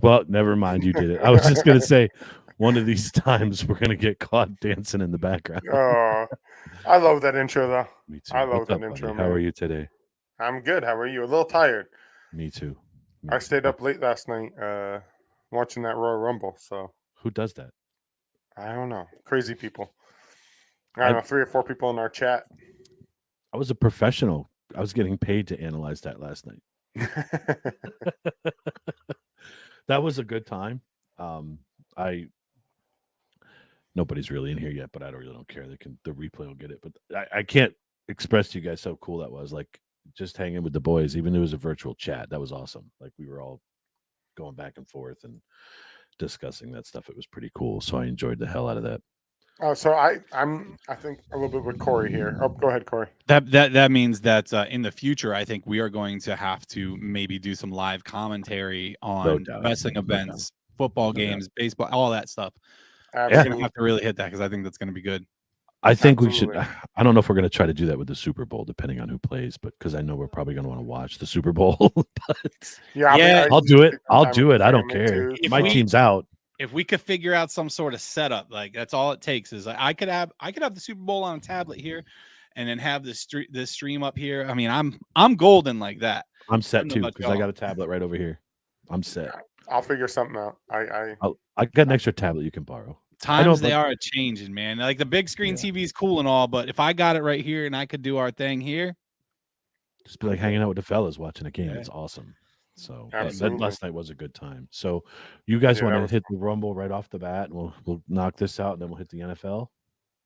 Well, never mind. You did it. I was just gonna say, one of these times we're gonna get caught dancing in the background. Oh, I love that intro though. Me I too. love What's that up, buddy? intro, How are man. you today? I'm good. How are you? A little tired. Me too. Me I too. stayed up late last night watching that Royal Rumble. So Who does that? I don't know. Crazy people. I don't I know. 3 or 4 people in our chat. I was a professional. I was getting paid to analyze that last night. That was a good time. Um, I Nobody's really in here yet, but I don't really don't care. The replay will get it. But I can't express to you guys how cool that was. Like just hanging with the boys, even though it was a virtual chat. That was awesome. Like we were all going back and forth and discussing that stuff. It was pretty cool. So I enjoyed the hell out of that. So I think a little bit with Corey here. Oh, go ahead, Corey. That means that in the future, I think we are going to have to maybe do some live commentary No on doubt. wrestling No doubt. events, football No doubt. games, baseball, all that stuff. We're Absolutely. gonna have to really hit that because I think that's going to be good. I think we should. Absolutely. I don't know if we're going to try to do that with the Super Bowl, depending on who plays, but because I know we're probably going to want to watch the Super Bowl. But Yeah, Yeah, I'll do it. take some I'll time do with it. the I don't family, care. too, If My we- team's out. If we could figure out some sort of setup, like that's all it takes is I could have the Super Bowl on a tablet here, and then have this stream up here. I mean, I'm golden like that. I'm I set don't know too about because I y'all. got a tablet right over here. I'm set. I'll figure something out. I got an extra tablet you can borrow. Times they but- are a changing, man. Like the big screen Yeah. TV is cool and all, but if I got it right here and I could do our thing here, Just be like hanging out with the fellas watching a game. Yeah. It's awesome. So Absolutely. last night was a good time. So you guys Yeah, want that to was hit the Rumble right off the bat, and we'll knock this out, and then we'll hit the NFL.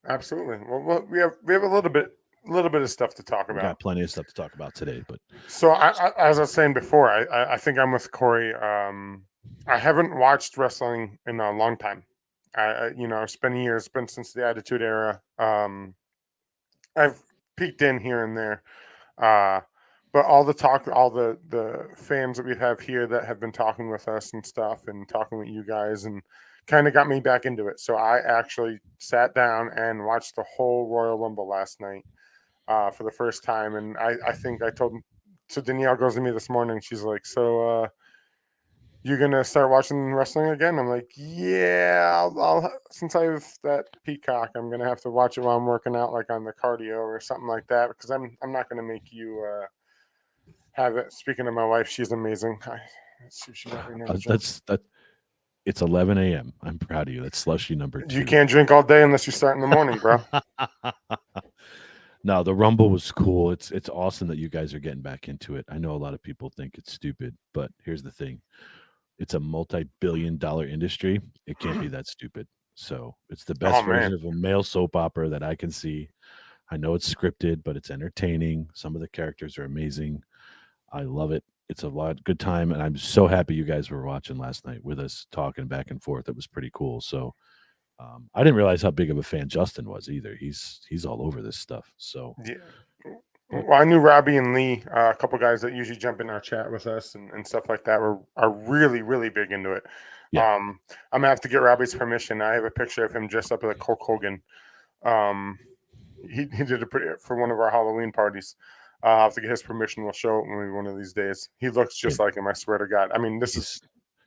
Absolutely. Well, we have a little bit of stuff to talk We about. got plenty of stuff to talk about today, but So, as I was saying before, I think I'm with Corey. I haven't watched wrestling in a long time. It's been years, it's been since the Attitude Era. I've peeked in here and there, but all the talk, all the fans that we have here that have been talking with us and stuff, and talking with you guys, and kind of got me back into it. So I actually sat down and watched the whole Royal Rumble last night. For the first time, and I think I told. So Danielle goes to me this morning. She's like, "So you're gonna start watching wrestling again?" I'm like, "Yeah, I'll since I have that Peacock, I'm gonna have to watch it while I'm working out, like on the cardio or something like that, because I'm not gonna make you have it." Speaking of my wife, she's amazing. Let's see if she got right now. that. It's 11 a.m. I'm proud of you. That's slushy number 2. You can't drink all day unless you start in the morning, bro. No, the Rumble was cool. It's awesome that you guys are getting back into it. I know a lot of people think it's stupid, but here's the thing. It's a multi-billion-dollar industry. It can't be that stupid. So it's the best version of a male soap opera that I can see. I know it's scripted, but it's entertaining. Some of the characters are amazing. I love it. It's a lot good time, and I'm so happy you guys were watching last night with us, talking back and forth. It was pretty cool. So I didn't realize how big of a fan Justin was either. He's all over this stuff. So Yeah. Well, I knew Robbie and Lee, a couple guys that usually jump in our chat with us and stuff like that, are really, really big into it. Yeah. I'm gonna have to get Robbie's permission. I have a picture of him dressed up like Hulk Hogan. He did it for one of our Halloween parties. I'll have to get his permission. We'll show it maybe one of these days. He looks just like him. I swear to God. I mean,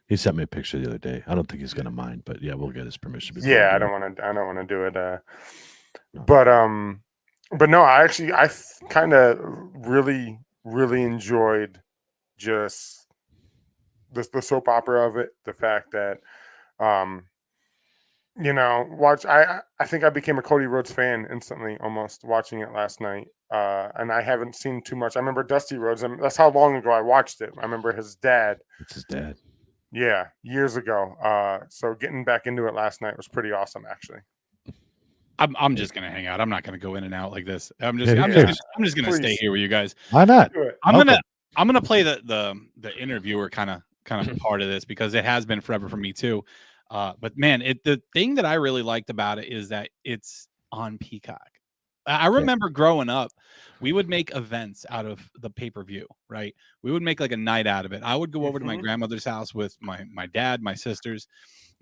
he sent me a picture the other day. I don't think he's gonna mind, but yeah, we'll get his permission. Yeah, I don't want to do it. But no, I kind of really, really enjoyed just the soap opera of it. The fact that, I think I became a Cody Rhodes fan instantly, almost watching it last night. And I haven't seen too much. I remember Dusty Rhodes. That's how long ago I watched it. I remember his dad. It's his dad. Yeah, years ago. So getting back into it last night was pretty awesome, actually. I'm just gonna hang out. I'm not gonna go in and out like this. I'm just gonna Please. stay here with you guys. Why not? Do it. I'm gonna play the interviewer kind of part of this because it has been forever for me too. But man, the thing that I really liked about it is that it's on Peacock. I remember growing up, we would make events out of the pay-per-view, right? We would make like a night out of it. I would go over to my grandmother's house with my dad, my sisters.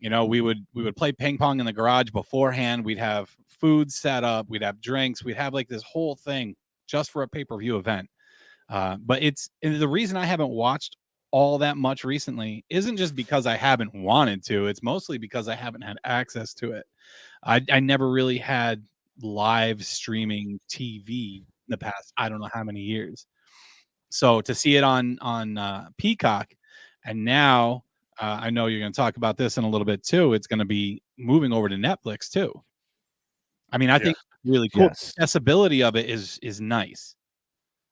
You know, we would play ping pong in the garage beforehand. We'd have food set up. We'd have drinks. We'd have like this whole thing just for a pay-per-view event. But the reason I haven't watched all that much recently isn't just because I haven't wanted to. It's mostly because I haven't had access to it. I never really had live streaming TV in the past, I don't know how many years. So to see it on Peacock, and now I know you're going to talk about this in a little bit too. It's going to be moving over to Netflix too. I mean, I think it's really cool. Yes. Accessibility of it is nice.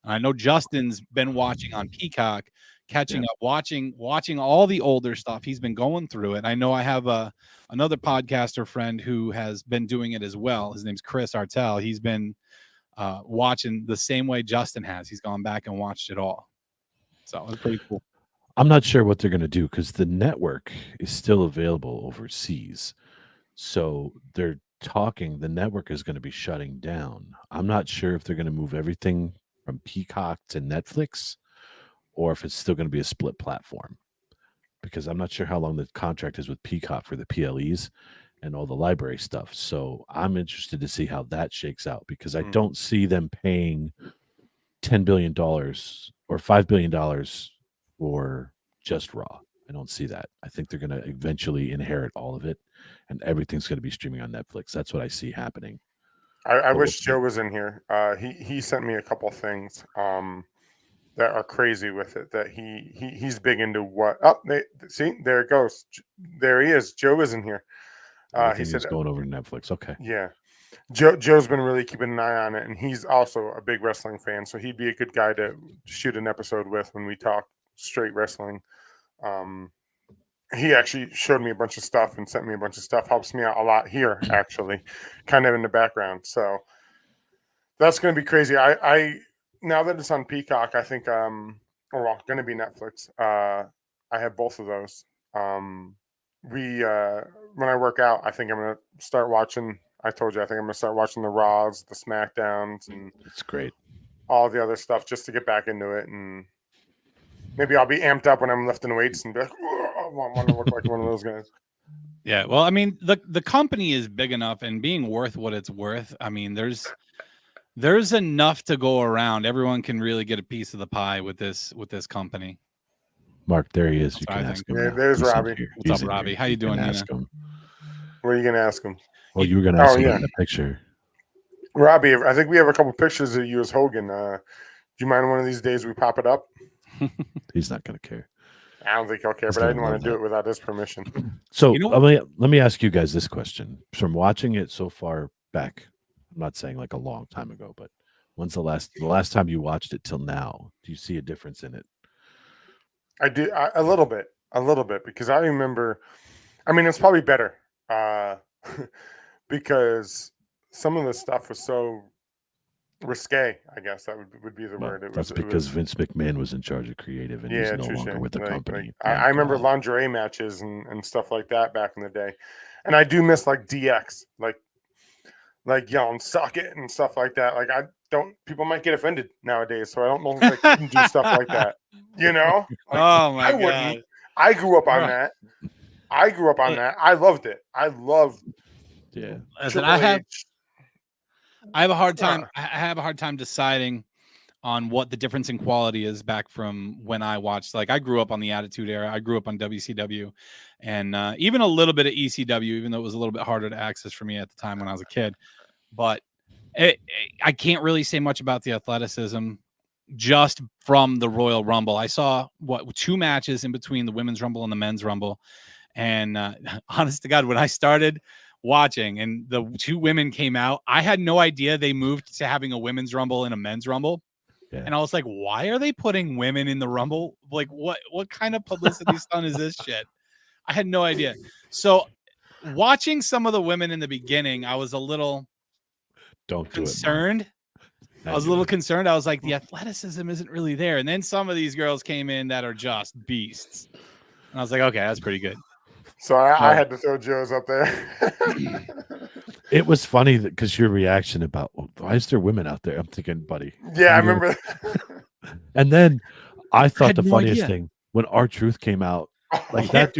I know Justin's been watching on Peacock, catching up, watching all the older stuff. He's been going through it. I know I have another podcaster friend who has been doing it as well. His name's Chris Artel. He's been watching the same way Justin has. He's gone back and watched it all. So it's pretty cool. I'm not sure what they're going to do because the network is still available overseas. So they're talking, the network is going to be shutting down. I'm not sure if they're going to move everything from Peacock to Netflix or if it's still going to be a split platform, because I'm not sure how long the contract is with Peacock for the PLEs and all the library stuff. So I'm interested to see how that shakes out, because I don't see them paying $10 billion or $5 billion for just Raw. I don't see that. I think they're going to eventually inherit all of it and everything's going to be streaming on Netflix. That's what I see happening. I wish Joe was in here. He sent me a couple things that are crazy with it. That he's big into what? Oh, see, there it goes. There he is. Joe is in here. He said going over to Netflix. Okay. Yeah, Joe's been really keeping an eye on it, and he's also a big wrestling fan. So he'd be a good guy to shoot an episode with when we talk straight wrestling. He actually showed me a bunch of stuff and sent me a bunch of stuff. Helps me out a lot here, actually, kind of in the background. So that's going to be crazy. I now that it's on Peacock, I think going to be Netflix. I have both of those. When I work out, I think I'm going to start watching. I told you, I think I'm going to start watching the Raws, the SmackDowns, and it's great. All the other stuff just to get back into it. And maybe I'll be amped up when I'm lifting weights and be like, I want to look like one of those guys. Yeah, well, I mean, the company is big enough and being worth what it's worth. I mean, there's enough to go around. Everyone can really get a piece of the pie with this company. Mark, there he is. You can ask him. There's Robbie. What's up, Robbie? How you doing? Ask him. What are you gonna ask him? Well, you were gonna ask him in the picture. Robbie, I think we have a couple pictures of you as Hogan. Do you mind one of these days we pop it up? He's not gonna care. I don't think he'll care, but I didn't want to do it without his permission. So let me ask you guys this question. From watching it so far back, I'm not saying like a long time ago, but when's the last time you watched it till now? Do you see a difference in it? I do a little bit, because I remember. I mean, it's probably better because some of the stuff was so risque. I guess that would be the word. That's because Vince McMahon was in charge of creative and he's no longer with the company. I remember lingerie matches and stuff like that back in the day, and I do miss like DX, like yelling "suck it" and stuff like that. Like people might get offended nowadays, so I don't know if they can do stuff like that. You know? Like, oh my God! I grew up on that. I loved it. I loved. Yeah. Listen, I have a hard time. I have a hard time deciding on what the difference in quality is back from when I watched. Like, I grew up on the Attitude Era. I grew up on WCW, and even a little bit of ECW, even though it was a little bit harder to access for me at the time when I was a kid. But I can't really say much about the athleticism just from the Royal Rumble. I saw 2 matches in between the Women's Rumble and the Men's Rumble, and honest to God, when I started watching and the 2 women came out, I had no idea they moved to having a Women's Rumble and a Men's Rumble. Yeah. And I was like, why are they putting women in the Rumble? Like, what kind of publicity stunt is this shit? I had no idea. So watching some of the women in the beginning, I was a little concerned. I was a little concerned. I was like, the athleticism isn't really there. And then some of these girls came in that are just beasts. And I was like, okay, that's pretty good. So I had to throw Joe's up there. It was funny because your reaction about why is there women out there? I'm thinking, buddy. Yeah, I remember. And then I thought the funniest thing when R-Truth came out, like that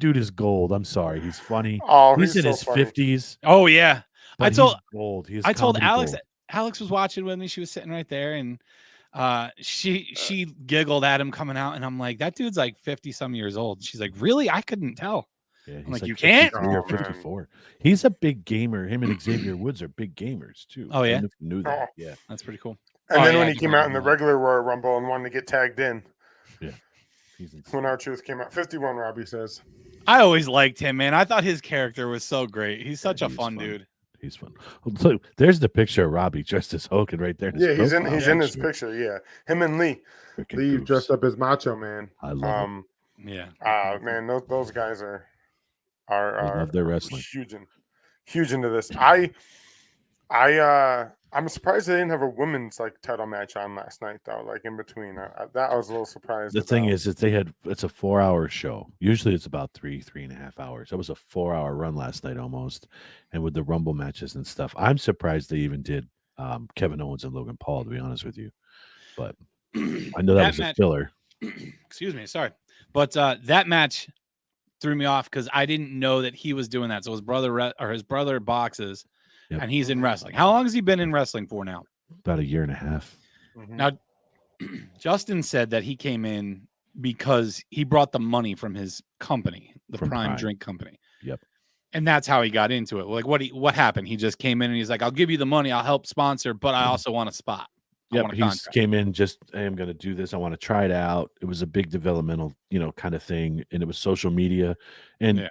dude is gold. I'm sorry, he's funny. Oh, he's in so his funny. 50s. Oh yeah, I told gold. I told Alex. Gold. Alex was watching with me. She was sitting right there, and She giggled at him coming out, and I'm like, that dude's like 50 some years old. She's like, really? I couldn't tell. Yeah, I'm like, you 53 can't? or Oh, man. 54. He's a big gamer. Him and Xavier Woods are big gamers too. Oh, I yeah? don't know if you knew that. Oh. Yeah, That's pretty cool. And Oh, then yeah, when I he did came not out in know the that. regular Royal Rumble and wanted to get tagged in, he's insane. when our truth came out, 51, Robbie says. I always liked him, man. I thought his character was so great. He's such a he's fun fun. dude. He's fun. So there's the picture of Robbie dressed as Hogan right there. Yeah, he's in his picture. picture. Yeah, him and Lee. Freaking Lee goofs. dressed up as Macho Man. I love Yeah. Man, those guys it. I are love their wrestling. huge into this. I'm surprised they didn't have a women's like title match on last night though, like in between. That I was a little surprised. The thing about. is that it's a 4-hour show. Usually it's about 3.5 hours. It was a 4-hour run last night almost, and with the Rumble matches and stuff, I'm surprised they even did Kevin Owens and Logan Paul. To be honest with you, but I know that was match, a filler. Excuse me, sorry, but that match threw me off because I didn't know that he was doing that. So his brother boxes, Yep. and he's in wrestling. How long has he been in wrestling for now? About 1.5 years. Mhm. Now, Justin said that he came in because he brought the money from his company, the From Prime Prime. Drink Company. Yep. And that's how he got into it. Like, what happened? He just came in and he's like, "I'll give you the money, I'll help sponsor, but I also want a spot." Yep, he came in just, hey, I'm going to do this. I want to try it out. It was a big developmental, kind of thing, and it was social media, and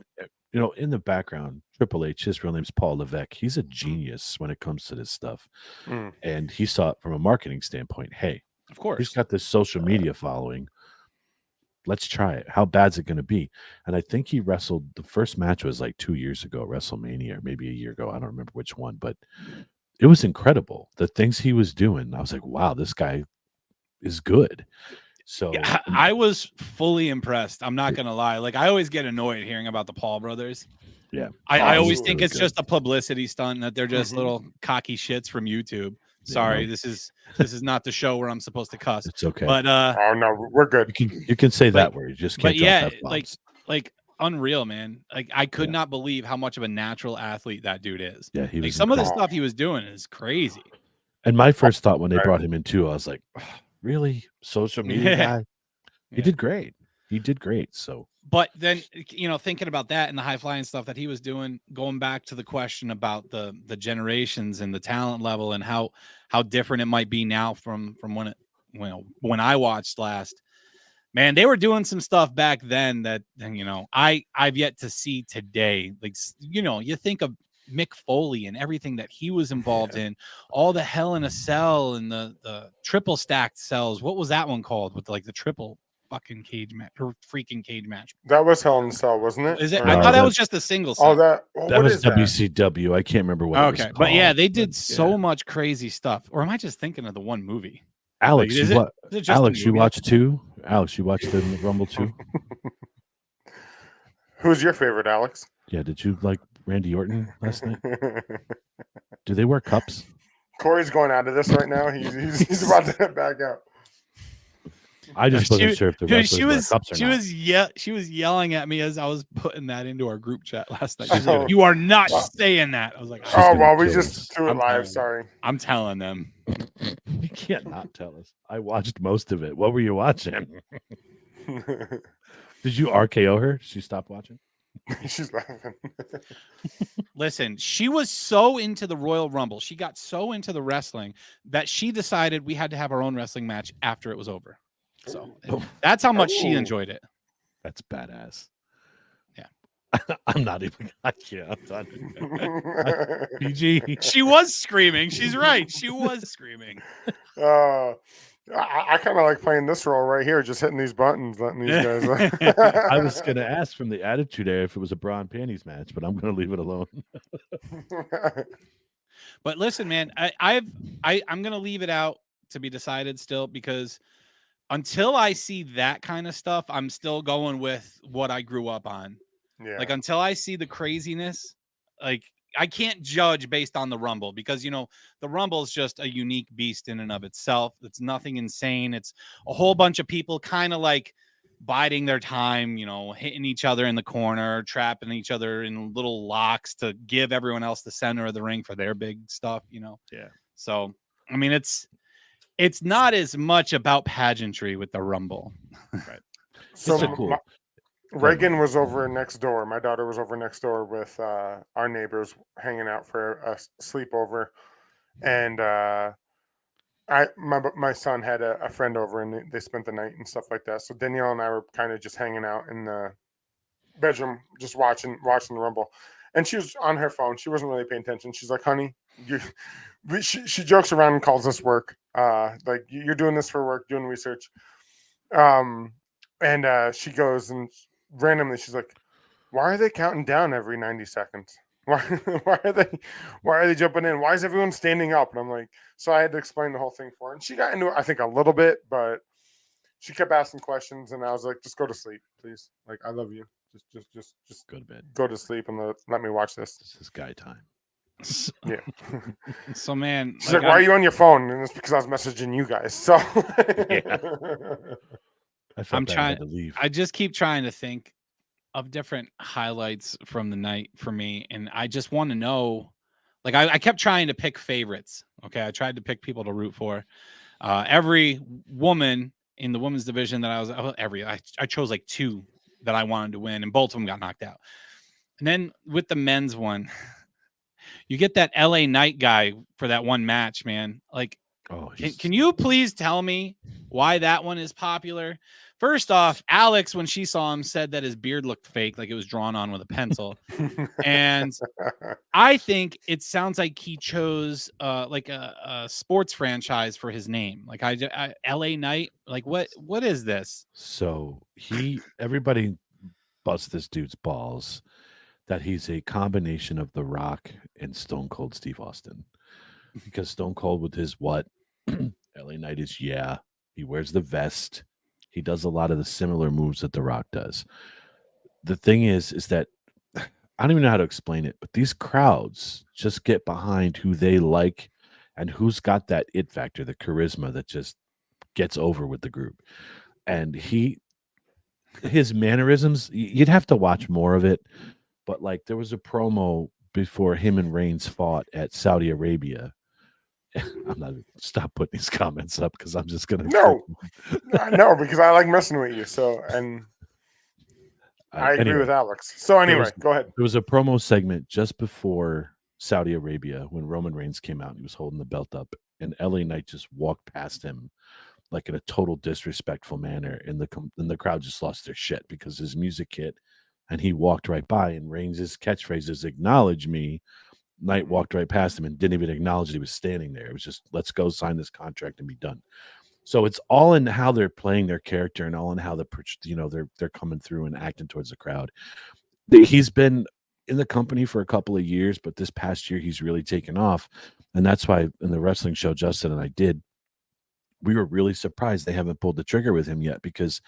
in the background, Triple H, his real name's Paul Levesque. He's a genius when it comes to this stuff, and he saw it from a marketing standpoint. Hey, of course, he's got this social media following. Let's try it. How bad's it going to be? And I think he wrestled. The first match was like 2 years ago, at WrestleMania, or maybe a year ago. I don't remember which one, but it was incredible. The things he was doing. I was like, wow, this guy is good. So yeah, I was fully impressed. I'm not going to lie. Like, I always get annoyed hearing about the Paul brothers. Yeah. I always Absolutely think it's good. just a publicity stunt, that they're just little cocky shits from YouTube. Sorry, no. this is not the show where I'm supposed to cuss. It's okay. But Oh no, we're good. you can say that word. You just can't but drop yeah, F-bombs. like unreal, man. Like, I could Yeah. not believe how much of a natural athlete that dude is. Yeah, he Like, was some of the incredible. stuff he was doing is crazy. And my first thought when they Right. brought him in too, I was like, really? Social media Yeah. guy? He Yeah. did great. He did great. So But then, thinking about that and the high flying stuff that he was doing, going back to the question about the generations and the talent level and how different it might be now from when I watched last. Man, they were doing some stuff back then that I've yet to see today. Like, you think of Mick Foley and everything that he was involved in, all the Hell in a Cell and the triple stacked cells. What was that one called with like the triple fucking cage match or freaking cage match? That was Hell in a Cell, wasn't it? Is it? Or- I thought that that- was just a single. Oh, Set. that that what was is that? WCW. I can't remember what it was Okay, called. but yeah, they did so yeah. much crazy stuff. Or am I just thinking of the one movie? Alex, Like, is you, it just a Alex, you movie? watched two? Alex, you watched the Rumble too? Who's your favorite, Alex? Yeah, did you like Randy Orton last night? Do they wear cups? Corey's going out of this right now. He's about to head back out. I just wasn't sure if the Dude, wrestlers wear cups or not. she was yelling at me as I was putting that into our group chat last night. She's Oh. like, "You are not Wow. saying that." I was like, She's Oh gonna well, we kill just us. do it I'm live. telling Sorry. I'm telling them. You can't not tell us. I watched most of it. What were you watching? Did you RKO her? Did she stop watching? She's laughing. Listen, she was so into the Royal Rumble. She got so into the wrestling that she decided we had to have our own wrestling match after it was over. So that's how much she Ooh. enjoyed it. That's badass. Yeah. I'm not even. I can't. I'm done. PG. She was screaming. She's right. She was screaming. I kind of like playing this role right here, just hitting these buttons, letting these guys. I was going to ask from the Attitude Era if it was a bra and panties match, but I'm going to leave it alone. But listen, man, I'm gonna leave it out to be decided still, because until I see that kind of stuff, I'm still going with what I grew up on. Yeah. Like, until I see the craziness, like, I can't judge based on the Rumble, because the Rumble is just a unique beast in and of itself. It's nothing insane. It's a whole bunch of people kind of like biding their time, hitting each other in the corner, trapping each other in little locks to give everyone else the center of the ring for their big stuff, Yeah. So, I mean, it's it's not as much about pageantry with the Rumble. So It's a cool. Reagan was over next door. My daughter was over next door with our neighbors hanging out for a sleepover, and my son had a friend over, and they spent the night and stuff like that. So Danielle and I were kind of just hanging out in the bedroom, just watching the Rumble, and she was on her phone. She wasn't really paying attention. She's like, "Honey, she jokes around and calls this work. Like you're doing this for work, doing research." And she goes and randomly she's like, "Why are they counting down every 90 seconds? Why are they jumping in? Why is everyone standing up?" And I'm like, so I had to explain the whole thing for her. And she got into it, I think, a little bit, but she kept asking questions, and I was like, just go to sleep, please. Like, I love you. Just Go to bed. go to sleep and let me watch this. This is guy time. Yeah. So man, She's like, "Why are you on your phone?" And it's because I was messaging you guys. So I felt I'm bad I trying. had to leave. I just keep trying to think of different highlights from the night for me, and I just want to know. Like I kept trying to pick favorites. Okay, I tried to pick people to root for. Every woman in the women's division that I chose like 2 that I wanted to win, and both of them got knocked out. And then with the men's one, you get that LA Knight guy for that one match, man. Like, Oh, can you please tell me why that one is popular? First off, Alex, when she saw him, said that his beard looked fake, like it was drawn on with a pencil. And I think it sounds like he chose like a sports franchise for his name. Like LA Knight. Like what is this? So everybody busts this dude's balls that he's a combination of The Rock and Stone Cold Steve Austin. Because Stone Cold with his what? LA Knight is he wears the vest. He does a lot of the similar moves that The Rock does. The thing is that I don't even know how to explain it, but these crowds just get behind who they like and who's got that it factor, the charisma that just gets over with the group. And his mannerisms, you'd have to watch more of it. But like there was a promo before him and Reigns fought at Saudi Arabia. I'm not stop putting these comments up because I'm just gonna no, because I like messing with you. So I agree with Alex. So anyway, go ahead. There was a promo segment just before Saudi Arabia when Roman Reigns came out and he was holding the belt up, and LA Knight just walked past him like in a total disrespectful manner, and the crowd just lost their shit because his music hit, and he walked right by, and Reigns' catchphrase is "Acknowledge me." Knight walked right past him and didn't even acknowledge that he was standing there. It was just, let's go sign this contract and be done. So it's all in how they're playing their character and all in how they're coming through and acting towards the crowd. He's been in the company for a couple of years, but this past year he's really taken off. And that's why in the wrestling show Justin and I did, we were really surprised they haven't pulled the trigger with him yet because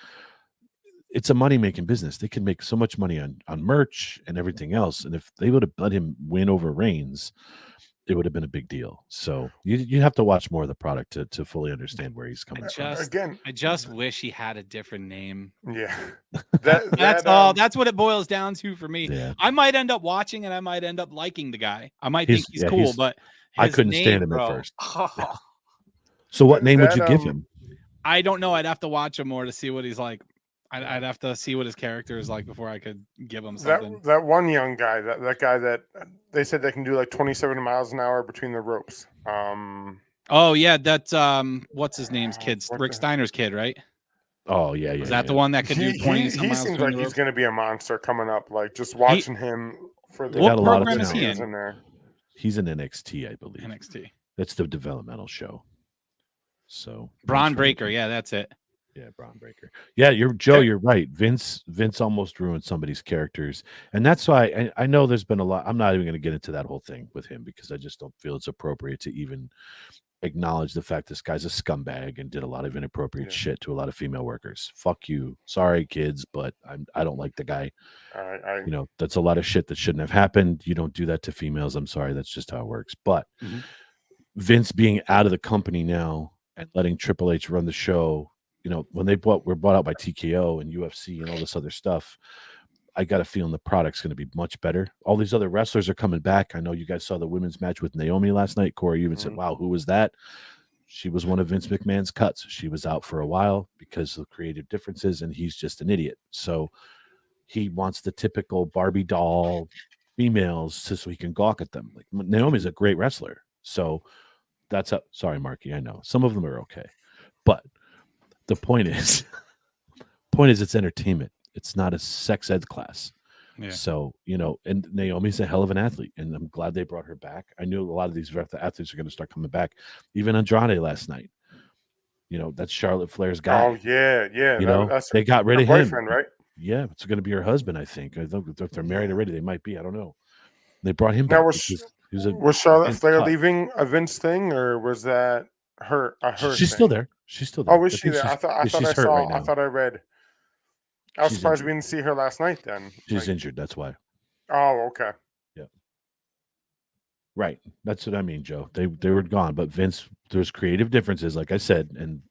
it's a money-making business. They can make so much money on merch and everything else. And if they would have let him win over Reigns, it would have been a big deal. So you have to watch more of the product to fully understand where he's coming from. I just wish he had a different name. Yeah. That's all. That's what it boils down to for me. Yeah. I might end up watching and I might end up liking the guy. I might think he's cool, but I couldn't stand him bro, at first. So what name would you give him? I don't know. I'd have to watch him more to see what he's like. I'd have to see what his character is like before I could give him something. That one young guy, that guy that they said they can do like 27 miles an hour between the ropes. Oh yeah, that's what's his name's kid, Rick Steiner's kid, right? Oh yeah. Is that the one that could do 20 some miles? He seems like he's going to be a monster coming up. Like just watching him for the what program is he in there? He's in NXT, I believe. NXT. That's the developmental show. So Braun Breaker, yeah, that's it. Yeah, Braun Breaker. Yeah, you're right. Vince almost ruined somebody's characters. And that's why I know there's been a lot. I'm not even going to get into that whole thing with him because I just don't feel it's appropriate to even acknowledge the fact this guy's a scumbag and did a lot of inappropriate shit to a lot of female workers. Fuck you. Sorry, kids, but I don't like the guy. That's a lot of shit that shouldn't have happened. You don't do that to females. I'm sorry. That's just how it works. But Vince being out of the company now and letting Triple H run the show, when were bought out by TKO and UFC and all this other stuff, I got a feeling the product's going to be much better. All these other wrestlers are coming back. I know you guys saw the women's match with Naomi last night. Corey, you even said, wow, who was that? she was one of Vince McMahon's cuts. She was out for a while because of creative differences, and he's just an idiot. So he wants the typical Barbie doll females so he can gawk at them. Like Naomi's a great wrestler. So that's a sorry, Marky. I know some of them are okay, but the point is it's entertainment. It's not a sex ed class. Yeah. So, and Naomi's a hell of an athlete, and I'm glad they brought her back. I knew a lot of these athletes are going to start coming back. Even Andrade last night, that's Charlotte Flair's guy. Oh yeah. That's they got rid her of him. boyfriend, right? Yeah, it's going to be her husband, I think. I think if they're married already, they might be. I don't know. They brought him Now back. was Charlotte Vince Flair cut. leaving a Vince thing, or was that her? She's still there. She's still there. Oh, is she there? I thought she's I hurt saw. right now. I thought I read. I was She's surprised injured. we didn't see her last night. Then She's injured. That's why. Oh, okay. Right. That's what I mean, Joe. They were gone, but Vince, there's creative differences, like I said, and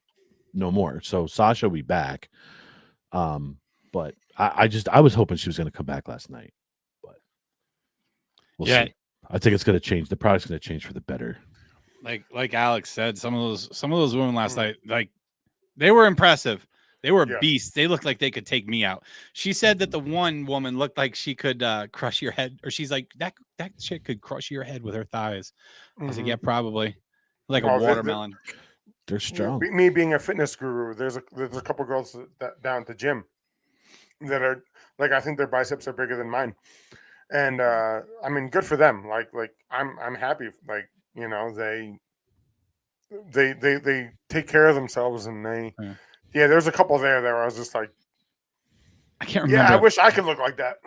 no more. So Sasha will be back. But I was hoping she was going to come back last night, but we'll see. I think it's going to change. The product's going to change for the better. Like Alex said, some of those women last night, like they were impressive. They were beasts. They looked like they could take me out. She said that the one woman looked like she could crush your head, or she's like that chick could crush your head with her thighs. I was like, yeah, probably like a watermelon. They're strong. Me being a fitness guru, there's a couple girls that down at the gym that are like, I think their biceps are bigger than mine, and I mean, good for them. Like I'm happy. Like they take care of themselves, and they. Yeah, there's a couple there where I was just like, I can't remember. Yeah, I wish I could look like that.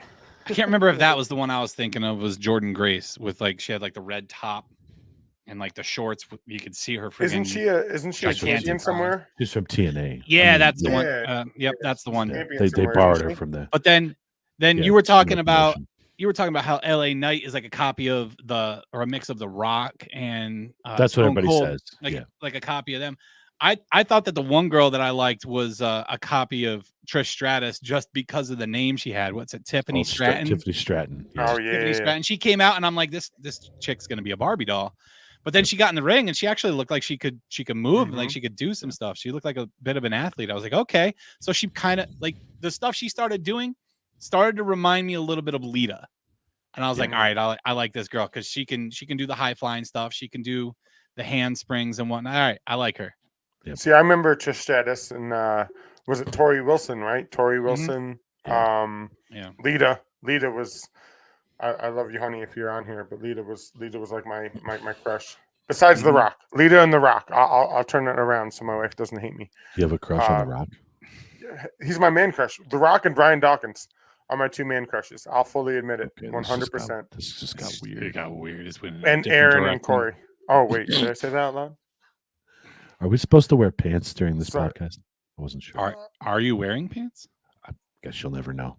I can't remember if that was the one I was thinking of. Was Jordan Grace with she had the red top and the shorts. You could see her. Isn't she a champion somewhere? She's from TNA. Yeah, that's the one. Yep, that's the one. Yeah. They borrowed her from there. But then you were talking about how LA Knight is like a copy of or a mix of The Rock and that's what everybody Cold, says. Like a copy of them. I thought that the one girl that I liked was a copy of Trish Stratus just because of the name she had. What's it? Tiffany Stratton. Tiffany Stratton. Yeah. Oh yeah. Tiffany Stratton. She came out and I'm like, this chick's gonna be a Barbie doll. But then she got in the ring and she actually looked like she could move and like she could do some stuff. She looked like a bit of an athlete. I was like, okay. So she kind of the stuff she started doing started to remind me a little bit of Lita. And I was like, all right, I like this girl because she can do the high flying stuff. She can do the handsprings and whatnot. All right, I like her. Yep. See, I remember Trish Stratus and was it Tori Wilson, right? Tori Wilson. Yeah. Lita was I love you, honey, if you're on here, but Lita was like my crush. Besides The Rock. Lita and The Rock. I'll turn it around so my wife doesn't hate me. You have a crush on The Rock? He's my man crush. The Rock and Brian Dawkins are my two man crushes. I'll fully admit it. 100%. This just got weird. It got weird. It's and Aaron and Corey. Oh wait, did I say that out loud? Are we supposed to wear pants during this podcast? I wasn't sure. Are you wearing pants? I guess you'll never know.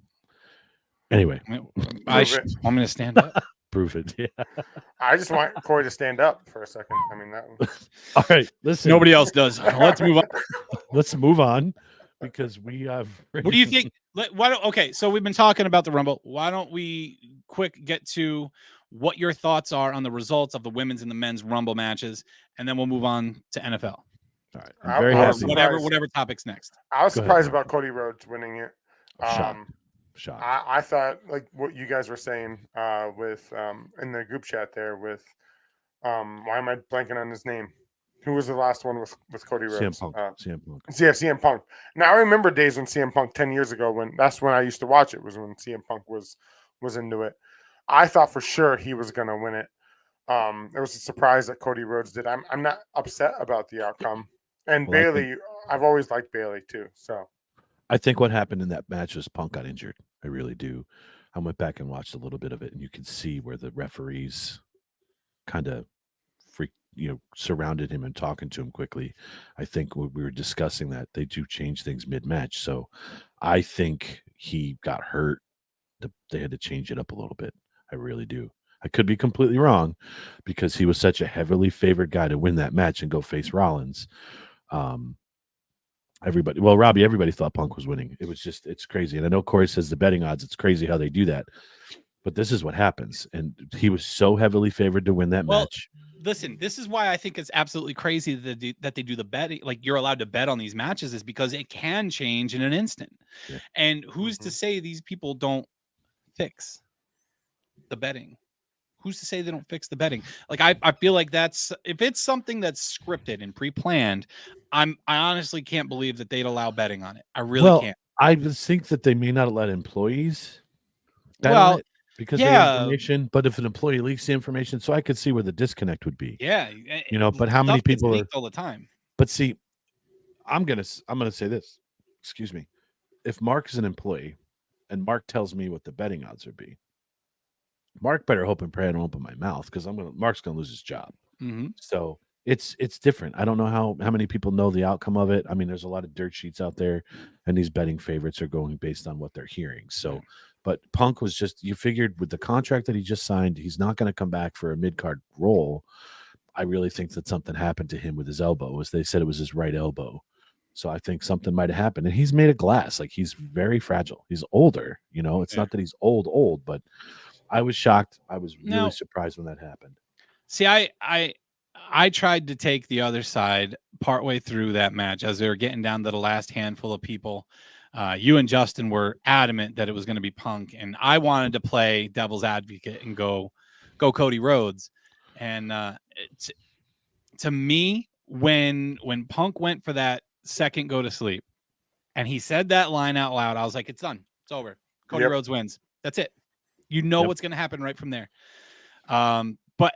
Anyway, want me to stand up? Prove it. Yeah. I just want Corey to stand up for a second. I mean that one. All right, listen. Nobody else does. Let's move on. Let's move on because we have. What do you think? Okay, so we've been talking about the Rumble. Why don't we quick get to what your thoughts are on the results of the women's and the men's Rumble matches, and then we'll move on to NFL. All right, I'm very happy. Whatever topics next. I was surprised about Cody Rhodes winning it. Shock. I thought like what you guys were saying with in the group chat there with why am I blanking on his name? Who was the last one with Cody Rhodes? CM Punk. Yeah, CM Punk. Now I remember days when CM Punk 10 years ago that's when I used to watch it, was when CM Punk was into it. I thought for sure he was gonna win it. It was a surprise that Cody Rhodes did. I'm not upset about the outcome. And Bayley, I've always liked Bayley too. So I think what happened in that match was Punk got injured. I really do. I went back and watched a little bit of it, and you could see where the referees kind of surrounded him and talking to him quickly. I think we were discussing that they do change things mid-match. So I think he got hurt. They had to change it up a little bit. I really do. I could be completely wrong because he was such a heavily favored guy to win that match and go face Rollins. Everybody thought Punk was winning. It's crazy. And I know Corey says the betting odds, it's crazy how they do that. But this is what happens. And he was so heavily favored to win that match. listen, this is why I think it's absolutely crazy that they do the betting. Like, you're allowed to bet on these matches, is because it can change in an instant. Yeah. And who's to Mhm. say these people don't fix the betting? Who's to say they don't fix the betting? Like, I feel like that's, if it's something that's scripted and pre-planned, I honestly can't believe that they'd allow betting on it. I really Well, can't. I would think that they may not let employees bet on Well, it because they have yeah, information. But if an employee leaks the information, so I could see where the disconnect would be. yeah. You know, but how many Stuff gets people are? leaked all the time. But see, I'm gonna say this. Excuse me. If Mark is an employee, and Mark tells me what the betting odds would be, Mark better hope and pray I don't open my mouth because Mark's gonna lose his job. Mm-hmm. So it's different. I don't know how many people know the outcome of it. I mean, there's a lot of dirt sheets out there, and these betting favorites are going based on what they're hearing. So, but Punk was just, you figured with the contract that he just signed, he's not going to come back for a mid card role. I really think that something happened to him with his elbow. As they said, it was his right elbow. So I think something might have happened, and he's made of glass. Like, he's very fragile. He's older. You know, it's Yeah. not that he's old, but I was shocked. I was really No. surprised when that happened. See, I tried to take the other side partway through that match as they were getting down to the last handful of people. You and Justin were adamant that it was going to be Punk, and I wanted to play devil's advocate and go Cody Rhodes. And to me, when Punk went for that second go to sleep, and he said that line out loud, I was like, it's done. It's over. Cody Yep. Rhodes wins. That's it. You know Yep. what's going to happen right from there. But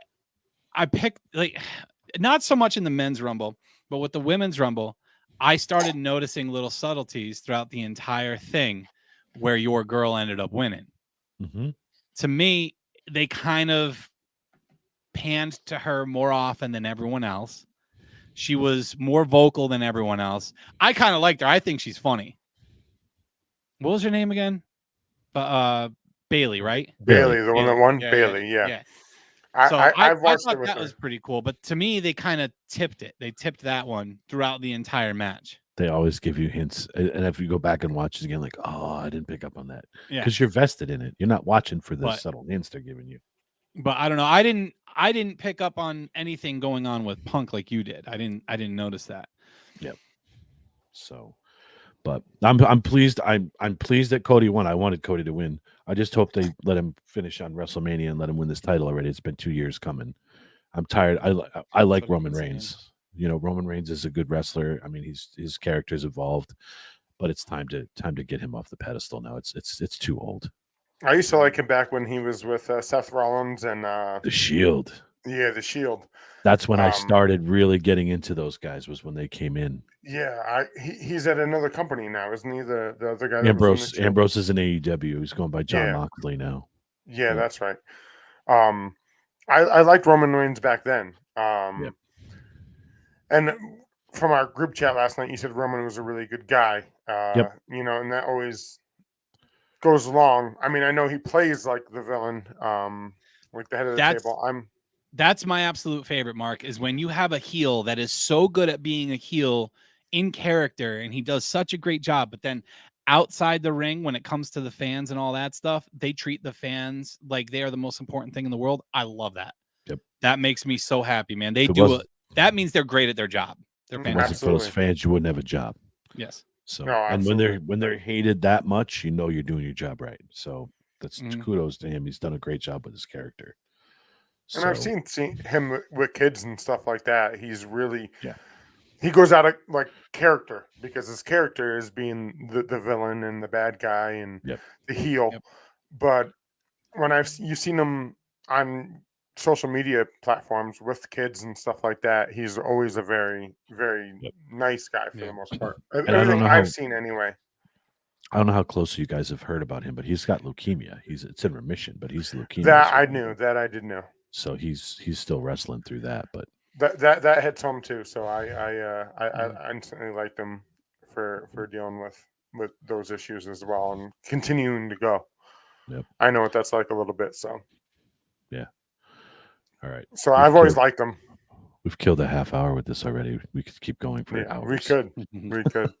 I picked, like, not so much in the men's rumble, but with the women's rumble, I started noticing little subtleties throughout the entire thing where your girl ended up winning. Mm-hmm. To me, they kind of panned to her more often than everyone else. She was more vocal than everyone else. I kind of liked her. I think she's funny. What was her name again? Bailey, right? Bailey, the one that won. Yeah, Bailey, yeah. yeah. I, So I, I I've watched thought it with that her. was pretty cool. But to me, they kind of tipped it. They tipped that one throughout the entire match. They always give you hints, and if you go back and watch it again, like, oh, I didn't pick up on that, Yeah. because you're vested in it. You're not watching for the But- subtle hints they're giving you. But I don't know. I didn't pick up on anything going on with Punk like you did. I didn't notice that. So, but I'm pleased. I'm pleased that Cody won. I wanted Cody to win. I just hope they let him finish on WrestleMania and let him win this title already. It's been 2 years coming. I'm tired. I like what I've Roman been saying. Reigns. You know, Roman Reigns is a good wrestler. I mean, his character's evolved, but it's time to get him off the pedestal now. It's too old. I used to like him back when he was with Seth Rollins and The Shield. the Shield. That's when I Um, started really getting into those guys, was when they came in. Yeah, he's at another company now, isn't he? The other guy. That was in the Shield? Ambrose is in AEW. He's going by John Yeah. Moxley now. Yeah, Yeah. that's right. I liked Roman Reigns back then. And from our group chat last night, you said Roman was a really good guy. Yep. You know, and that always goes along. I mean, I know he plays like the villain, like the head of the That's- table. That's my absolute favorite, Mark, is when you have a heel that is so good at being a heel in character, and he does such a great job, but then outside the ring, when it comes to the fans and all that stuff, they treat the fans like they are the most important thing in the world. I love that. Yep. That makes me so happy, man. They If it do wasn't- it. That means they're great at their job. They're Mhm. If it wasn't fantastic. for those Absolutely. fans, you wouldn't have a job. Yes. So, No, and absolutely. when they're hated that much, you know you're doing your job right. So that's Mhm. kudos to him. He's done a great job with his character. And I've So, seen him with kids and stuff like that. He's really, Yeah. he goes out of like character because his character is being the villain and the bad guy and Yep. the heel. Yep. But when you've seen him on social media platforms with kids and stuff like that, he's always a very, very Yep. nice guy for Yeah. the most part. I don't Everything know I've how- seen anyway. I don't know how close you guys have heard about him, but he's got leukemia. It's in remission, but he's leukemia. That I knew. That I did know. So he's still wrestling through that. But That hits home too. So I Mm. instantly liked him for dealing with those issues as well and continuing to go. Yep. I know what that's like a little bit. So all right, so I've always killed- liked him. we've killed a half hour with this already. We could keep going for Yeah, hours. we could. We could.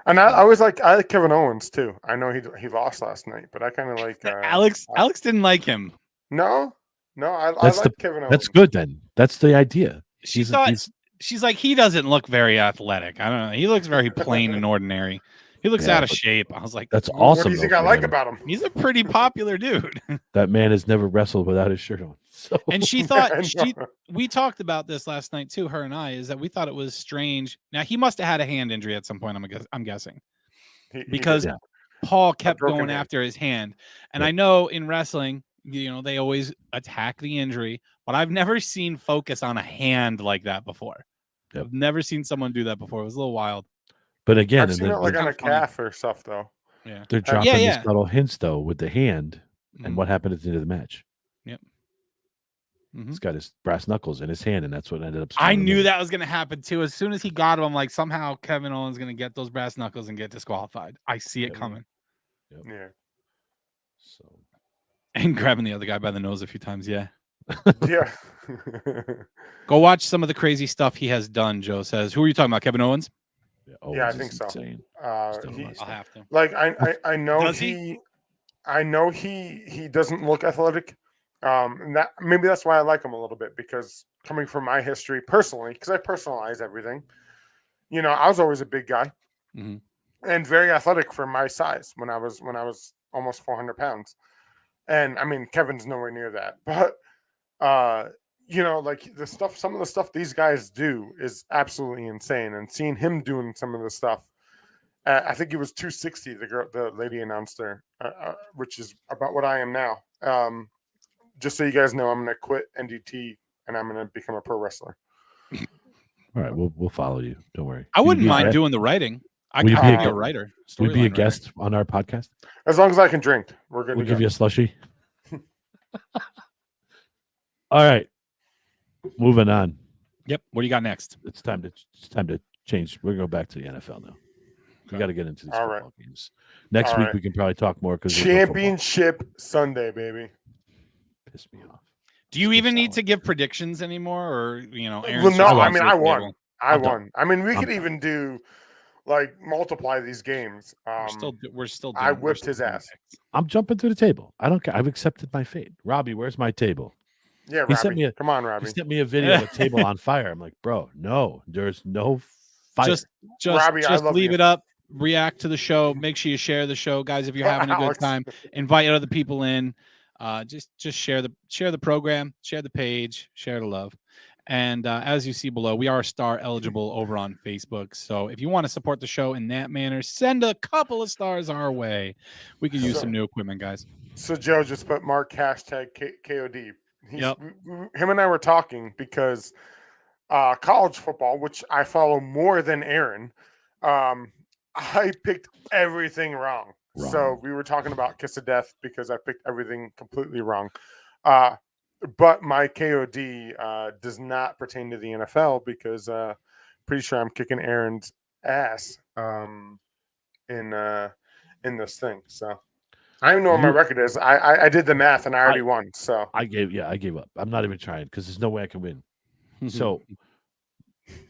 And I like Kevin Owens too. I know he lost last night, but I kind of like Alex didn't like him. No, I That's like Kevin Owens. That's good then. That's the idea. She He's- thought he's- she's like, he doesn't look very athletic. I don't know. He looks very plain and ordinary. He looks Yeah, out of but shape. I was like, that's What awesome. do you think though, I for like him. about him? he's a pretty popular dude. That man has never wrestled without his shirt on. So And she thought I she know. we talked about this last night too, her and I, is that we thought it was strange. Now he must have had a hand injury at some point, I'm guessing. He Because did. Yeah. Paul kept broken going hand. after his hand. And Yep. I know in wrestling, they always attack the injury, but I've never seen focus on a hand like that before. Yep. I've never seen someone do that before. It was a little wild. but again, I've and seen they're, it like they're, on a kinda funny. calf or stuff though. Yeah. they're dropping Yeah, these yeah. subtle hints though with the hand and Mhm. what happened at the end of the match. Mhm. He's got his brass knuckles in his hand, and that's what ended up. I screwing him knew over. that was going to happen too. As soon as he got him, I'm like, somehow Kevin Owens going to get those brass knuckles and get disqualified. I see it Yep. coming. Yeah. So And grabbing the other guy by the nose a few times. Yeah. Yeah. Go watch some of the crazy stuff he has done, Joe says. Who are you talking about? Kevin Owens? Yeah, I Owens think is so. insane. Still He, must. I'll have to. like I know Does I know he doesn't look athletic. And that maybe that's why I like him a little bit, because coming from my history personally, because I personalize everything. I was always a big guy Mhm. and very athletic for my size when I was almost 400 pounds. And I mean, Kevin's nowhere near that, but like some of the stuff these guys do is absolutely insane. And seeing him doing some of the stuff, I think it was 260. The lady announced there, which is about what I am now. Just so you guys know, I'm going to quit NDT and I'm going to become a pro wrestler. All right, we'll follow you. Don't worry. I Will you wouldn't be a mind guest? doing the writing. I Will could you be be a a gu- writer. Will you be a storyline writer. guest on our podcast? As long as I can drink, we're good We'll to give go. you a slushie. All right, moving on. Yep. What do you got next? It's time to change. We're going back to the NFL now. We Okay. got to get into these All football games. Next All week right. we can probably talk more because Championship Sunday, baby. piss me off. Do you Still even need solid. to give predictions anymore, or Aaron's Well, just no, going I to mean, the I won. table? I I'm done. won. I mean, we I'm could done. even do multiply these games. We're still. I doing- we're whipped still his doing ass. picks. I'm jumping to the table. I don't care. I've accepted my fate. Robbie, where's my table? Yeah, He sent Robbie. me Come on, He Robbie. sent me a video of a table on fire. I'm like, bro, no, there's no fire. Just Robbie, I love leave you. it up. React to the show. Make sure you share the show, guys. If you're having a good Alex. time, invite other people in. Just share the program, share the page, share the love. And as you see below, we are star eligible over on Facebook. So if you want to support the show in that manner, send a couple of stars our way. We could use So- some new equipment, guys. So Joe just put Mark hashtag KOD. Yep. Him and I were talking because college football, which I follow more than Aaron, I picked everything wrong. So Wrong. we were talking about Kiss of Death because I picked everything completely wrong. But my KOD does not pertain to the NFL because pretty sure I'm kicking Aaron's ass in this thing. So I don't even know what my record is. I did the math and I already won. So I gave up. I'm not even trying because there's no way I can win. So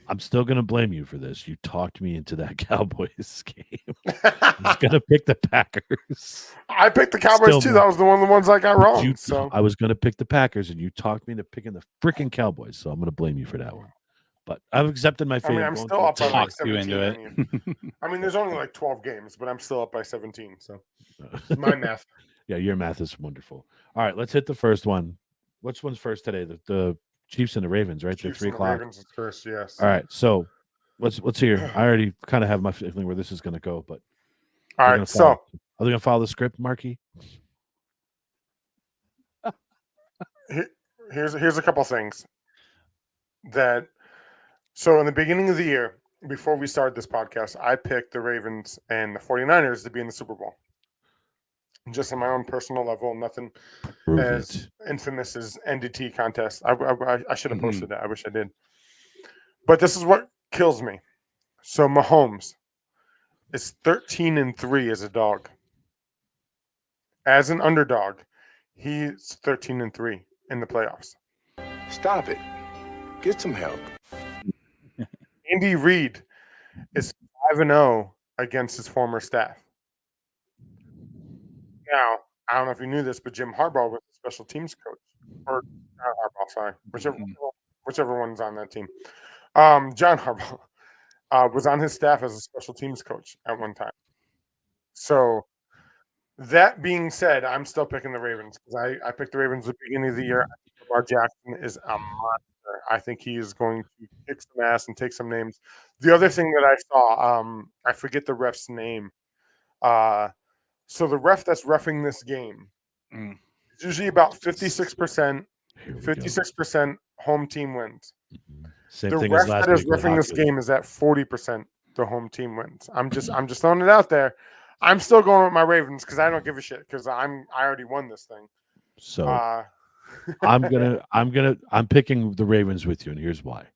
I'm still gonna blame you for this. You talked me into that Cowboys game. I was gonna pick the Packers. I picked the Cowboys Still too. no. That was one of the ones I got wrong. So I was gonna pick the Packers, and you talked me into picking the freaking Cowboys. So I'm gonna blame you for that one. But I've accepted my fate. I mean, I'm going still to up by the like Talked you 17. into it. I mean, there's only like 12 games, but I'm still up by 17. So Packers. my math. Yeah, your math is wonderful. All right, let's hit the first one. Which one's first today? The Chiefs and the Ravens, right? They're Chiefs 3 and the o'clock. Ravens is first, yes. All right, so let's hear. I already kind of have my feeling where this is going to go, but All they're right. gonna So follow- are they going to follow the script, Marky? here's a couple things that. So in the beginning of the year, before we started this podcast, I picked the Ravens and the 49ers to be in the Super Bowl. Just on my own personal level, nothing Prove as it. infamous as NDT contest. I should have Mhm. posted that. I wish I did. But this is what kills me. So Mahomes is 13-3 as a dog. As an underdog, he's 13-3 in the playoffs. Stop it. Get some help. Andy Reid is 5-0 against his former staff. Now, I don't know if you knew this, but Jim Harbaugh was the special teams coach. Or not Harbaugh, sorry. Whichever whichever one's on that team. John Harbaugh was on his staff as a special teams coach at one time. So that being said, I'm still picking the Ravens because I picked the Ravens at the beginning of the year. I think Lamar Jackson is a monster. I think he is going to kick some ass and take some names. The other thing that I saw, I forget the ref's name. So the ref that's reffing this game, it's usually about 56%, Here we go. 56% home team wins. Same The thing ref as last that is week with reffing this hockey. game is at 40% the home team wins. I'm just throwing it out there. I'm still going with my Ravens because I don't give a shit because I already won this thing. So Uh, I'm picking the Ravens with you, and here's why.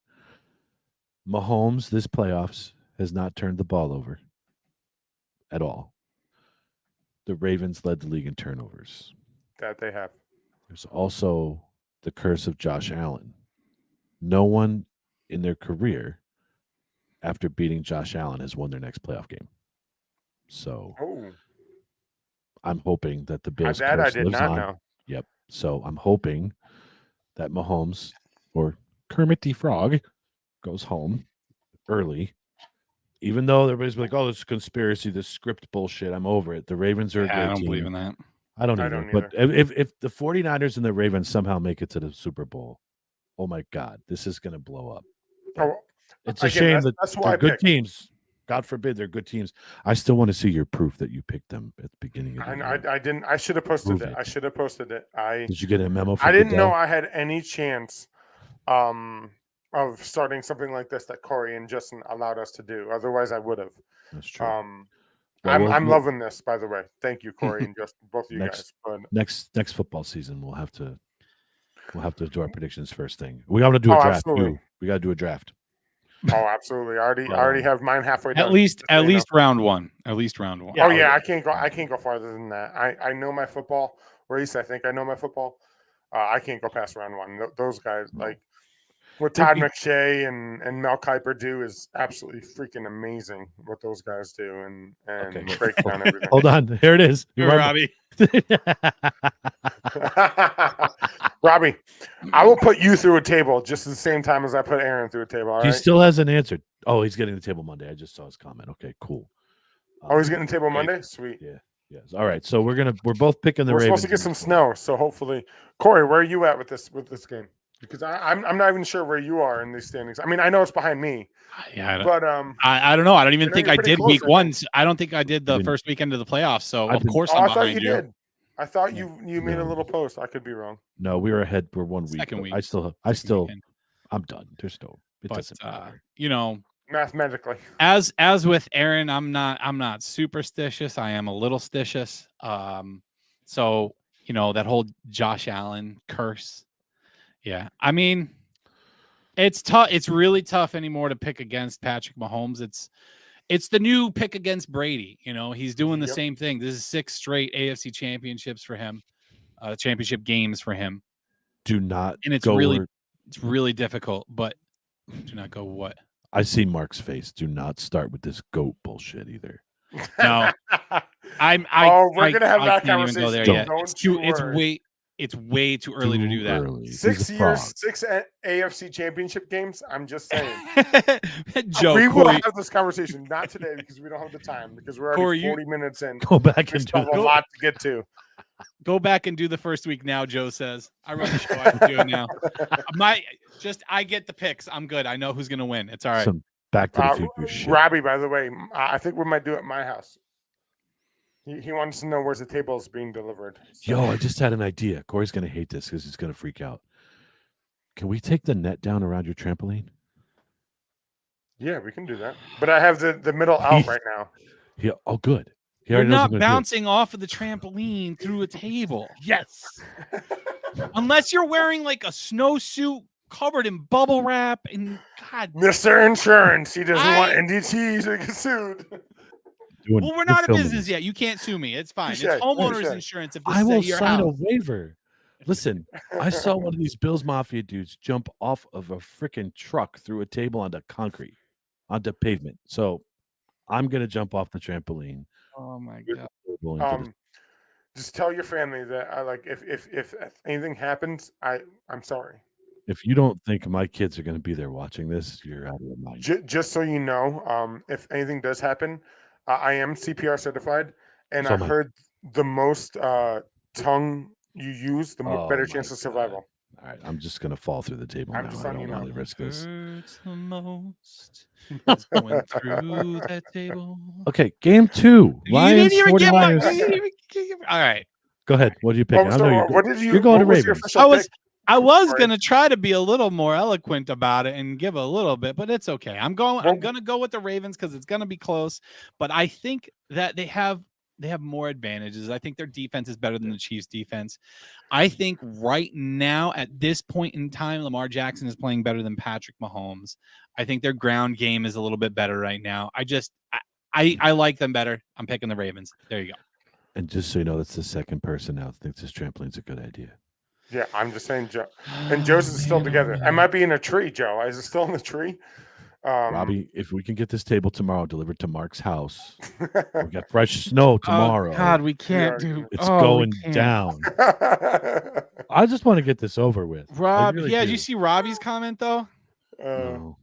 Mahomes this playoffs has not turned the ball over at all. The Ravens led the league in turnovers. that they have. There's also the curse of Josh Allen. No one in their career after beating Josh Allen has won their next playoff game. So Oh, I'm hoping that the Bills that I curse did lives not on. know. Yep. So I'm hoping that Mahomes or Kermit the Frog goes home early. Even though everybody's like, oh, this is conspiracy, this script bullshit. I'm over it. The Ravens are a great I don't team. believe in that. I don't I either. don't But if the 49ers and the Ravens somehow make it to the Super Bowl, oh my God, this is going to blow up. But Oh, it's a again, shame that that's why they're I good picked. teams. God forbid they're good teams. I still want to see your proof that you picked them at the beginning of the year. I didn't. I should have posted Prove it. it. I should have posted it. Did you get a memo from I didn't know Goodell? I had any chance of starting something like this that Corey and Justin allowed us to do. Otherwise, I would have. That's true. I'm we'll- loving this, by the way. Thank you, Corey and Justin, both of you guys. But next football season we'll have to do our predictions first thing. We got to do a Oh, draft absolutely. too. We got to do a draft. oh, absolutely. I already have mine halfway done. At least just so you know. round one. At least round one. Oh yeah, I can't go farther than that. I know my football. Reese, I think I know my football. I can't go past round one. Those guys, like what Todd McShay and Mel Kiper do, is absolutely freaking amazing. What those guys do and Okay. break down everything. Hold on. Here it is. You remember- Robbie. Robbie, I will put you through a table just at the same time as I put Aaron through a table. All He right? still hasn't answered. Oh, he's getting the table Monday. I just saw his comment. Okay, cool. Oh, he's getting a table Monday. Sweet. Yes. All right. So we're both picking the We're Ravens. supposed to get some snow, so hopefully, Corey, where are you at with this game? Because I'm not even sure where you are in these standings. I mean, I know it's behind me, Yeah, but I don't know. I don't even know think you're I pretty did close, week I one. think. I don't think I did the I've been- first weekend of the playoffs. So I've of been- course oh, I'm I thought behind you you. did. I thought you made a No. little post. I could be wrong. No, we were ahead. We're 1 week. Second but week. I Second still weekend. I'm done. There's no it But doesn't matter. you know, Mathematically, as with Aaron, I'm not superstitious. I am a little stitious. So you know that whole Josh Allen curse. Yeah, I mean, it's tough. It's really tough anymore to pick against Patrick Mahomes. It's the new pick against Brady. You know, he's doing the Yep. same thing. This is 6 straight AFC championships for him, championship games for him, Do not and it's go really where- it's really difficult. But do not go what? I see Mark's face. Do not start with this goat bullshit either. No. We're gonna have that can't even go there conversation. yet. Don't It's too. you worry. It's way too early to do that. Early. He's 6 a years, frog. 6 AFC championship games. I'm just saying. Joe, we will Corey, have this conversation, not today because we don't have the time because we're already Corey, you- 40 minutes in. Go back We and still do have a it. lot to get to. go back and do the first week now. Joe says, "I run the show. I can do it now." I get the picks. I'm good. I know who's gonna win. It's all right. Some Back to the Future shit. Robbie, by the way, I think we might do it at my house. He wants to know where's the table is being delivered. So- Yo, I just had an idea. Corey's gonna hate this because he's gonna freak out. Can we take the net down around your trampoline? yeah, we can do that. But I have the middle out right now. Yeah. Oh, good. He You're already knows I'm not gonna do it. bouncing off of the trampoline through a table. Yes. Unless you're wearing like a snowsuit covered in bubble wrap and God. Mr. Insurance, he doesn't want I- NDT to get sued. Well, we're not a business yet. You can't sue me. It's fine. Touche, It's homeowners touche. insurance. If this I is will at your sign a house. waiver. Listen, I saw one of these Bills Mafia dudes jump off of a freaking truck through a table onto concrete, onto pavement. So I'm gonna jump off the trampoline. Oh my You're God. going into the- Just tell your family that I like if anything happens, I'm sorry. If you don't think my kids are going to be there watching this, you're out of your mind. Just so you know, if anything does happen, I am CPR certified, and So I am I. heard the most tongue you use, the Oh better my chance of God. survival. All right, I'm just going to fall through the table I'm now. just I letting don't you want know. to risk this. Hurts the most is going through that table. Okay, game 2. You Lions, didn't even get my. 49ers. All right. Go ahead. What are you picking? Oh, I so know what did you? you're going to what was your Ravens. official I was pick? Sorry. gonna try to be a little more eloquent about it and give a little bit, but it's okay. I'm Well- gonna go with the Ravens because it's gonna be close. But I think that they have more advantages. I think their defense is better than the Chiefs' defense. I think right now at this point in time, Lamar Jackson is playing better than Patrick Mahomes. I think their ground game is a little bit better right now. I like them better. I'm picking the Ravens. There you go. And just so you know, that's the second person now that thinks this trampoline's a good idea. Yeah, I'm just saying, Joe. And Joe's is still together. I might be in a tree, Joe. Is it still in the tree? Robbie, if we can get this table tomorrow delivered to Mark's house, we got fresh snow tomorrow. Oh, God, we can't Yeah, do. It's oh, we going can't. down. I just want to get this over with. I Rob, really yeah, did do. you see Robbie's comment though? No.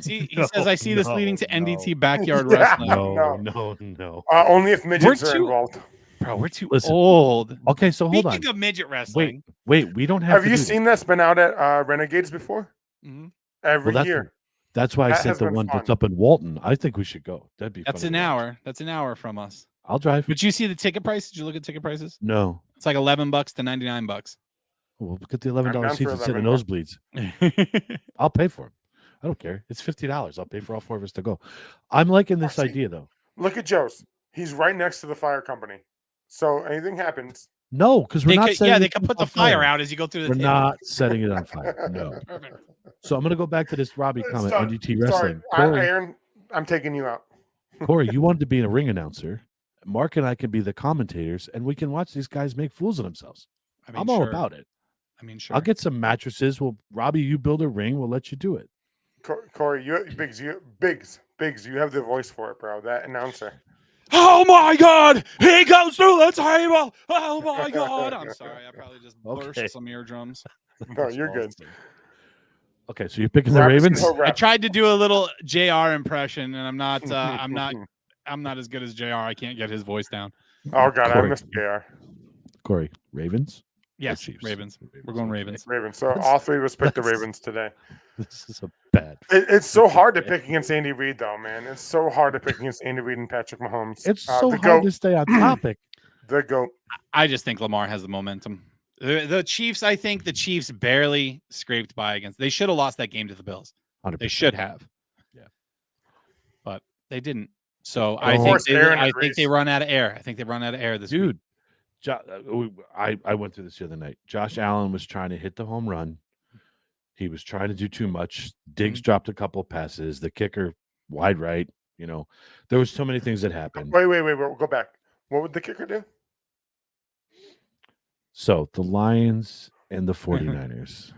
He says, "I see this leading to NDT backyard Yeah. wrestling." No. Only if midgets are too- involved. Bro, we're too Listen, old. Okay, so hold on. Speaking of midget wrestling, Wait, we don't have Have to you do seen that's been out at Renegades before? Mhm. Every Well, year. That's why I That sent has the been one that's fun. up in Walton. I think we should go. That'd be that's fun an to watch. hour. That's an hour from us. I'll drive. Did you see the ticket price? Did you look at ticket prices? No. It's like $11 to $99. We'll get the $11 down seats for and sit in $11. nosebleeds. I'll pay for them. I don't care. It's $50. I'll pay for all 4 of us to go. I'm liking this See, idea though. Look at Joe's. He's right next to the fire company. So anything happens. No, because we're not setting they it could on put the fire. fire out as you go through the We're table. not setting it on fire. No. Perfect. So I'm going to go back to this Robbie comment, Sorry, NDT sorry. Wrestling. Corey, Aaron, I'm taking you out. Corey, you wanted to be a ring announcer. Mark and I can be the commentators, and we can watch these guys make fools of themselves. I mean, I'm all sure. about it. I mean, sure. I'll get some mattresses. Robbie, you build a ring. We'll let you do it. Corey, Biggs, you have the voice for it, bro. That announcer. Oh my God! He goes through the table. Oh my God! I'm sorry. I probably just burst Okay. some eardrums. No, you're good. Okay, so you're picking the Robinson Ravens. Hill I rap. tried to do a little JR impression, and I'm not. I'm not as good as JR. I can't get his voice down. Oh God, I Corey. missed JR. Corey, Ravens. Yes, Chiefs? Ravens. We're going Ravens. Ravens. So all three of us picked the That's- Ravens today. This is a bad. It's so hard to pick against Andy Reid, though, man. It's so hard to pick against Andy Reid and Patrick Mahomes. It's so the hard goat, to stay on topic. the goat. I just think Lamar has the momentum. The Chiefs. I think the Chiefs barely scraped by against. They should have lost that game to the Bills. 100%. They should have. Yeah. But they didn't. So Of I think course, Aaron I think agrees. they run out of air. I think they run out of air this week. Dude. I went through this the other night. Josh Allen was trying to hit the home run. He was trying to do too much. Diggs dropped a couple of passes. The kicker wide right. You know, there was so many things that happened. Wait. Go back. What would the kicker do? So the Lions and the 49ers.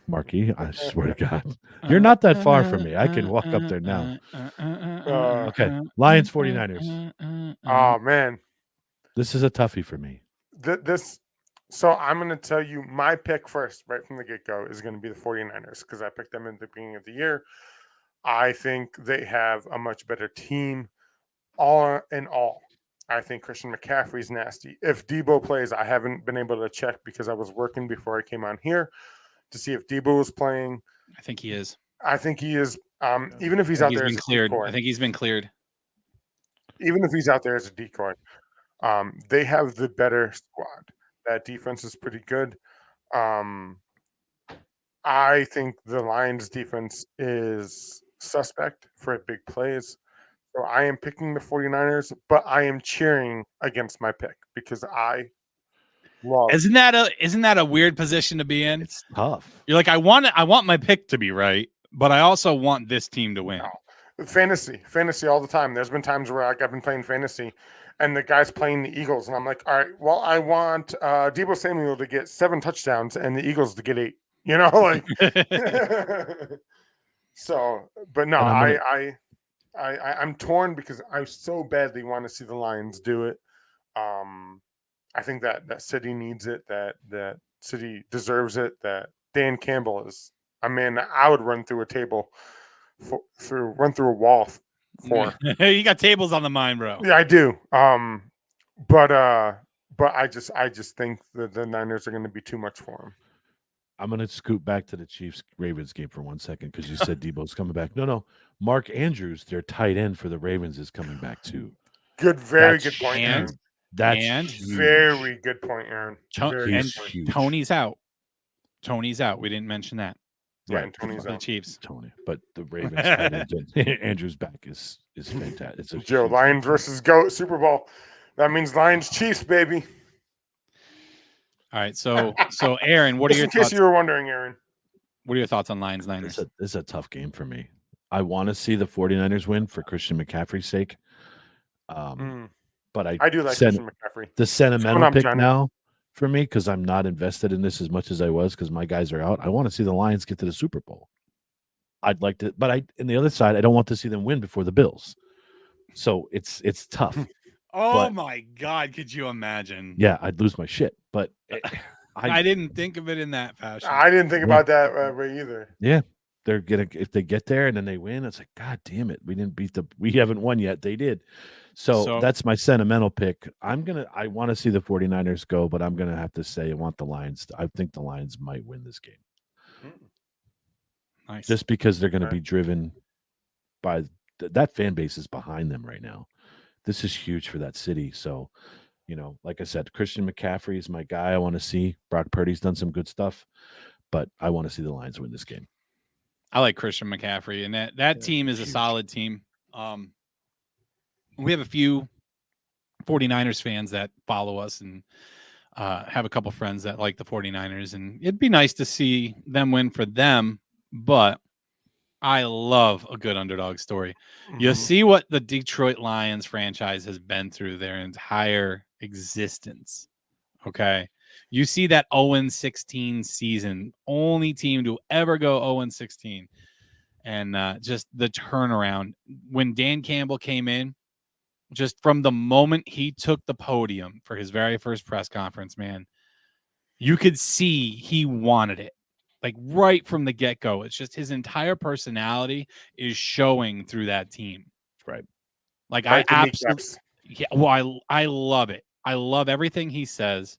Marky, I swear to God, you're not that far from me. I can walk up there now. Okay, Lions 49ers. Oh man, This is a toughie for me. this. So I'm going to tell you my pick first, right from the get go, is going to be the 49ers because I picked them at the beginning of the year. I think they have a much better team, all in all. I think Christian McCaffrey's nasty. If Debo plays, I haven't been able to check because I was working before I came on here to see if Debo was playing. I think he is. I think he is. Even if he's I out think there he's as been a cleared. decoy, I think he's been cleared. even if he's out there as a decoy, they have the better squad. That defense is pretty good. I think the Lions defense is suspect for big plays. So I am picking the 49ers, but I am cheering against my pick because I love Isn't that a weird position to be in? It's tough. You're like, I want my pick to be right, but I also want this team to win. fantasy all the time. There's been times where I've been playing fantasy and the guy's playing the Eagles and I'm like, all right, well, I want Debo Samuel to get 7 touchdowns and the Eagles to get 8, you know, like, so, but no, And I'm torn because I so badly want to see the Lions do it. I think that city needs it, that city deserves it, that Dan Campbell is, I mean, I would run through a table, run through a wall for. You got tables on the mind, bro. Yeah, I do. But I just think that the Niners are going to be too much for him. I'm going to scoot back to the Chiefs Ravens game for 1 second because you said Debo's coming back. No. Mark Andrews, their tight end for the Ravens, is coming back too. Very That's good point, huge. Aaron. That's Very good point, Aaron. Very And good point. huge. Tony's out. Tony's out. We didn't mention that. Yeah, Right, and Tony's For the out. Chiefs. Tony, but the Ravens tight end, Andrews back is fantastic. It's a Joe, huge Lions versus Goat Super Bowl. That means Lions Chiefs, baby. All right. So Aaron, what are Just your in case thoughts? you were wondering, Aaron. What are your thoughts on Lions Niners? This is a tough game for me. I want to see the 49ers win for Christian McCaffrey's sake. But I do like Christian McCaffrey. the sentimental up, pick Johnny. now for me because I'm not invested in this as much as I was because my guys are out. I want to see the Lions get to the Super Bowl. I'd like to, but on the other side, I don't want to see them win before the Bills. So it's tough. Oh but- my God. Could you imagine? Yeah, I'd lose my shit. But I didn't think of it in that fashion. I didn't think about that way either. they're gonna if they get there and then they win, it's like, God damn it, we haven't won yet. They did. So that's my sentimental pick. I want to see the 49ers go, but I'm gonna have to say I want the Lions. I think the Lions might win this game. Nice. Just because they're gonna Okay. be driven by that fan base is behind them right now. This is huge for that city. So, like I said, Christian McCaffrey is my guy. I want to see. Brock Purdy's done some good stuff, but I want to see the Lions win this game. I like Christian McCaffrey, and that team is a huge. solid team. We have a few 49ers fans that follow us and have a couple friends that like the 49ers, and it'd be nice to see them win for them, but I love a good underdog story. You Mhm. see what the Detroit Lions franchise has been through their entire existence. Okay. You see that 0-16 season, only team to ever go 0-16. And just the turnaround. When Dan Campbell came in, just from the moment he took the podium for his very first press conference, man, you could see he wanted it. Like right from the get-go. It's just his entire personality is showing through that team. Right. Like Right to I me, absolutely Caps. yeah, well, I love it. I love everything he says.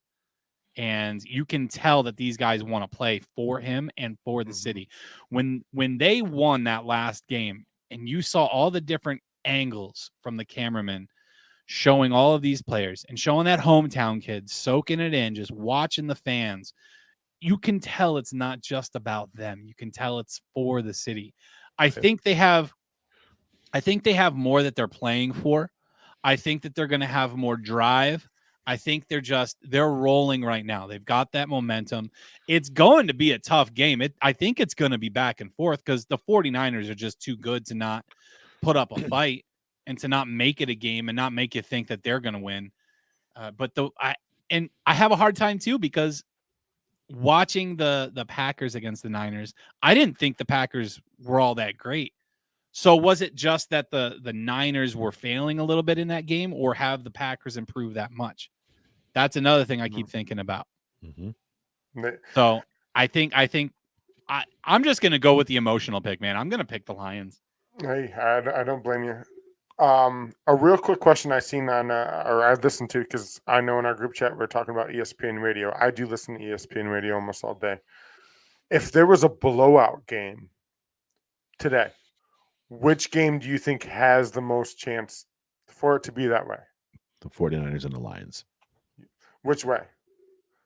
And you can tell that these guys want to play for him and for the city. When they won that last game and you saw all the different angles from the cameraman showing all of these players and showing that hometown kid soaking it in, just watching the fans, you can tell it's not just about them. You can tell it's for the city. I think they have more that they're playing for. I think that they're going to have more drive. I think they're rolling right now. They've got that momentum. It's going to be a tough game. I think it's going to be back and forth because the 49ers are just too good to not put up a fight and to not make it a game and not make you think that they're going to win. But I have a hard time too because watching the Packers against the Niners, I didn't think the Packers were all that great. So was it just that the Niners were failing a little bit in that game, or have the Packers improved that much? That's another thing I keep thinking about. They- So I think I'm just gonna go with the emotional pick, man. I'm gonna pick the Lions. Hey, I don't blame you. A real quick question I seen on or I listened to because I know in our group chat we're talking about ESPN radio. I do listen to ESPN radio almost all day. If there was a blowout game today, which game do you think has the most chance for it to be that way? The 49ers and the Lions. Which way?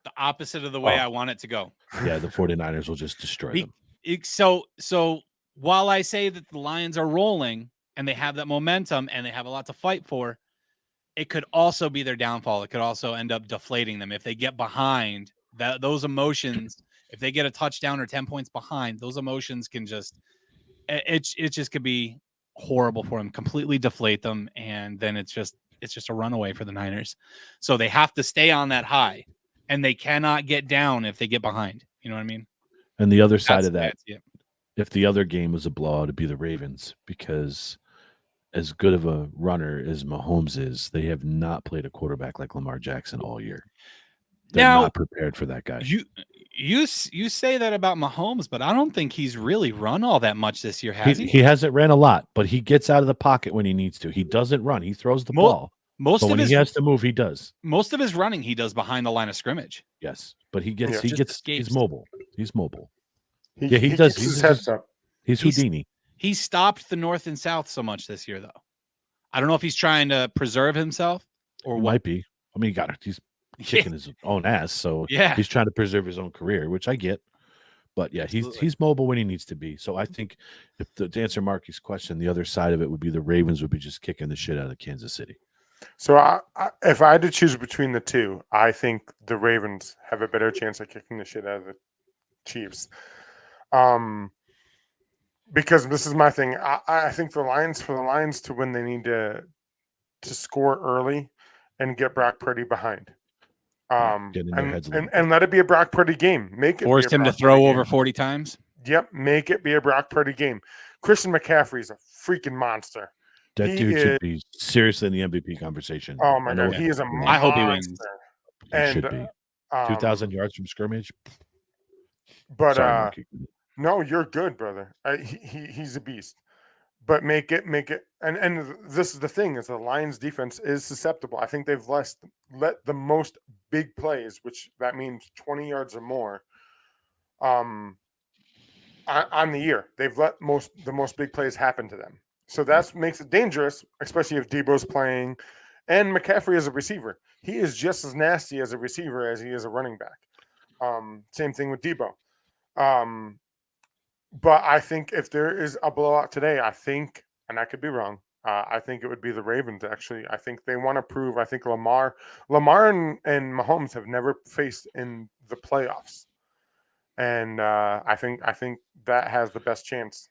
The opposite of the way Oh. I want it to go. Yeah, the 49ers will just destroy Be- them. So while I say that the Lions are rolling and they have that momentum and they have a lot to fight for, it could also be their downfall. It could also end up deflating them if they get behind. Those emotions, if they get a touchdown or 10 points behind, those emotions can just it just could be horrible for them, completely deflate them, and then it's just a runaway for the Niners. So they have to stay on that high, and they cannot get down if they get behind. You know what I mean? And the other side of that, That's it. if the other game was a blowout, it'd be the Ravens because as good of a runner as Mahomes is, they have not played a quarterback like Lamar Jackson all year. They're Now, not prepared for that guy. You say that about Mahomes, but I don't think he's really run all that much this year, has he? He hasn't ran a lot, but he gets out of the pocket when he needs to. He doesn't run. He throws the ball. Most But of when his he has to move, he does. most of his running he does behind the line of scrimmage. Yes, but he Yeah. Just he's escapes. mobile. He's mobile. He does. keeps He's his just- head up. He's He's- Houdini. He stopped the North and South so much this year, though. I don't know if he's trying to preserve himself or what. Might be. I mean, he's kicking his own ass, so Yeah. he's trying to preserve his own career, which I get. But yeah, Absolutely. he's mobile when he needs to be. So I think to answer Marky's question, the other side of it would be the Ravens would be just kicking the shit out of Kansas City. So if I had to choose between the two, I think the Ravens have a better chance of kicking the shit out of the Chiefs. Because this is my thing. I think for the Lions to win, they need to score early and get Brock Purdy behind. Get in their heads a little And let it be a Brock Purdy game. Make it Forced be a him to Brock throw Purdy over game. 40 times. Yep, make it be a Brock Purdy game. Christian McCaffrey is a freaking monster. That He dude is- should be seriously in the MVP conversation. Oh my I know god, he is a monster. I hope he wins. he should be. 2,000 yards from scrimmage. But Sorry, Marky. no, you're good, brother. He's a beast. But make it, and this is the thing: is the Lions' defense is susceptible. I think they've let the most big plays, which that means 20 yards or more, on the year. They've let the most big plays happen to them. So that makes it dangerous, especially if Debo's playing, and McCaffrey as a receiver. He is just as nasty as a receiver as he is a running back. Same thing with Debo. But I think if there is a blowout today, I think, and I could be wrong, I think it would be the Ravens, actually. I think they want to prove, I think Lamar and Mahomes have never faced in the playoffs. And I think that has the best chance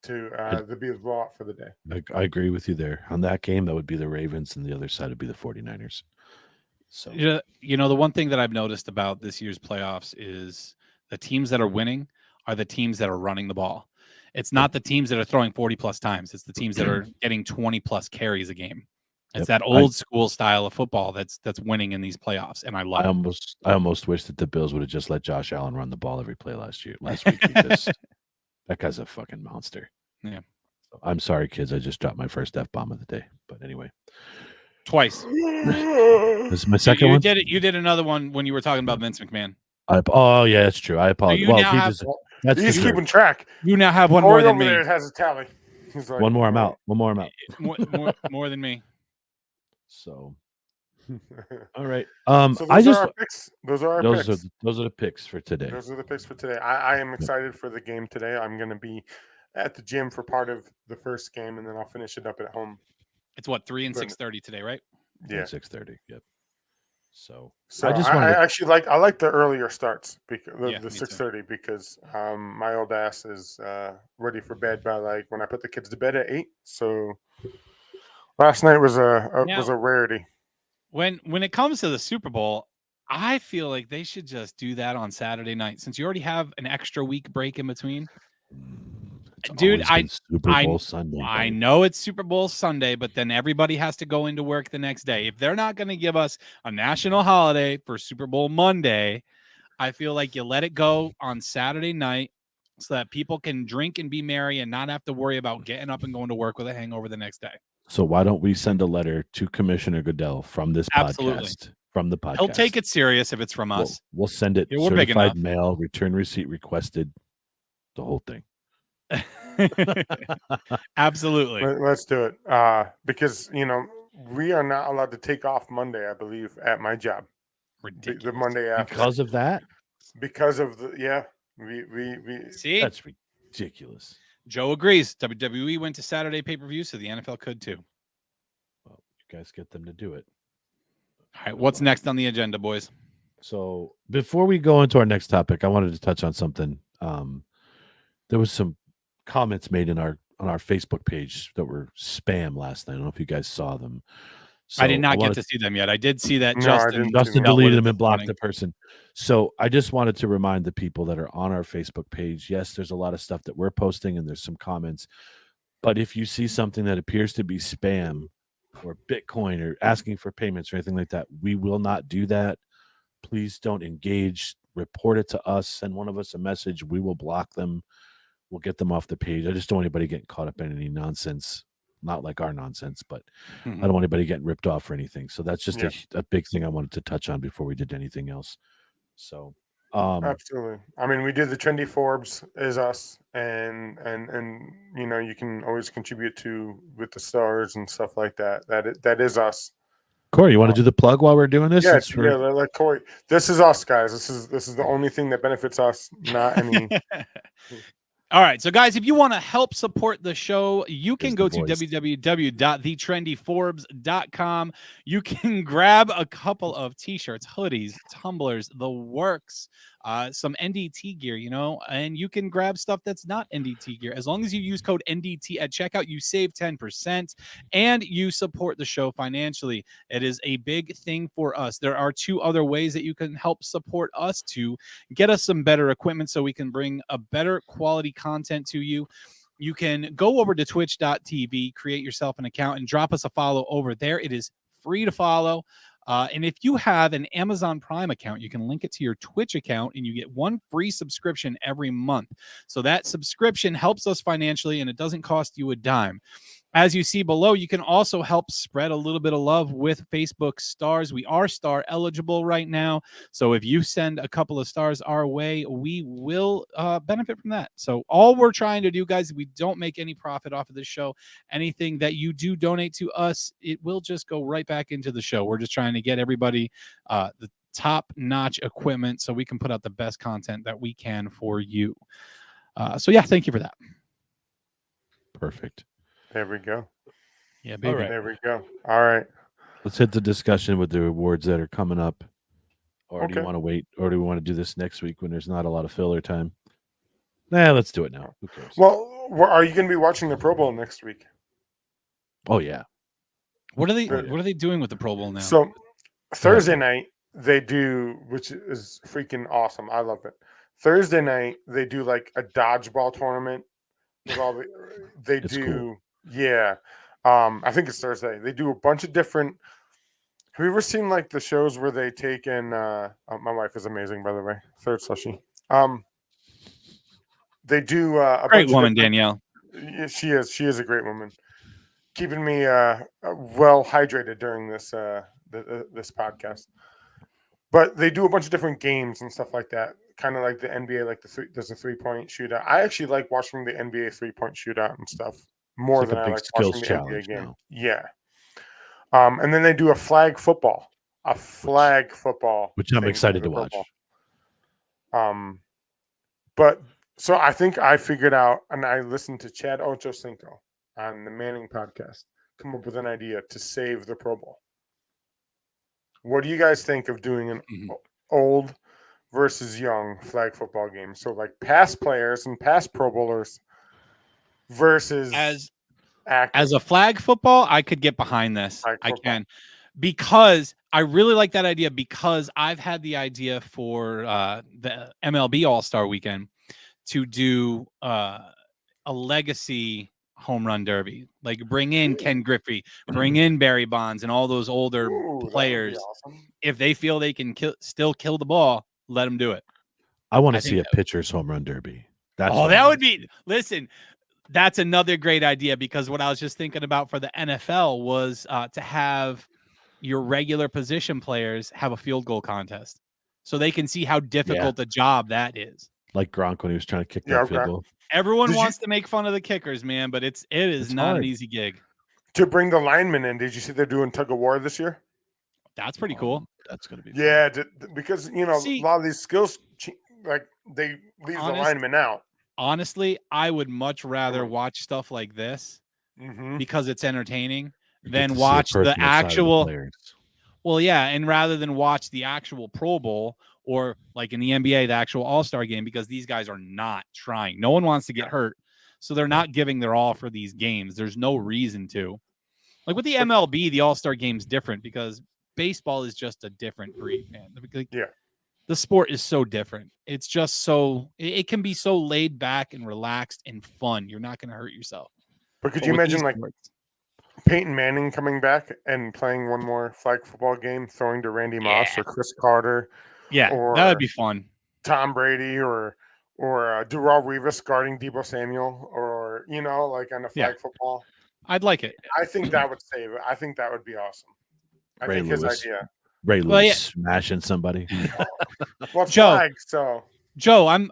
to be the blowout for the day. I agree with you there. On that game, that would be the Ravens, and the other side would be the 49ers. So You know, the one thing that I've noticed about this year's playoffs is the teams that are winning are the teams that are running the ball. It's not the teams that are throwing 40 plus times. It's the teams that are getting 20 plus carries a game. It's Yep. that old school style of football that's winning in these playoffs, and I love it. I almost wish that the Bills would have just let Josh Allen run the ball every play last week because that guy's a fucking monster. Yeah. So, I'm sorry, kids. I just dropped my first F-bomb of the day. But anyway, Twice. this is my second you one. did it. You did another one when you were talking about Vince McMahon. Oh yeah, that's true. I apologize. you Well, now have- that's He's deserved. keeping track. You now have one Corey more than over me. there has a tally. He's like, One more, I'm out. One more, I'm out. More than me. So all right. So those I just are our picks. Those are our those picks. are the picks for today. Those are the picks for today. I am excited for the game today. I'm going to be at the gym for part of the first game, and then I'll finish it up at home. It's what 3 and But- 6:30 today, right? Yeah. 6:30. Yep. So So I I just wanted to- actually like the earlier starts because Yeah, the me too. 6:30 because my old ass is ready for bed by like when I put the kids to bed at 8. So last night was a rarity. When it comes to the Super Bowl, I feel like they should just do that on Saturday night since you already have an extra week break in between. it's Dude, always been Super I- Bowl Sunday. I buddy. know it's Super Bowl Sunday, but then everybody has to go into work the next day. If they're not going to give us a national holiday for Super Bowl Monday, I feel like you let it go on Saturday night so that people can drink and be merry and not have to worry about getting up and going to work with a hangover the next day. So why don't we send a letter to Commissioner Goodell from this Absolutely. podcast? From the podcast, He'll take it serious if it's from us. We'll send it Yeah, we're big certified enough. mail, return receipt requested, the whole thing. Absolutely. Let's do it because we are not allowed to take off Monday. I believe at my job Ridiculous. the Monday after Because of that, because of the we See, that's ridiculous. Joe agrees. WWE went to Saturday pay-per-view, so the NFL could too. Well, you guys get them to do it. All right, what's next on the agenda, boys? So before we go into our next topic, I wanted to touch on something. There was some comments made on our Facebook page that were spam last night. I don't know if you guys saw them. So I did not get wanted- to see them yet. I did see that No, I Justin. didn't see Justin them. deleted with them it and this blocked morning. the person. So I just wanted to remind the people that are on our Facebook page. Yes, there's a lot of stuff that we're posting and there's some comments. But if you see something that appears to be spam or Bitcoin or asking for payments or anything like that, we will not do that. Please don't engage report it to us, send one of us a message. We will block them. We'll get them off the page. I just don't want anybody getting caught up in any nonsense, not like our nonsense, but I don't want anybody getting ripped off or anything. So that's just a big thing I wanted to touch on before we did anything else. So absolutely. I mean, we do the Trendy Forbes is us, and you know, you can always contribute to with the stars and stuff like that. That is us. Corey, you want to do the plug while we're doing this? Yeah, yeah, like Corey. This is us, guys. This is the only thing that benefits us, not any. All right. So, guys, if you want to help support the show, you can go to voice. www.thetrendyforbes.com. You can grab a couple of t-shirts, hoodies, tumblers, the works, some NDT gear, you know, and you can grab stuff that's not NDT gear. As long as you use code NDT at checkout, you save 10% and you support the show financially. It is a big thing for us. There are 2 other ways that you can help support us to get us some better equipment so we can bring a better quality content to you. You can go over to twitch.tv, create yourself an account, and drop us a follow over there. It is free to follow. And if you have an Amazon Prime account, you can link it to your Twitch account and you get 1 free subscription every month. So that subscription helps us financially and it doesn't cost you a dime. As you see below, you can also help spread a little bit of love with Facebook stars. We are star eligible right now. So if you send a couple of stars our way, we will benefit from that. So all we're trying to do, guys, we don't make any profit off of this show. Anything that you do donate to us, it will just go right back into the show. We're just trying to get everybody the top-notch equipment so we can put out the best content that we can for you. So yeah, thank you for that. Perfect. There we go. Yeah, baby. There we go. All right. Let's hit the discussion with the awards that are coming up. Or do you Okay. want to wait? Or do we want to do this next week when there's not a lot of filler time? Nah, let's do it now. Who cares? Well, are you going to be watching the Pro Bowl next week? Oh yeah. What are they Good. what are they doing with the Pro Bowl now? So Thursday night they do, which is freaking awesome. I love it. Thursday night they do like a dodgeball tournament. With all the, they It's do, cool. yeah. I think it's Thursday. They do a bunch of different. Have you ever seen like the shows where they take in? My wife is amazing, by the way. Third slushy. They do a Great bunch of woman, different- Danielle. Yeah, she is. She is a great woman. Keeping me well hydrated during this this podcast. But they do a bunch of different games and stuff like that. Kind of like the NBA, like there's a 3-point shootout. I actually like watching the NBA 3-point shootout and stuff more It's like than a I big like skills watching the challenge NBA game. now. Yeah. And then they do a flag football. Which I'm thing excited for to the Pro watch. Bowl. But so I think I figured out, and I listened to Chad Ochocinco on the Manning podcast, come up with an idea to save the Pro Bowl. What do you guys think of doing an old versus young flag football game? So like past players and past Pro Bowlers versus As active. a flag football, I could get behind this. Flag I football. can, because I really like that idea, because I've had the idea for the MLB All-Star Weekend to do a legacy home run derby, like bring in Ken Griffey, bring in Barry Bonds and all those older Ooh, that would be players. awesome. If they feel they can still kill the ball, let them do it. I want I to see think a that- pitcher's home run derby. That's Oh, what that I would wanna be, listen, that's another great idea, because what I was just thinking about for the NFL was to have your regular position players have a field goal contest so they can see how difficult a job that is. see. Like Gronk when he was trying to kick Yeah, that field okay. goal. Everyone Did you- wants to make fun of the kickers, man, but it is It's not hard. an easy gig. To bring the linemen in, did you see they're doing tug of war this year? That's pretty cool. That's gonna be Yeah, because See- a lot of these skills, like they leave the Honest- linemen out. Honestly, I would much rather watch stuff like this Mm-hmm. because it's entertaining You get than to see a watch the personal side of the actual. players. Well, yeah, and rather than watch the actual Pro Bowl or like in the NBA, the actual All-Star game, because these guys are not trying. No one wants to get hurt. So they're not giving their all for these games. There's no reason to. Like with the MLB, the All-Star game's different because baseball is just a different breed, man. Like, Yeah. The sport is so different. It's just so it can be so laid back and relaxed and fun. You're not going to hurt yourself. But could But you with imagine these like sports- Peyton Manning coming back and playing one more flag football game, throwing to Randy Moss or Chris Carter? Yeah, that or- would be fun. Tom Brady or Darrell Revis guarding Debo Samuel, or like on the Yeah. flag football. I'd like it. I think that would save it. I think that would be awesome. I Ray think Lewis. his idea. Ray Well, Lewis yeah. smashing somebody. Well, it's Joe. flag, so Joe, I'm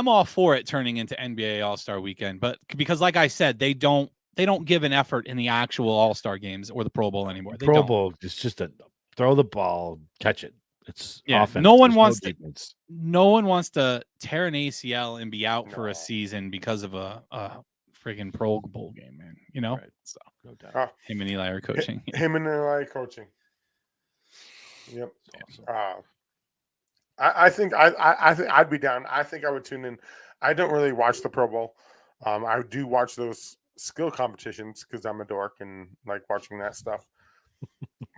all for it turning into NBA All-Star Weekend, but because like I said, they don't give an effort in the actual All-Star games or the Pro Bowl anymore. They Pro don't. Bowl is just a throw the ball, catch it. It's Yeah, offense. no one There's wants to- defense. No one wants to tear an ACL and be out for No. a season because of a friggin' Pro Bowl game, man. Right. So No doubt. Oh. him and Eli are coaching. him and Eli coaching. Yep. It's awesome. I think I'd be down. I think I would tune in. I don't really watch the Pro Bowl. I do watch those skill competitions because I'm a dork and like watching that stuff.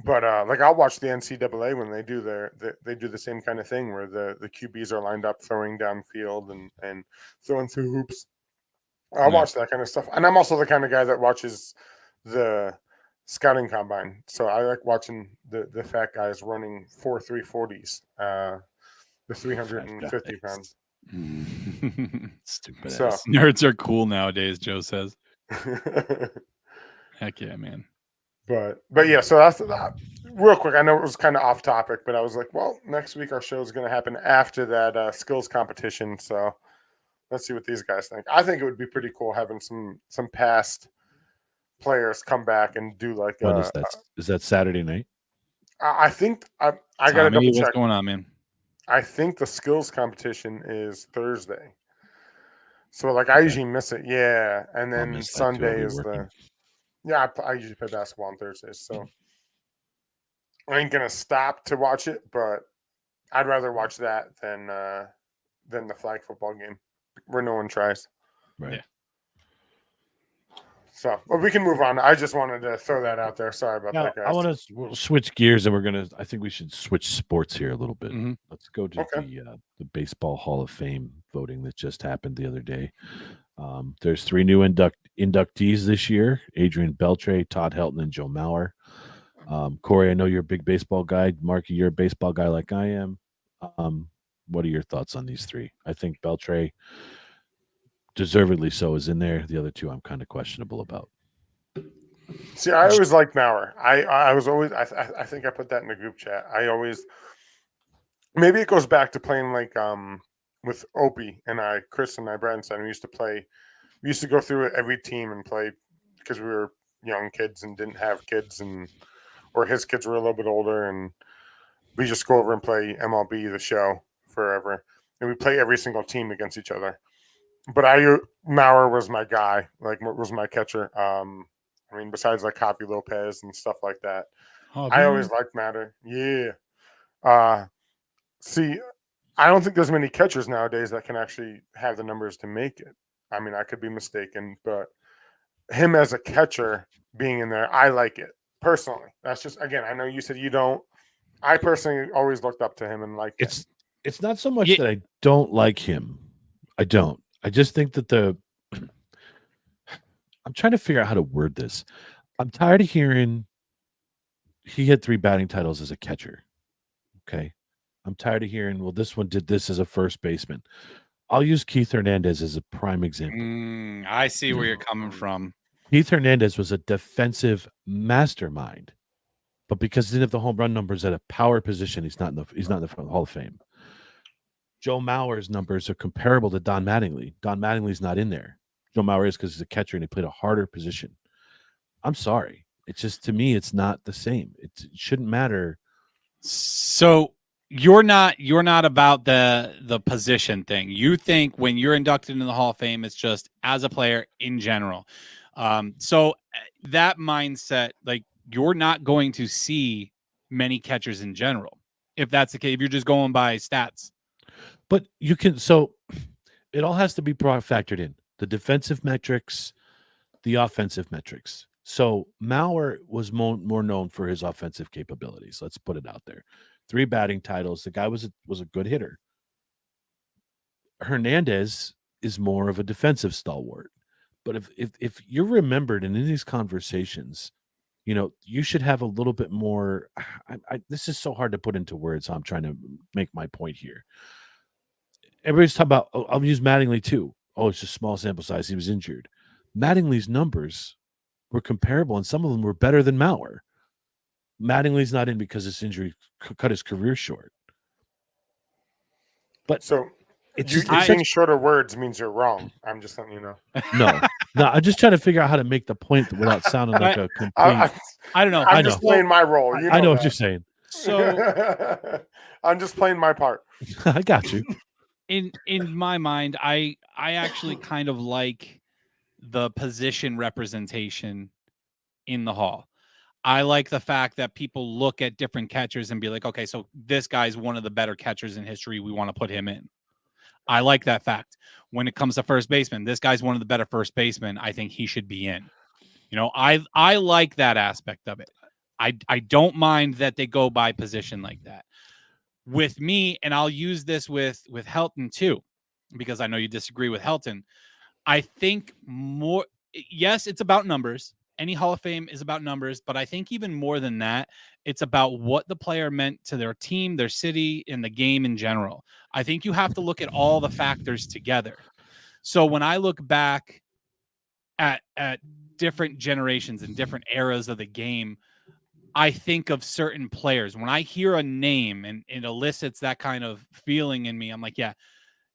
But like I'll watch the NCAA when they do they do the same kind of thing where the QBs are lined up throwing downfield and throwing through hoops. I'll Yeah. watch that kind of stuff. And I'm also the kind of guy that watches the scouting combine. So I like watching the fat guys running 4.340s. The 350 pounds. Stupid So- ass. Nerds are cool nowadays, Joe says. Heck yeah, man. but yeah, so that's real quick. I know it was kind of off topic, but I was like, well, next week our show is going to happen after that skills competition. So let's see what these guys think. I think it would be pretty cool having some past players come back and do like. When is that? Is that Saturday night? I think I got to Tommy, double what's check. going on, man? I think the skills competition is Thursday. So like I usually miss it, yeah, and then miss that too. I'll Sunday be is working. I usually play basketball on Thursdays, so I ain't gonna stop to watch it, but I'd rather watch that than the flag football game where no one tries. Right. Yeah. So, but we can move on. I just wanted to throw that out there. Sorry about Now, that, guys. I want to we'll switch gears, and I think we should switch sports here a little bit. Mhm. Let's go to Okay. the Baseball Hall of Fame voting that just happened the other day. There's 3 new inductees this year: Adrian Beltre, Todd Helton, and Joe Mauer. Corey, I know you're a big baseball guy. Marky, you're a baseball guy like I am. What are your thoughts on these 3? I think Beltre, deservedly so, is in there. The other 2 I'm kind of questionable about. See, I always liked Mauer. I was always I think I put that in the group chat. I always maybe it goes back to playing like with Opie and Chris and Branson. We used to play. We used to go through every team and play because we were young kids and didn't have kids, or his kids were a little bit older, and we just go over and play MLB The Show forever, and we play every single team against each other. But Mauer was my guy, like was my catcher. I mean, besides like Javi Lopez and stuff like that, I always liked Matter. Yeah. See, I don't think there's many catchers nowadays that can actually have the numbers to make it. I mean, I could be mistaken, but him as a catcher being in there, I like it personally. That's just, again, I know you said you don't. I personally always looked up to him and liked him. It's not so much Yeah. that I don't like him. I don't. I just think that I'm trying to figure out how to word this. I'm tired of hearing he had 3 batting titles as a catcher. Okay. I'm tired of hearing, well, this one did this as a first baseman. I'll use Keith Hernandez as a prime example. I see where you're coming from. Keith Hernandez was a defensive mastermind, but because he didn't have the home run numbers at a power position, he's not in the Hall of Fame. Joe Mauer's numbers are comparable to Don Mattingly. Don Mattingly's not in there. Joe Mauer is because he's a catcher and he played a harder position. I'm sorry. It's just, to me, it's not the same. It shouldn't matter. So you're not about the position thing. You think when you're inducted into the Hall of Fame, it's just as a player in general. So that mindset, like, you're not going to see many catchers in general. If that's the case, if you're just going by stats. But you can, so it all has to be factored in. The defensive metrics, the offensive metrics. So Mauer was more known for his offensive capabilities. Let's put it out there. 3 batting titles. The guy was a good hitter. Hernandez is more of a defensive stalwart. But if you're remembered and in these conversations, you should have a little bit more. This is so hard to put into words. So I'm trying to make my point here. everybody's talking about. Oh, I'll use Mattingly too. Oh, it's just small sample size. He was injured. Mattingly's numbers were comparable, and some of them were better than Mauer. Mattingly's not in because this injury cut his career short. But So it's you, just you're it's saying such- shorter words means you're wrong. I'm just letting you know. no. I'm just trying to figure out how to make the point without sounding like a complete. I don't know. I'm I just know. playing my role. You I know know what that. you're saying. So I'm just playing my part. I got you. in my mind, I actually kind of like the position representation in the Hall. I like the fact that people look at different catchers and be like, okay, so this guy's one of the better catchers in history. We want to put him in. I like that fact. When it comes to first baseman, this guy's one of the better first basemen. I think he should be in. You know, I like that aspect of it. I don't mind that they go by position like that. With me, and I'll use this with Helton too, because I know you disagree with Helton. I think more, yes, it's about numbers. Any Hall of Fame is about numbers, but I think even more than that, it's about what the player meant to their team, their city, and the game in general. I think you have to look at all the factors together. So when I look back at different generations and different eras of the game, I think of certain players. When I hear a name and it elicits that kind of feeling in me, I'm like, yeah,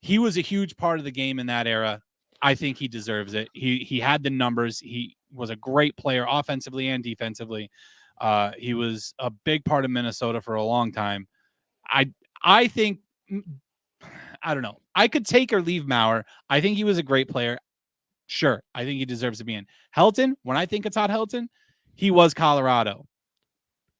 he was a huge part of the game in that era. I think he deserves it. He had the numbers. He was a great player offensively and defensively. He was a big part of Minnesota for a long time. I think, I don't know. I could take or leave Mauer. I think he was a great player. Sure, I think he deserves to be in. Helton, when I think of Todd Helton, he was Colorado.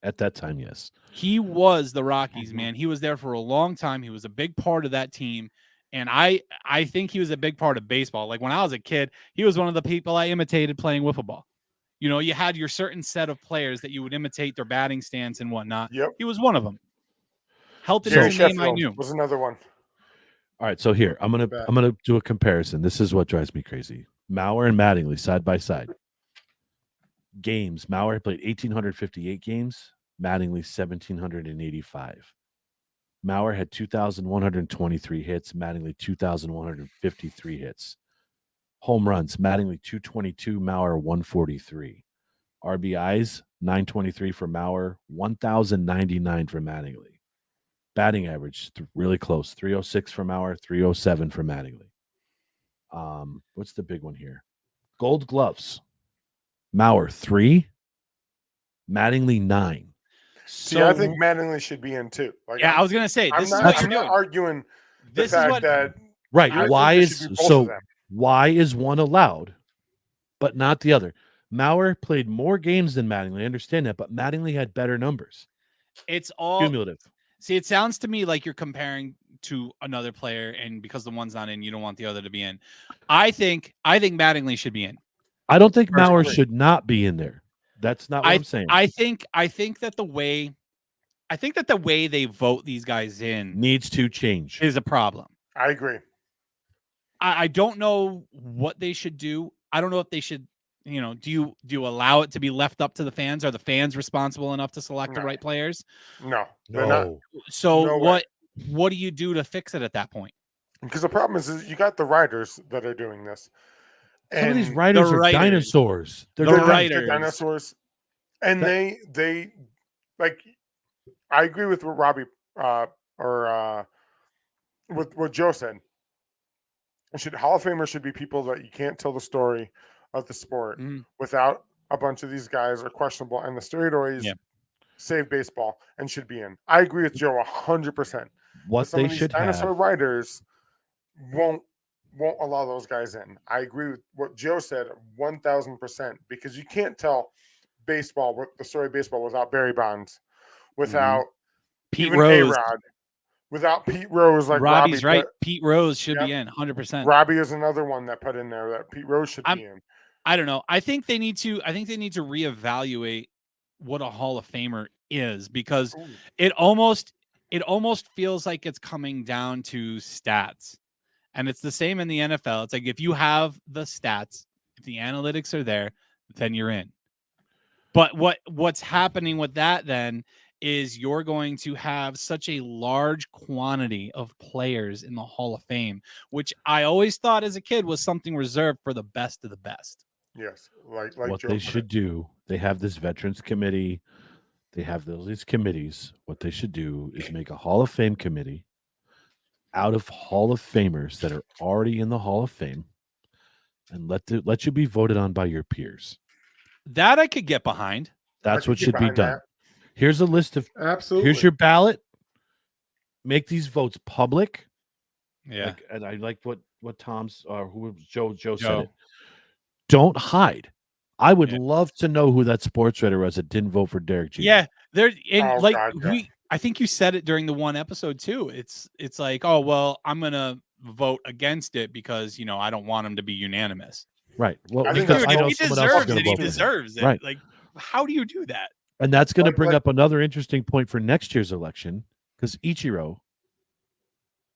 At that time, yes. He was the Rockies, man. He was there for a long time. He was a big part of that team. And I think he was a big part of baseball. Like when I was a kid, he was one of the people I imitated playing wiffle ball. You know, you had your certain set of players that you would imitate their batting stance and whatnot. Yep. He was one of them. Helton Gary is a name I Sheffield knew. was another one. All right, so here I'm gonna do a comparison. This is what drives me crazy. Mauer and Mattingly side by side. Games. Mauer played 1,858 games. Mattingly 1,785. Mauer had 2,123 hits. Mattingly 2,153 hits. Home runs. Mattingly 222. Mauer 143. RBIs 923 for Mauer. 1,099 for Mattingly. Batting average really close. 306 for Mauer. 307 for Mattingly. What's the big one here? Gold Gloves. Mauer 3. Mattingly 9. See, I think Mattingly should be in too. Like, Yeah, I was gonna say I'm this not, is what I'm you're not doing. arguing the This is fact what that Right. I Why think there is should be both of so? them. Why is one allowed, but not the other? Mauer played more games than Mattingly. I understand that, but Mattingly had better numbers. it's all Cumulative. see. It sounds to me like you're comparing to another player, and because the one's not in, you don't want the other to be in. I think Mattingly should be in. I don't think Mauer Personally. should not be in there. That's not what I'm saying. I think that the way they vote these guys in Needs to change. is a problem. I agree. I don't know what they should do. I don't know if they should, do you allow it to be left up to the fans? Are the fans responsible enough to select the No. right players? No, they're not. No. So No way. what do you do to fix it at that point? Because the problem is you got the writers that are doing this. Some of these And writers are writers. dinosaurs. They're The they're dinosaurs. writers. dinosaurs, and That- they like. I agree with what Robbie with what Joe said. Hall of Famers should be people that you can't tell the story of the sport Mhm. without a bunch of these guys are questionable, and the steroids Yeah. save baseball and should be in. I agree with Joe 100%. What Some they of these should dinosaur have. writers won't allow those guys in. I agree with what Joe said 1,000% because you can't tell baseball with the story of baseball without Barry Bonds, without Pete even Rose. A-Rod, without Pete Rose. Like Robbie's Robbie right. Pete Rose should be in 100%. Robbie is another one that put in there that Pete Rose should be in. I don't know. I think they need to reevaluate what a Hall of Famer is because Ooh. it almost feels like it's coming down to stats. And it's the same in the NFL. It's like if you have the stats, if the analytics are there, then you're in. But what's happening with that then is you're going to have such a large quantity of players in the Hall of Fame, which I always thought as a kid was something reserved for the best of the best. Yes, like What Joe they put should it. do, they have this veterans committee. They have these committees. What they should do is make a Hall of Fame committee out of Hall of Famers that are already in the Hall of Fame, and let you be voted on by your peers. That I could get behind. That's could what get should be behind done. that. Here's a list of. Absolutely. Here's your ballot. Make these votes public. Yeah. Like, and I like what Tom's who Joe said Joe. it. Don't hide. I would Yeah. love to know who that sports writer was that didn't vote for Derek Jeter. Yeah. There and Oh, like God, yeah. I think you said it during the one episode too. It's like, oh well, I'm gonna vote against it because I don't want him to be unanimous. Right. Well, I think because that's I Dude, know if he someone else is deserves going it, to he vote for him. deserves it. Right. Like, how do you do that? And that's going to Like- bring like- up another interesting point for next year's election because Ichiro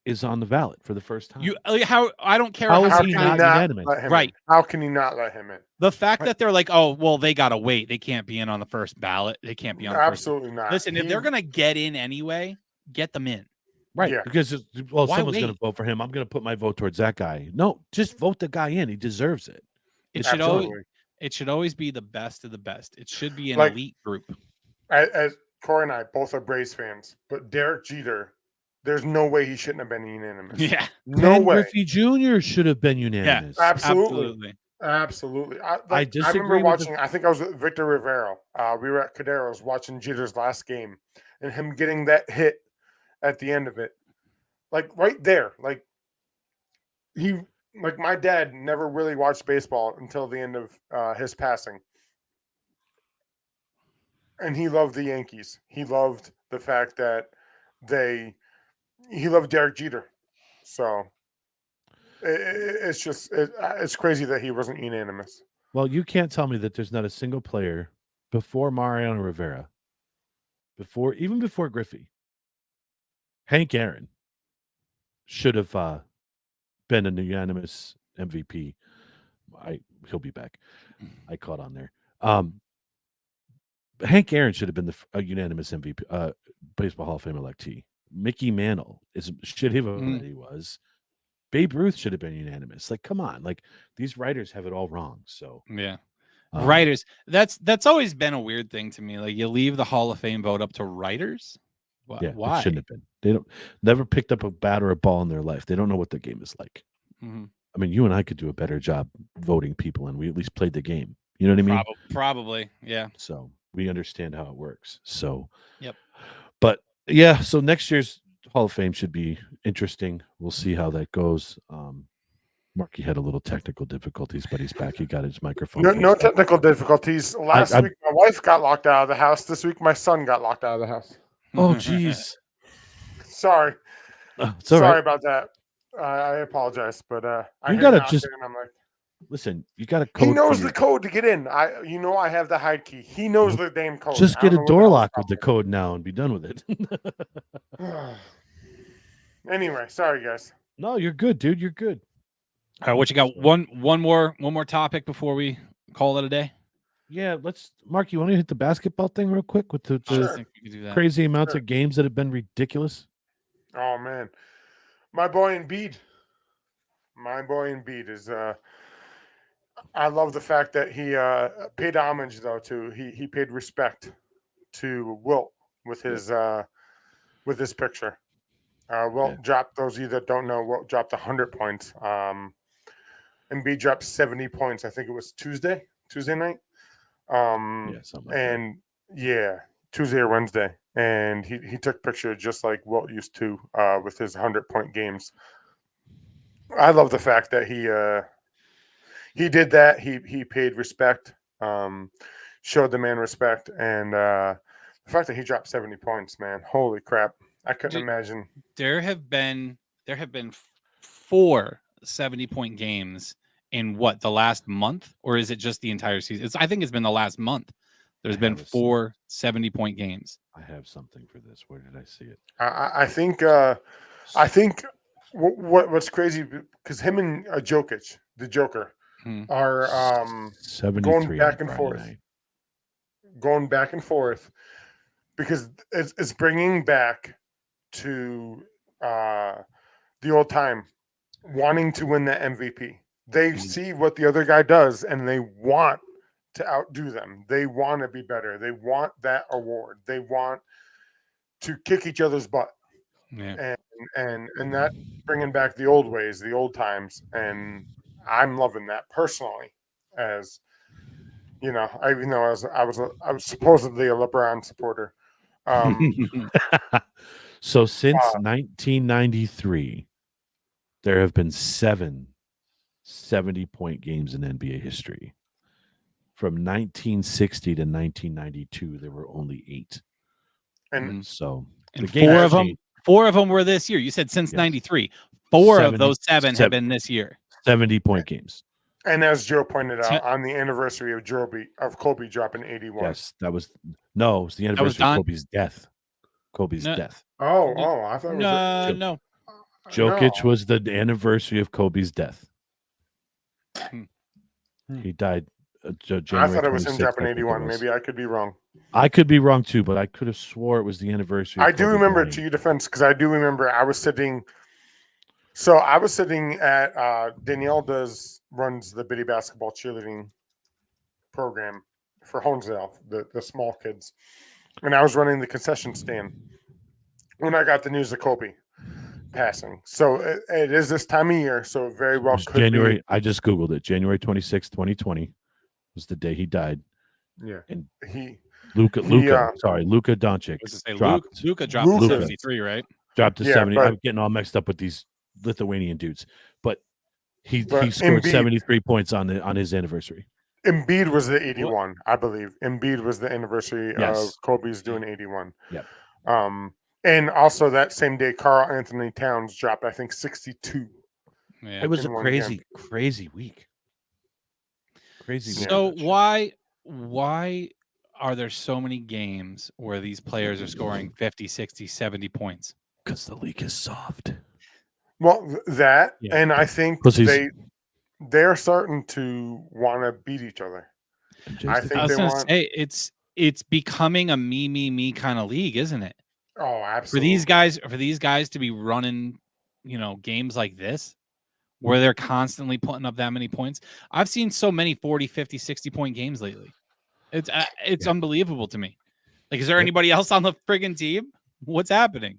is on the ballot for the first time. How I don't care How how, is How he can many- he not not unanimous? let him Right. in? How can he not let him in? the fact Right. that they're like, oh well, they gotta wait. They can't be in on the first ballot. They can't be on the first. Absolutely not. Listen, if He- they're gonna get in anyway, get them in. Right. Yeah. Because, Why someone's going wait? to vote for him. I'm going to put my vote towards that guy. No, just vote the guy in. He deserves it. It should always Absolutely. it should always be the best of the best. It should be an Like- elite group. As Corey and I both are Braves fans, but Derek Jeter, there's no way he shouldn't have been unanimous. Yeah, No Ken way. Griffey Jr. should have been unanimous. Absolutely. Absolutely. I disagree remember with watching, I think I was with Victor Rivero. We were at Cadero's watching Jeter's last game and him getting that hit at the end of it. Like right there. Like my dad never really watched baseball until the end of his passing. And he loved the Yankees. He loved the fact that he loved Derek Jeter. So it's crazy that he wasn't unanimous. Well, you can't tell me that there's not a single player before Mariano Rivera, even before Griffey, Hank Aaron should have been a unanimous MVP. He'll be back. I caught on there. Hank Aaron should have been a unanimous MVP, Baseball Hall of Fame electee. Mickey Mantle should have already was. Babe Ruth should have been unanimous. Like, come on, like these writers have it all wrong. So yeah. Writers. That's always been a weird thing to me. Like you leave the Hall of Fame vote up to writers. Yeah, Why? it shouldn't have been. They never picked up a bat or a ball in their life. They don't know what the game is like. Mhm. I mean, you and I could do a better job voting people, and we at least played the game. You know what I mean? Probably. Yeah. So we understand how it works. So, Yep. But yeah, so next year's Hall of Fame should be interesting. We'll see how that goes. Marky had a little technical difficulties, but he's back. He got his microphone. No fixed up. technical difficulties. Last week, my wife got locked out of the house. This week, my son got locked out of the house. Oh, geez. Sorry. It's all Sorry right. about that. I apologize, but I You hear gotta knocking just- and I'm like, Listen, you got a code. he knows from the your- code to get in. I have the hide key. He knows the damn code. Just I get a don't know what door the hell's lock with the problem. code now and be done with it. Anyway, sorry guys. No, you're good, dude. You're good. All right, what you got? One more topic before we call it a day. Yeah, Mark, you want to hit the basketball thing real quick with the I Sure. think we could do that. crazy amounts Sure. of games that have been ridiculous? Oh man, my boy Embiid. Is. I love the fact that he paid homage though to he paid respect to Wilt with his picture. Wilt dropped, those of you that don't know, Wilt dropped 100 points. Embiid dropped 70 points. I think it was Tuesday night. Yeah, something like that. And yeah, Tuesday or Wednesday. And he took picture just like Wilt used to with his 100-point games. I love the fact that he did that. He paid respect, showed the man respect, and the fact that he dropped 70 points, man, holy crap! I couldn't imagine. There have been 4 70-point games in what, the last month, or is it just the entire season? I think it's been the last month. There's been 4 70-point games. I have something for this. Where did I see it? I think what's crazy because him and Jokic, the Joker, are 73 back on and Friday forth. night. going back and forth. because it's bringing back to the old time, wanting to win the MVP. They see what the other guy does and they want to outdo them. They want to be better. They want that award. They want to kick each other's butt. Yeah. And that bringing back the old ways, the old times, and I'm loving that personally. As you know, even though I was supposedly a LeBron supporter. So since Uh, 1993, there have been 7 70-point games in NBA history. From 1960 to 1992, there were only 8. and So And the game four has of them, changed. 4 of them were this year. You said since Yes. 93. 4 of 70 those 7 have seven- been this year. 70-point games. and as Joe pointed Te- out, on the anniversary of Kobe dropping 81. Yes, it was the anniversary of Don? Kobe's death. Kobe's No. death. Oh, I thought it was No. Jokic no. was the anniversary of Kobe's death. Hmm. He died I January thought it was him 26th, dropping I think it 81. was. Maybe I could be wrong. I could be wrong too, but I could have swore it was the anniversary. Of I do Kobe remember, dying. to your defense, because I do remember I was sitting. So I was sitting at Danielle runs the Biddy basketball cheerleading program for Honesdale, the small kids, and I was running the concession stand when I got the news of Kobe passing. So it is this time of year, so it very It well was could January. be. I just googled it. January 26th, 2020 was the day he died. Yeah, And he Luka Doncic I was gonna say dropped Luka dropped to Luka. 73, right? to Yeah, 70. but- I'm getting all mixed up with these Lithuanian dudes, but he But scored Embiid- 73 points on his anniversary. Embiid was the 81, I believe. Embiid was the anniversary Yes. of Kobe's doing 81. Yep. And also that same day, Carl Anthony Towns dropped, I think, 62. Yeah. It was a in one crazy week. Crazy week. So why are there so many games where these players are scoring 50, 60, 70 points? Because the league is soft. Well, that, Yeah. and I think Pussies. they're starting to want to beat each other. MJ's I the think I was they gonna want- say it's becoming a me kind of league, isn't it? Oh, For absolutely. these guys to be running, games like this where they're constantly putting up that many points. I've seen so many 40, 50, 60-point games lately. It's Yeah. unbelievable to me. Like, is there Yep. anybody else on the friggin' team? What's happening?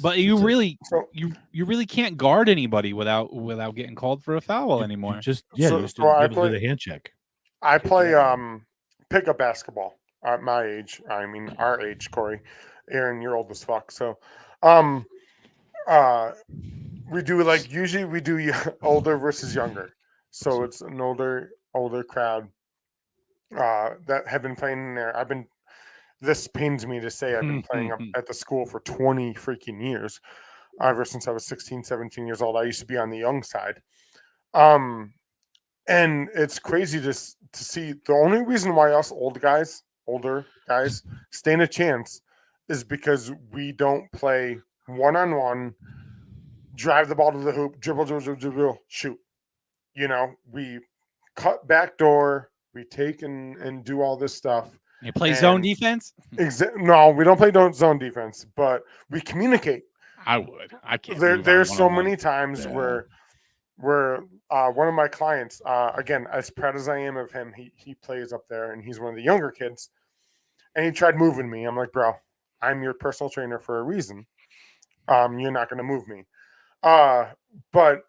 But you It's a- really So, you really can't guard anybody without getting called for a foul you anymore. just So- you so just I able to do play- the hand check. I play pickup basketball at my age. I mean, our age, Corey. Aaron, you're old as fuck. So, we do usually we do older versus younger. So it's an older crowd that have been playing in there. This pains me to say, I've been playing up at the school for 20 freaking years. Ever since I was 16, 17 years old. I used to be on the young side. And it's crazy to see. The only reason why us older guys stand a chance is because we don't play one-on-one, drive the ball to the hoop, dribble, shoot. We cut back door, we take and do all this stuff. You play zone and- defense? No, we don't play zone defense, but we communicate. I would. I can't. move on There's so one-on-one. many times Yeah. where one of my clients, again, as proud as I am of him, he plays up there and he's one of the younger kids, and he tried moving me. I'm like, bro, I'm your personal trainer for a reason. You're not going to move me. But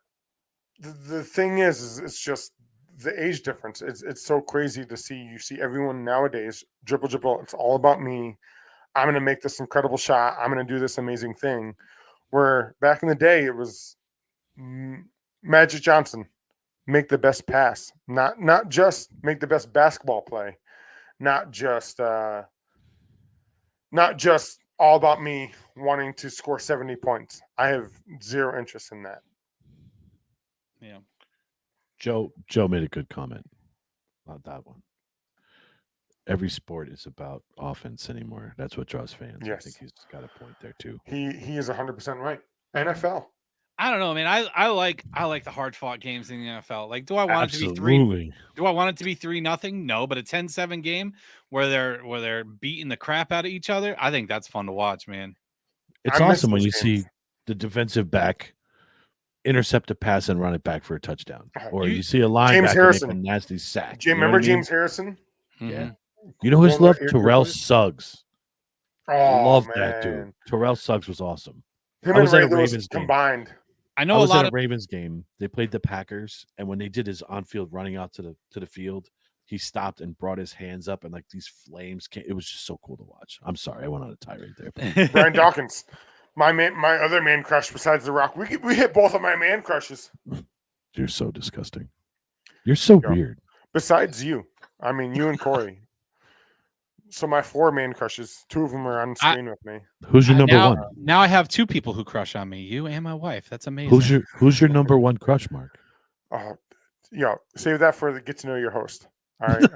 the thing is it's just the age difference. It's so crazy to see. You see everyone nowadays dribble. It's all about me. I'm going to make this incredible shot. I'm going to do this amazing thing. Where back in the day, it was Magic Johnson, make the best pass, not just make the best basketball play, not just all about me wanting to score 70 points. I have zero interest in that. Yeah. Joe made a good comment about that one. Every sport is about offense anymore. That's what draws fans. I Yes. think he's got a point there too. He is 100% right. NFL. I don't know, man. I like the hard fought games in the NFL. Like, do I want it to be 3? Absolutely. Do I want it to be 3-0? No, but a 10-7 game where they're beating the crap out of each other, I think that's fun to watch, man. It's I miss awesome when those you games. see the defensive back intercept a pass and run it back for a touchdown, or You- you see a linebacker make a Harrison. nasty sack. You know Remember what I mean? James Harrison? Mhm. Yeah. You know who's Going right loved? here, Terrell please. Suggs. Oh, Love man. that dude. Terrell Suggs was awesome. Him I was and at Ray a Lewis Ravens game. combined. I I know a was lot at a of Ravens game. They played the Packers, and when they did his on-field running out to the field, he stopped and brought his hands up, and like these flames came. It was just so cool to watch. I'm sorry, I went on a tirade there. But Brian Dawkins, my other man crush besides The Rock. We hit both of my man crushes. you're so disgusting. You're so Yeah. weird. Besides you, I mean you and Corey. So my 4 man crushes, 2 of them are on screen with me. Who's your number now, one? Now I have 2 people who crush on me, you and my wife. That's amazing. Who's your number one crush, Mark? Yeah, save that for the get to know your host. All right.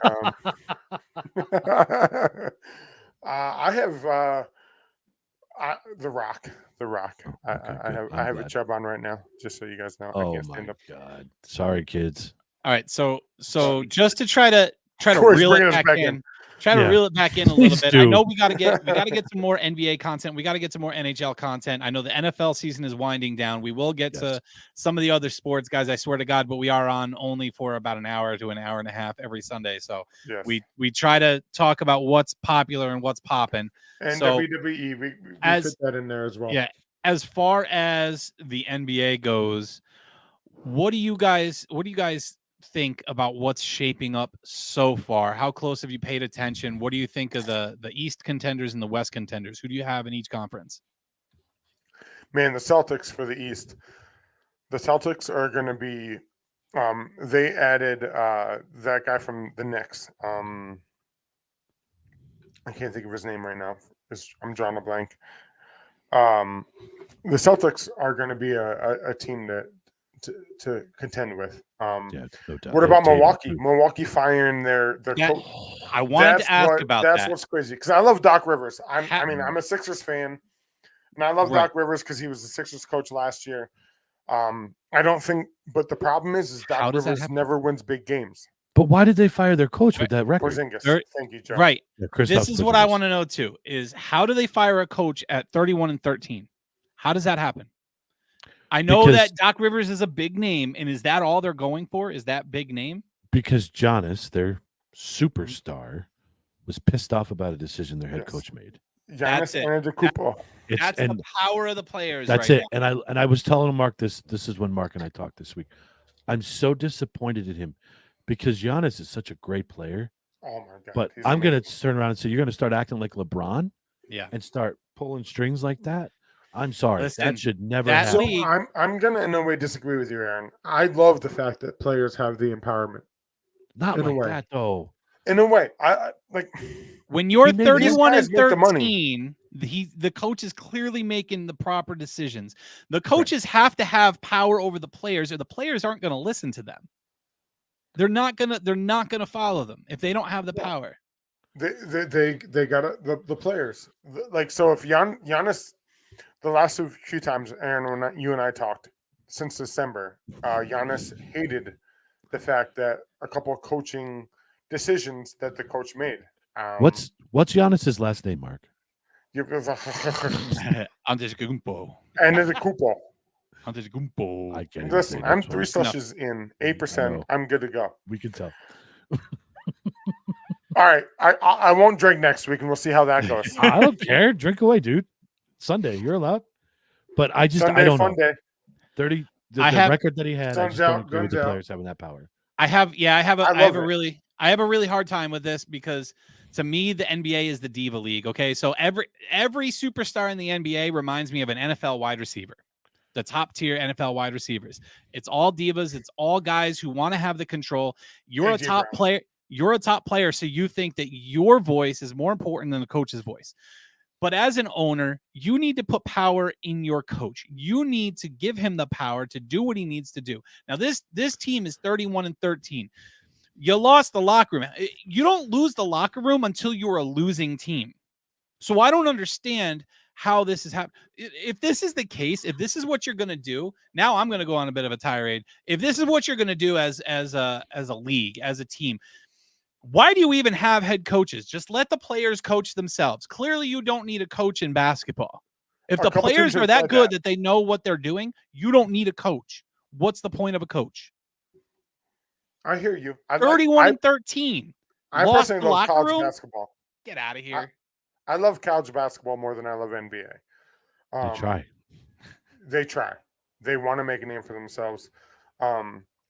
I have The Rock. The Rock. Okay, I good. have I'm I have a glad. chub on right now, just so you guys know. I Oh can't my stand up. god! Sorry, kids. All right, so just to try to Corey's reel bringing it us back back in. in. Try to Yeah. reel it back in a little Please bit. I do. know we got to get some more NBA content. We got to get some more NHL content. I know the NFL season is winding down. We will get Yes. to some of the other sports, guys. I swear to God, but we are on only for about an hour to an hour and a half every Sunday. So Yes. we try to talk about what's popular and what's popping. and so WWE. We as- fit that in there as well. Yeah. As far as the NBA goes, what do you guys think about what's shaping up so far? How close have you paid attention? What do you think of the East contenders and the West contenders? Who do you have in each conference? Man, the Celtics for the East. The Celtics are going to be. They added that guy from the Knicks. I can't think of his name right now. I'm drawing a blank. The Celtics are going to be a team to contend with. Yeah, no doubt. What They about have Tatum, Milwaukee? too. Milwaukee firing their Yeah, coach. I wanted to ask about That's that. what's crazy because I love Doc Rivers. Ha- I'm a Sixers fan, and I love Right. Doc Rivers because he was the Sixers coach last year. I don't think, but the problem is How Doc does that Rivers happen? never wins big games. But why did they fire their coach with that record? Porzingis, They're- thank you, Joe. Right. Yeah, Kristaps This is what I Porzingis. want to know too, is how do they fire a coach at 31-13? How does that happen? I know Because- that Doc Rivers is a big name, and is that all they're going for? Is that big name? Because Giannis, their superstar, was pissed off about a decision their head Yes. coach made. That's Giannis it. Antetokounmpo. It's That's and the power of the players. that's right it. And I was telling Mark this is when Mark and I talked this week. I'm so disappointed in him because Giannis is such a great player. Oh my god! But he's I'm gonna amazing. turn around and say you're gonna start acting like LeBron now. Yeah. and start pulling strings like that. I'm sorry. Listen, that should never that happen. league- I'm gonna in no way disagree with you, Aaron. I love the fact that players have the empowerment. Not in a like way. that though. In a way, I like. When you're He made- 31 and These guys make the money. 13, the coach is clearly making the proper decisions. The coaches have to have power over the players, or the players aren't going to listen to them. They're not gonna follow them if they don't have the power. They got the players like so. If Giannis, the last few times, Aaron, when you and I talked since December, Giannis hated the fact that a couple of coaching decisions that the coach made. What's Giannis's last name, Mark? Antetokounmpo. and there's a Kupo. Antetokounmpo. I can't even Listen, say I'm that, 3 so slushes in, 8%. know. I'm good to go. we can tell. All right, I won't drink next week, and we'll see how that goes. I don't care. Drink away, dude. Sunday, you're allowed. But I just Sunday, I don't fun know. day. 30 the I have- record that he had, I Guns just don't out, agree with guns the out. players having that power. I have a I I have love a it. really hard time with this because to me the NBA is the diva league. Okay, so every superstar in the NBA reminds me of an NFL wide receiver, the top tier NFL wide receivers. It's all divas. It's all guys who want to have the control. You're a AJ top Brown. player. You're a top player, so you think that your voice is more important than the coach's voice. But as an owner, you need to put power in your coach. You need to give him the power to do what he needs to do. Now, this team is 31 and 13. You lost the locker room. You don't lose the locker room until you're a losing team. So I don't understand how this is happening. If this is the case, if this is what you're going to do, now I'm going to go on a bit of a tirade. If this is what you're going to do as a league, as a team, why do you even have head coaches? Just let the players coach themselves. Clearly, you don't need a coach in basketball. If A the couple players teams are have that said good that. that they know what they're doing, you don't need a coach. What's the point of a coach? I hear you. 31 and 13. I Lost personally the love locker college room? basketball. Get out of here. I love college basketball more than I love NBA. They try. They try. They want to make a name for themselves.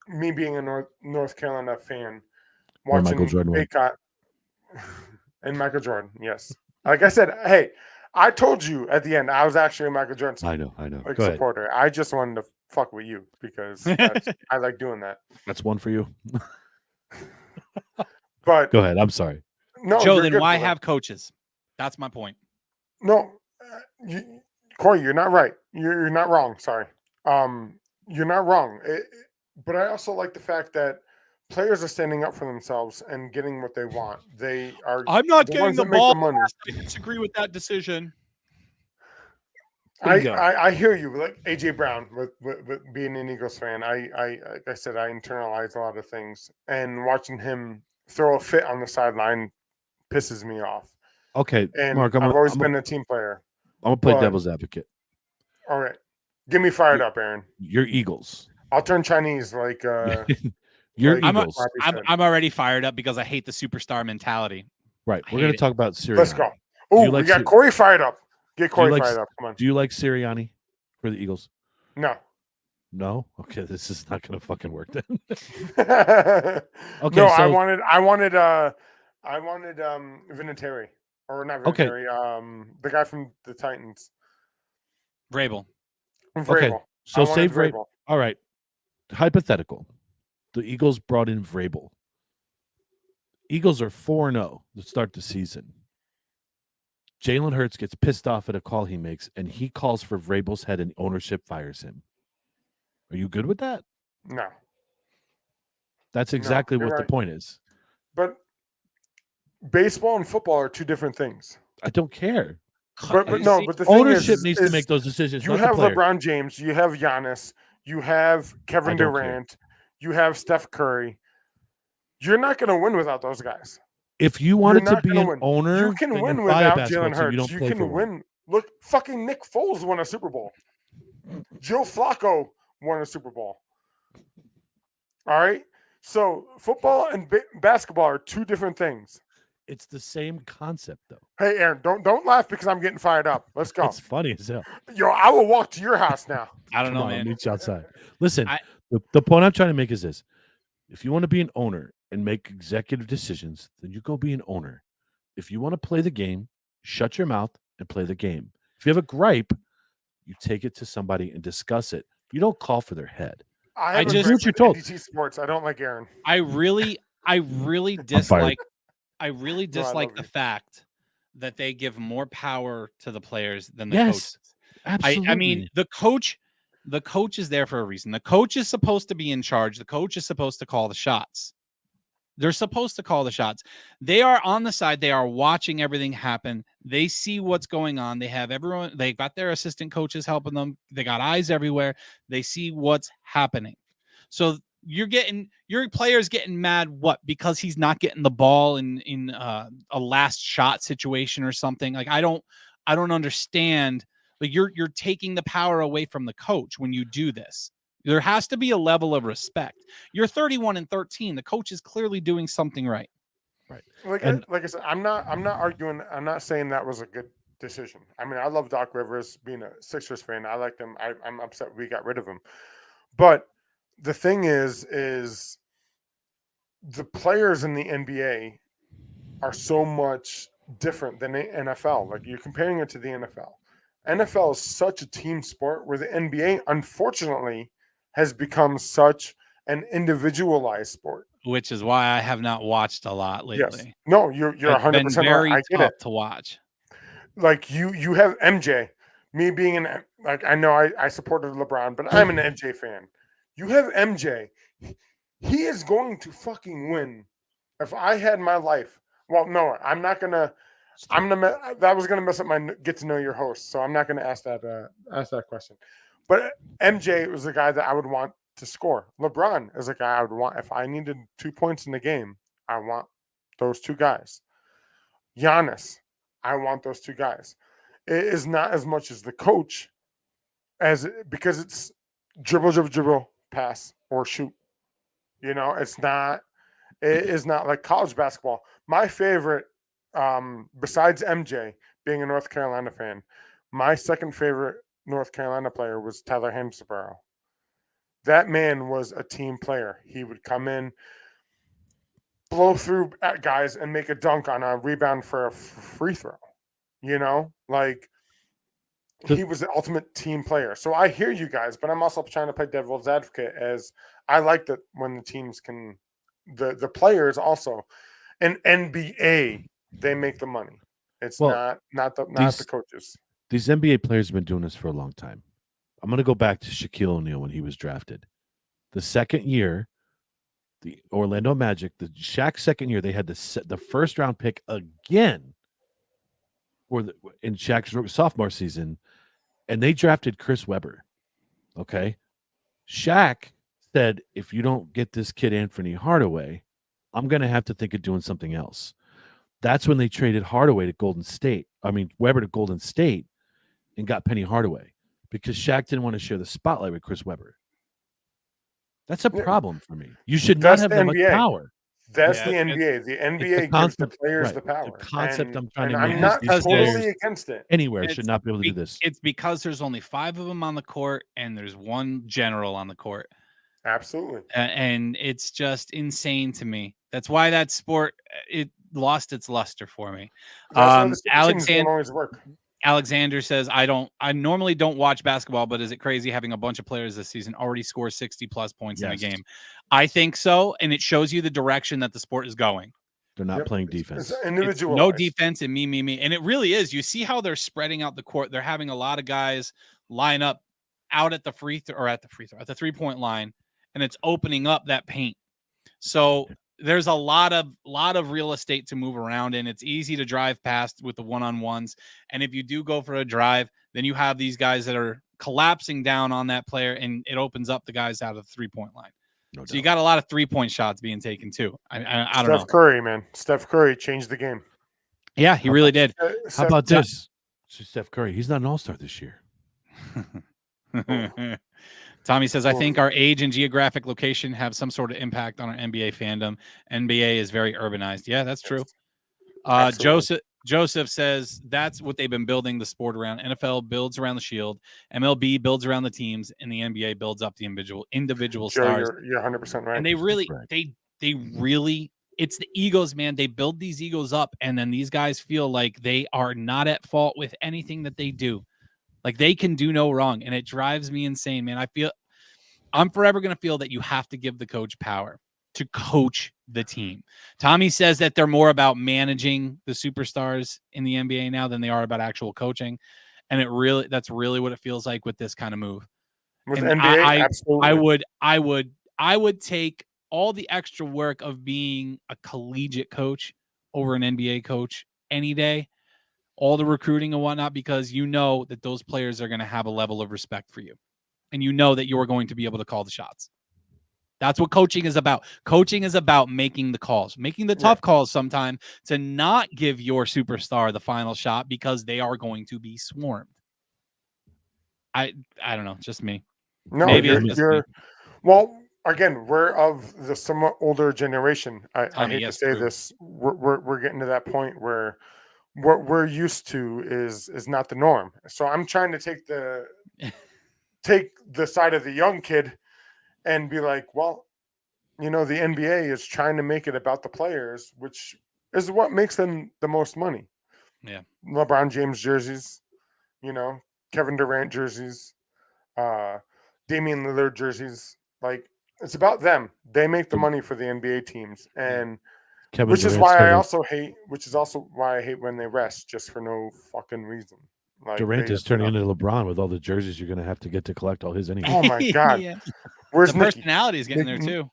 Me being a North Carolina fan, Where watching Michael Jordan went. Baycott and Michael Jordan, yes. Like I said, hey, I told you at the end I was actually a Michael Jordan I know. Go ahead. supporter. I just wanted to fuck with you because I like doing that. That's one for you. But Go ahead. I'm sorry. no, Joe, you're then good, why brother. have coaches? That's my point. No, Corey, you're not right. You're not wrong. Sorry. You're not wrong. But I also like the fact that players are standing up for themselves and getting what they want. They are. I'm not the getting ones the that make ball. money. I disagree with that decision. Bingo. I hear you. Like AJ Brown, with being an Eagles fan, like I said, I internalize a lot of things, and watching him throw a fit on the sideline pisses me off. Okay, And Mark, I've I'm always gonna been a team player. play but- devil's advocate. All right, get me fired up, Aaron. You're Eagles. I'll turn Chinese like You're like Eagles. Robbie said. I'm already fired up because I hate the superstar mentality. Right. I We're going hate to it. talk about Sirianni. Let's go. Do Oh, you like we got Sir- Corey fired up. Get Corey like fired up. Come on. Do you like Sirianni for the Eagles? No. No? Okay, this is not going to fucking work then. Okay. Okay, No, so I wanted Vinatieri. Or not Okay. Vinatieri, the guy from the Titans. Vrabel. Okay, Vrabel. so I wanted save Vrabel. All right. Hypothetical. The Eagles brought in Vrabel. Eagles are 4-0 to start the season. Jalen Hurts gets pissed off at a call he makes, and he calls for Vrabel's head, and ownership fires him. Are you good with that? No. That's exactly you're what the right. point is. But baseball and football are two different things. I don't care. But You no, see- but the thing Ownership is, needs is to make those decisions. you not the have player. LeBron James, you have Giannis, you have Kevin I don't care. Durant, you have Steph Curry. You're not going to win without those guys. If you wanted to not be gonna an win. owner, You can then win buy a without basketball Jalen team, Hurts. you don't You play can for one. win. Look, fucking Nick Foles won a Super Bowl. Joe Flacco won a Super Bowl. All right. So football and basketball are two different things. It's the same concept, though. Hey, Aaron, don't laugh because I'm getting fired up. Let's go. It's funny as hell. Yo, I will walk to your house now. I don't Come know, on, man. meet you outside. Listen, I- the point I'm trying to make is this: if you want to be an owner and make executive decisions, then you go be an owner. If you want to play the game, shut your mouth and play the game. If you have a gripe, you take it to somebody and discuss it. You don't call for their head. I have a just- gripe what you're with told. NBC Sports. I don't like Aaron. I really fired. dislike I really No, I dislike love the you. fact that they give more power to the players than the Yes, coaches. absolutely. I mean, the coach is there for a reason. The coach is supposed to be in charge. The coach is supposed to call the shots. They're supposed to call the shots. They are on the side. They are watching everything happen. They see what's going on. They have everyone. They got their assistant coaches helping them. They got eyes everywhere. They see what's happening. So your player's getting mad. What? Because he's not getting the ball in a last shot situation or something. Like I don't understand. Like you're taking the power away from the coach when you do this. There has to be a level of respect. You're 31 and 13. The coach is clearly doing something right. Like And- like I said, I'm not arguing. I'm not saying that was a good decision. I mean, I love Doc Rivers. Being a Sixers fan, I like him. I'm upset we got rid of him. But the thing is the players in the NBA are so much different than the NFL. Like you're comparing it to the NFL. NFL is such a team sport where the NBA, unfortunately, has become such an individualized sport. Which is why I have not watched a lot Yes. lately. No, you're It's 100% been very right. I get tough it. to watch. Like you have MJ. Me being an like I know I supported LeBron, but I'm an MJ fan. You have MJ. He is going to fucking win. If I had my life, well, no, I'm not gonna. That was gonna mess up my get to know your host, so I'm not gonna ask that question. But MJ was the guy that I would want to score. LeBron is a guy I would want if I needed 2 points in the game. I want those two guys. Giannis, I want those two guys. It is not as much as the coach, because it's dribble, pass or shoot. It's not. It is not like college basketball. My favorite, besides MJ being a North Carolina fan, my second favorite North Carolina player was Tyler Hansbrough. That man was a team player. He would come in, blow through at guys, and make a dunk on a rebound for a free throw. He was the ultimate team player. So I hear you guys, but I'm also trying to play devil's advocate, as I like that when the teams can, the players also, in NBA, they make the money. It's not the coaches. These NBA players have been doing this for a long time. I'm going to go back to Shaquille O'Neal when he was drafted. The second year, the Orlando Magic, the Shaq's second year, they had the first round pick again, in Shaq's sophomore season, and they drafted Chris Webber. Okay, Shaq said, if you don't get this kid Anthony Hardaway, I'm going to have to think of doing something else. That's when they traded Hardaway to Golden State. Webber to Golden State, and got Penny Hardaway, because Shaq didn't want to share the spotlight with Chris Webber. That's a problem for me. You should not have that much power. That's the NBA. The NBA gives the players the power. The concept I'm trying to make. I'm not totally against it. Anywhere should not be able to do this. It's because there's only 5 of them on the court, and there's one general on the court. Absolutely. And it's just insane to me. That's why that sport, it lost its luster for me. Alexander says, I normally don't watch basketball, but is it crazy having a bunch of players this season already score 60+ points in a game? I think so, and it shows you the direction that the sport is going. They're not playing defense. It's no defense and me. And it really is. You see how they're spreading out the court. They're having a lot of guys line up out at the at the 3-point line, and it's opening up that paint. So there's a lot of real estate to move around in. It's easy to drive past with the one-on-ones. And if you do go for a drive, then you have these guys that are collapsing down on that player, and it opens up the guys out of the 3-point line. No doubt. You got a lot of 3-point shots being taken too. I don't know. Steph Curry, man. Steph Curry changed the game. Yeah, he really did. How about this? Steph Curry, he's not an all-star this year. Tommy says, I think our age and geographic location have some sort of impact on our NBA fandom. NBA is very urbanized. Yeah, that's true. Joseph says that's what they've been building the sport around. NFL builds around the shield. MLB builds around the teams, and the NBA builds up the individual stars. You're 100% right. And they really, it's the egos, man. They build these egos up, and then these guys feel like they are not at fault with anything that they do. Like, they can do no wrong, and it drives me insane, man. I'm forever going to feel that you have to give the coach power to coach the team. Tommy says that they're more about managing the superstars in the NBA now than they are about actual coaching, and that's really what it feels like with this kind of move. With NBA, absolutely. I would take all the extra work of being a collegiate coach over an NBA coach any day. All the recruiting and whatnot, because you know that those players are going to have a level of respect for you. And you know that you're going to be able to call the shots. That's what coaching is about. Coaching is about making the calls, making the tough calls sometimes to not give your superstar the final shot because they are going to be swarmed. I don't know, just me. No, maybe you're well, again, we're of the somewhat older generation. I hate to say this. We're getting to that point where what we're used to is not the norm. So I'm trying to take the side of the young kid and be like, well, the NBA is trying to make it about the players, which is what makes them the most money. Yeah. LeBron James jerseys, Kevin Durant jerseys, Damian Lillard jerseys. Like, it's about them. They make the money for the NBA teams. And which is why I hate when they rest just for no fucking reason. Like, Durant is turning into LeBron with all the jerseys you're going to have to get to collect all his anyway. Oh my God. Yeah. Where's the personality is getting there too.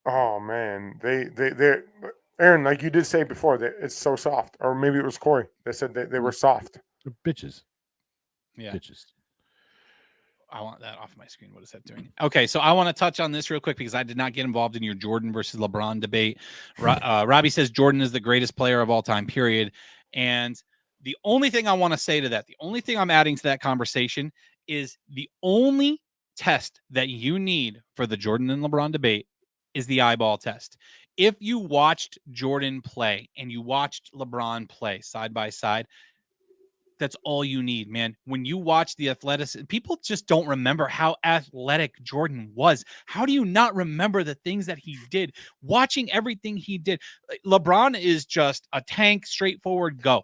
Oh man. Aaron, like you did say before, that it's so soft, or maybe it was Corey. They said they were soft. They're bitches. Yeah. Bitches. I want that off my screen. What is that doing? Okay, so I want to touch on this real quick because I did not get involved in your Jordan versus LeBron debate. Robbie says Jordan is the greatest player of all time, period. And the only thing I want to say to that, the only thing I'm adding to that conversation is the only test that you need for the Jordan and LeBron debate is the eyeball test. If you watched Jordan play and you watched LeBron play side by side, that's all you need, man. When you watch the athleticism, people just don't remember how athletic Jordan was. How do you not remember the things that he did? Watching everything he did. LeBron is just a tank, straightforward, go.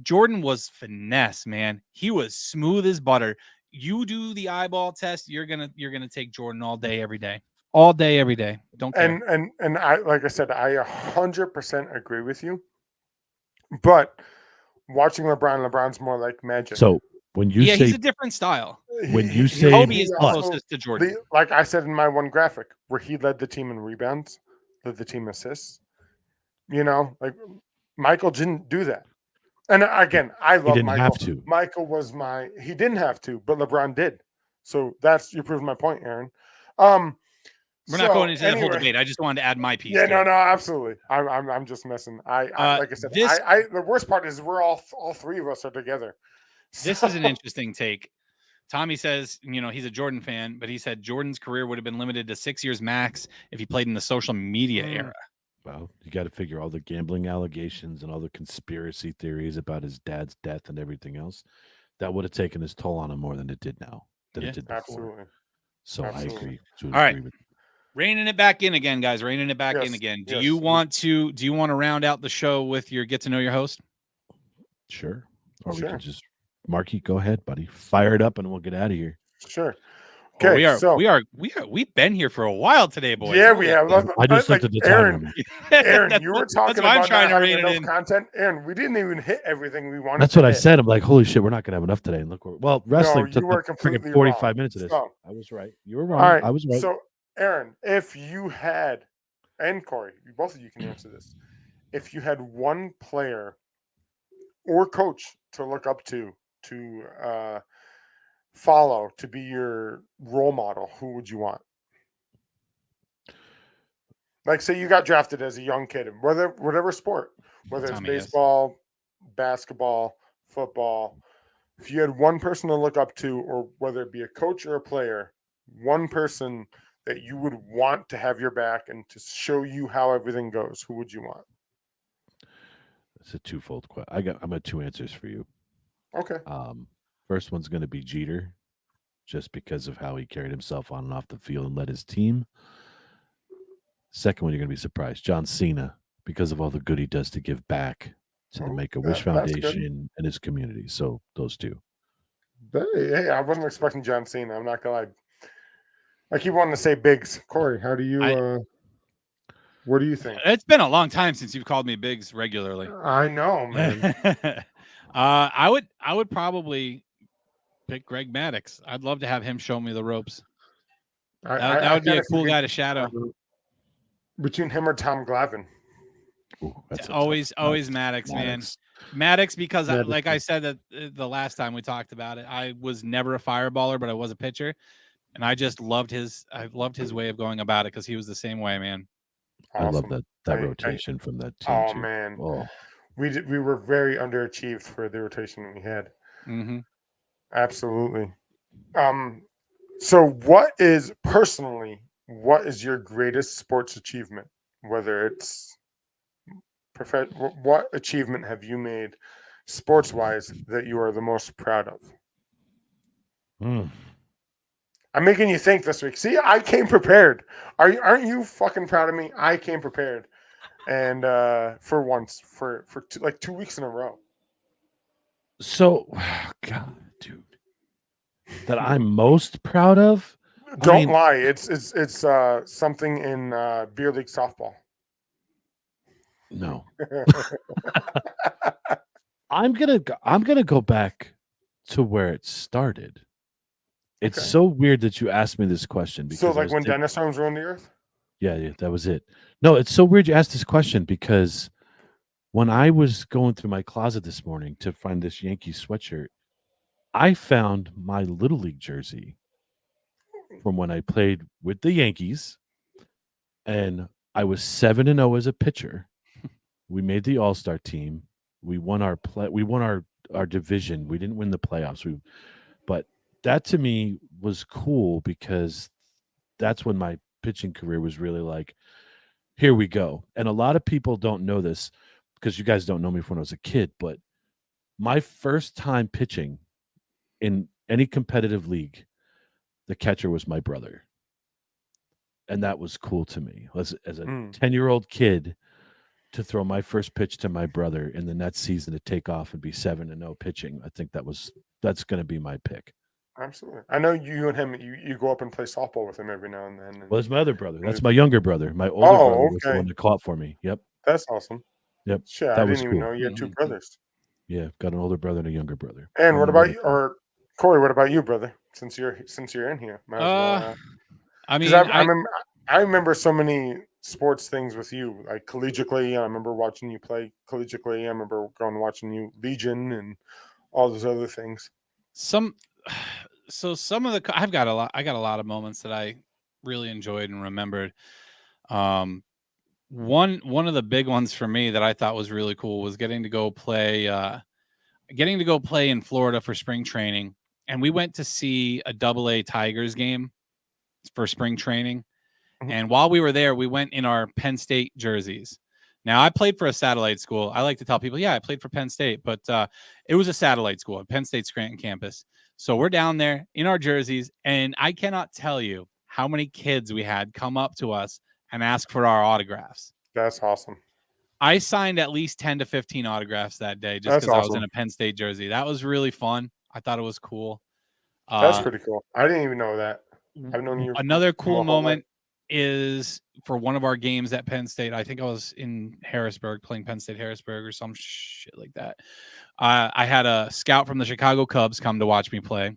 Jordan was finesse, man. He was smooth as butter. You do the eyeball test, you're gonna take Jordan all day, every day. All day, every day. Don't care. And I, like I said, I 100% agree with you. But watching LeBron's more like magic. So when you say he's a different style. when you say Kobe is but, closest to Jordan. like I said in my one graphic, where he led the team in rebounds, led the team assists. You know, like Michael didn't do that. And again, I love he didn't Michael. have to. Michael was he didn't have to, but LeBron did. So you proved my point, Aaron. We're not going into that whole debate. I just wanted to add my piece. Yeah, to it. no, absolutely. I'm just messing. Like I said, the worst part is we're all three of us are together. This is an interesting take. Tommy says, he's a Jordan fan, but he said Jordan's career would have been limited to 6 years max if he played in the social media era. Well, you got to figure all the gambling allegations and all the conspiracy theories about his dad's death and everything else. That would have taken its toll on him more than it did now. It did before. Absolutely. So Absolutely. I agree. All right. Reining it back in again, guys. Reining it back in again. Do you want to round out the show with your get to know your host? Sure. Or we can just Marky, go ahead, buddy. Fire it up and we'll get out of here. Sure. Okay. We've been here for a while today, boys. Yeah, we have. I just looked at the time. Aaron, you were talking about I'm trying to having rein it enough in. content. Aaron, we didn't even hit everything we wanted. That's what I said. I'm like, holy shit, we're not gonna have enough today. And look, wrestling took completely 45 wrong. minutes of this. So, I was right. You were wrong. All right. I was right. So, Aaron, if you had, and Corey, both of you can answer this. If you had one player or coach to look up to follow, to be your role model, who would you want? Like, say you got drafted as a young kid, whatever sport, whether it's baseball, basketball, football. If you had one person to look up to, or whether it be a coach or a player, one person that you would want to have your back and to show you how everything goes, who would you want? It's a twofold question. I'm at two answers for you. Okay. First one's going to be Jeter, just because of how he carried himself on and off the field and led his team. Second one, you're going to be surprised. John Cena, because of all the good he does to give back to the Make-A-Wish Foundation and his community. So those two. Hey, I wasn't expecting John Cena. I'm not going to lie. I keep wanting to say Biggs. Corey, how do you what do you think? It's been a long time since you've called me Biggs regularly. I know, man. I would probably pick Greg Maddux. I'd love to have him show me the ropes. That would be a cool guy to shadow. Between him or Tom Glavine. Ooh, always Maddux, man. Maddux, because like I said that the last time we talked about it, I was never a fireballer, but I was a pitcher, and I just loved his way of going about it because he was the same way, man. Awesome. I love that rotation from that team. Oh too. man, oh. We were very underachieved for the rotation we had. Mm-hmm. Absolutely. So what is your greatest sports achievement? Whether it's what achievement have you made sports-wise that you are the most proud of? I'm making you think this week. See, I came prepared. Aren't you fucking proud of me? I came prepared, and for once, for 2 weeks in a row. So, God, dude, that I'm most proud of. Don't lie. It's something in beer league softball. No. I'm gonna go back to where it started. It's so weird that you asked me this question. Because so, like when Dennis Arms ruined the earth? Yeah, that was it. No, it's so weird you asked this question because when I was going through my closet this morning to find this Yankees sweatshirt, I found my Little League jersey from when I played with the Yankees, and I was 7-0 as a pitcher. We made the All-Star team. We won our division. We didn't win the playoffs. But that to me was cool because that's when my pitching career was really like, here we go. And a lot of people don't know this because you guys don't know me from when I was a kid, but my first time pitching in any competitive league, the catcher was my brother. And that was cool to me. As a 10-year-old kid to throw my first pitch to my brother and then that season to take off and be 7-0 pitching, I think that's going to be my pick. Absolutely. I know you and him, you go up and play softball with him every now and then. Well, it's my other brother. That's my younger brother. My older brother was the one that caught for me. Yep. That's awesome. Yep. Shit, that I was didn't even cool. know you had two brothers. Yeah, got an older brother and a younger brother. And what about you, or Corey? What about you, brother? Since you're in here, might as well, I mean, I remember so many sports things with you, like collegiately. I remember watching you play collegiately. I remember going and watching you Legion and all those other things. Some of the I got a lot of moments that I really enjoyed and remembered. One of the big ones for me that I thought was really cool was getting to go play in Florida for spring training, and we went to see a AA Tigers game for spring training. Mhm. And while we were there, we went in our Penn State jerseys. Now, I played for a satellite school. I like to tell people, yeah, I played for Penn State, but it was a satellite school at Penn State Scranton campus. So we're down there in our jerseys, and I cannot tell you how many kids we had come up to us and ask for our autographs. That's awesome. I signed at least 10 to 15 autographs that day just because I was in a Penn State jersey. That was really fun. I thought it was cool. That's pretty cool. I didn't even know that. I've known you. Another cool moment is for one of our games at Penn State. I think I was in Harrisburg playing Penn State Harrisburg or some shit like that. I had a scout from the Chicago Cubs come to watch me play.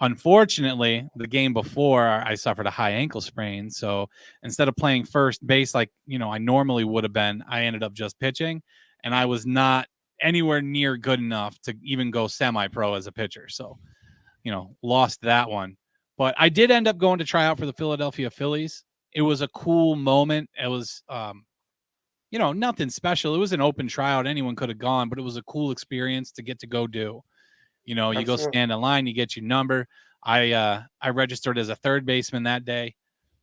Unfortunately, the game before I suffered a high ankle sprain. So instead of playing first base like I normally would have been, I ended up just pitching, and I was not anywhere near good enough to even go semi-pro as a pitcher. So, lost that one. But I did end up going to try out for the Philadelphia Phillies. It was a cool moment. It was, nothing special. It was an open tryout. Anyone could have gone, but it was a cool experience to get to go do. You go stand in line, you get your number. I registered as a third baseman that day.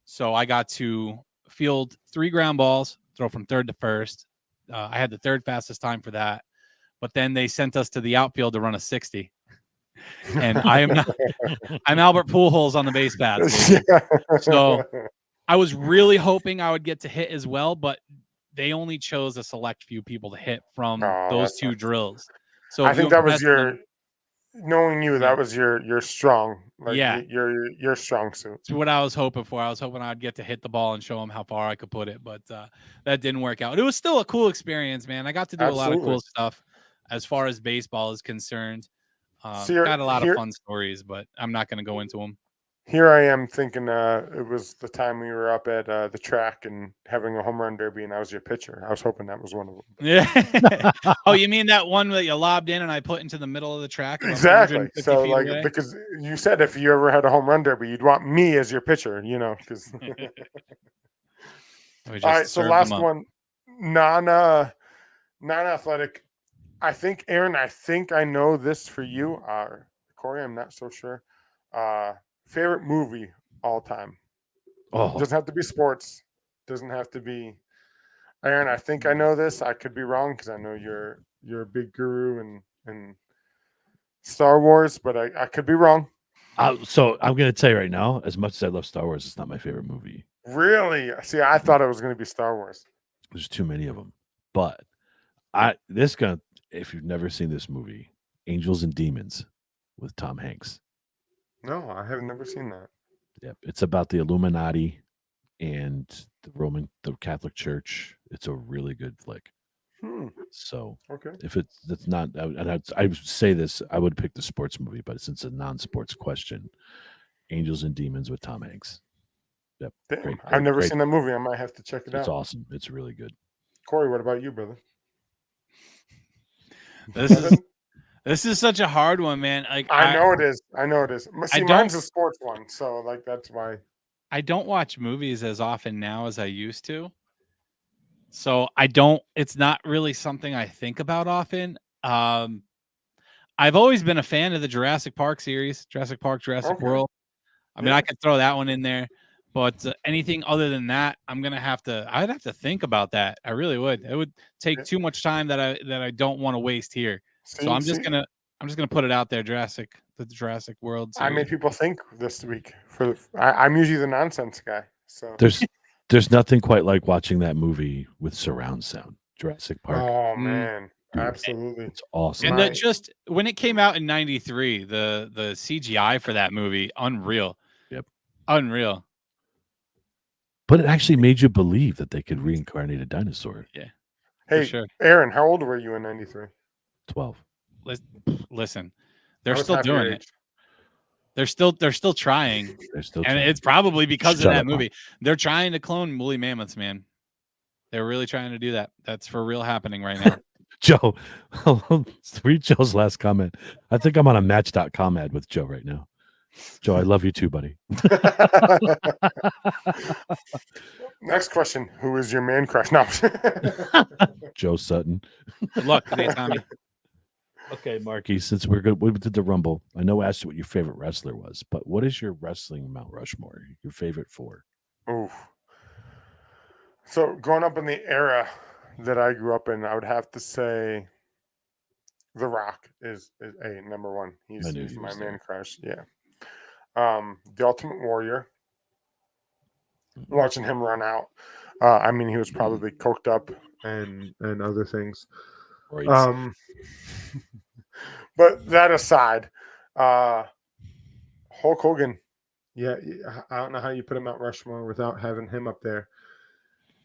So I got to field 3 ground balls, throw from third to first. I had the third fastest time for that. But then they sent us to the outfield to run a 60. And I'm Albert Pujols on the base paths. So I was really hoping I would get to hit as well, but they only chose a select few people to hit from those 2 drills. So I think that was knowing you, that was your strong. Your strong suit. It's what I was hoping for. I was hoping I'd get to hit the ball and show them how far I could put it, but that didn't work out. It was still a cool experience, man. I got to do a lot of cool stuff as far as baseball is concerned. Got a lot of fun stories, but I'm not going to go into them. Here I am thinking it was the time we were up at the track and having a home run derby, and I was your pitcher. I was hoping that was one of them. Yeah. Oh, you mean that one that you lobbed in and I put into the middle of the track? Exactly. So, because you said if you ever had a home run derby, you'd want me as your pitcher, because. All right, so last one, non-athletic. I think, Aaron, I know this for you. Corey, I'm not so sure. Favorite movie all time? Doesn't have to be sports. Doesn't have to be. Aaron, I think I know this. I could be wrong because I know you're a big guru in Star Wars, but I could be wrong. So I'm going to tell you right now, as much as I love Star Wars, it's not my favorite movie. Really? See, I thought it was going to be Star Wars. There's too many of them. But if you've never seen this movie, Angels and Demons with Tom Hanks. No, I have never seen that. Yep. It's about the Illuminati and the Catholic Church. It's a really good flick. So okay. If it's not, I would say this, I would pick the sports movie, but since it's a non-sports question, Angels and Demons with Tom Hanks. Yep. Damn, Great, I've great, never great. seen that movie. I might have to check it It's out. awesome. It's really good. Corey, what about you, brother? This is such a hard one, man. Like I know it is. I know it is. See, don't- mine's a sports one, so like that's why. I don't watch movies as often now as I used to. So I don't, it's not really something I think about often. I've always been a fan of the Jurassic Park series, Jurassic Park, Jurassic Okay. World. I mean, Yeah. I could throw that one in there, but anything other than that, I'd have to think about that. I really would. It would take Yeah. too much time that I don't want to waste here. See, So I'm just gonna put it out there, the Jurassic World I series. made people think this week. I'm usually the nonsense guy. So. There's nothing quite like watching that movie with surround sound. Jurassic Park. Oh Mm. man, Dude, absolutely. It's awesome. And My- just when it came out in '93, the CGI for that movie, unreal. Yep. Unreal. But it actually made you believe that they could reincarnate a dinosaur. For Hey, sure. Aaron, how old were you in '93? 12. Listen, they're still doing it. They're still trying. They're still And trying. it's probably because Shut of that up, Mark. movie. They're trying to clone woolly mammoths, man. They're really trying to do that. That's for real happening right now. Joe, read Joe's last comment. I think I'm on a Match.com ad with Joe right now. Joe, I love you too, buddy. Next question: who is your man crush? No. Joe Sutton. Good luck today, Tommy. Okay, Marky, since we did the Rumble, I know I asked you what your favorite wrestler was, but what is your wrestling Mount Rushmore? Your favorite four? Oof. So growing up in the era that I grew up in, I would have to say The Rock is a number one. He's knew he my was man there. crush. Yeah. The Ultimate Warrior. Mm-hmm. Watching him run out. I mean, he was probably coked up and other things. Right. But that aside, Hulk Hogan. Yeah, I don't know how you put him Mount Rushmore without having him up there.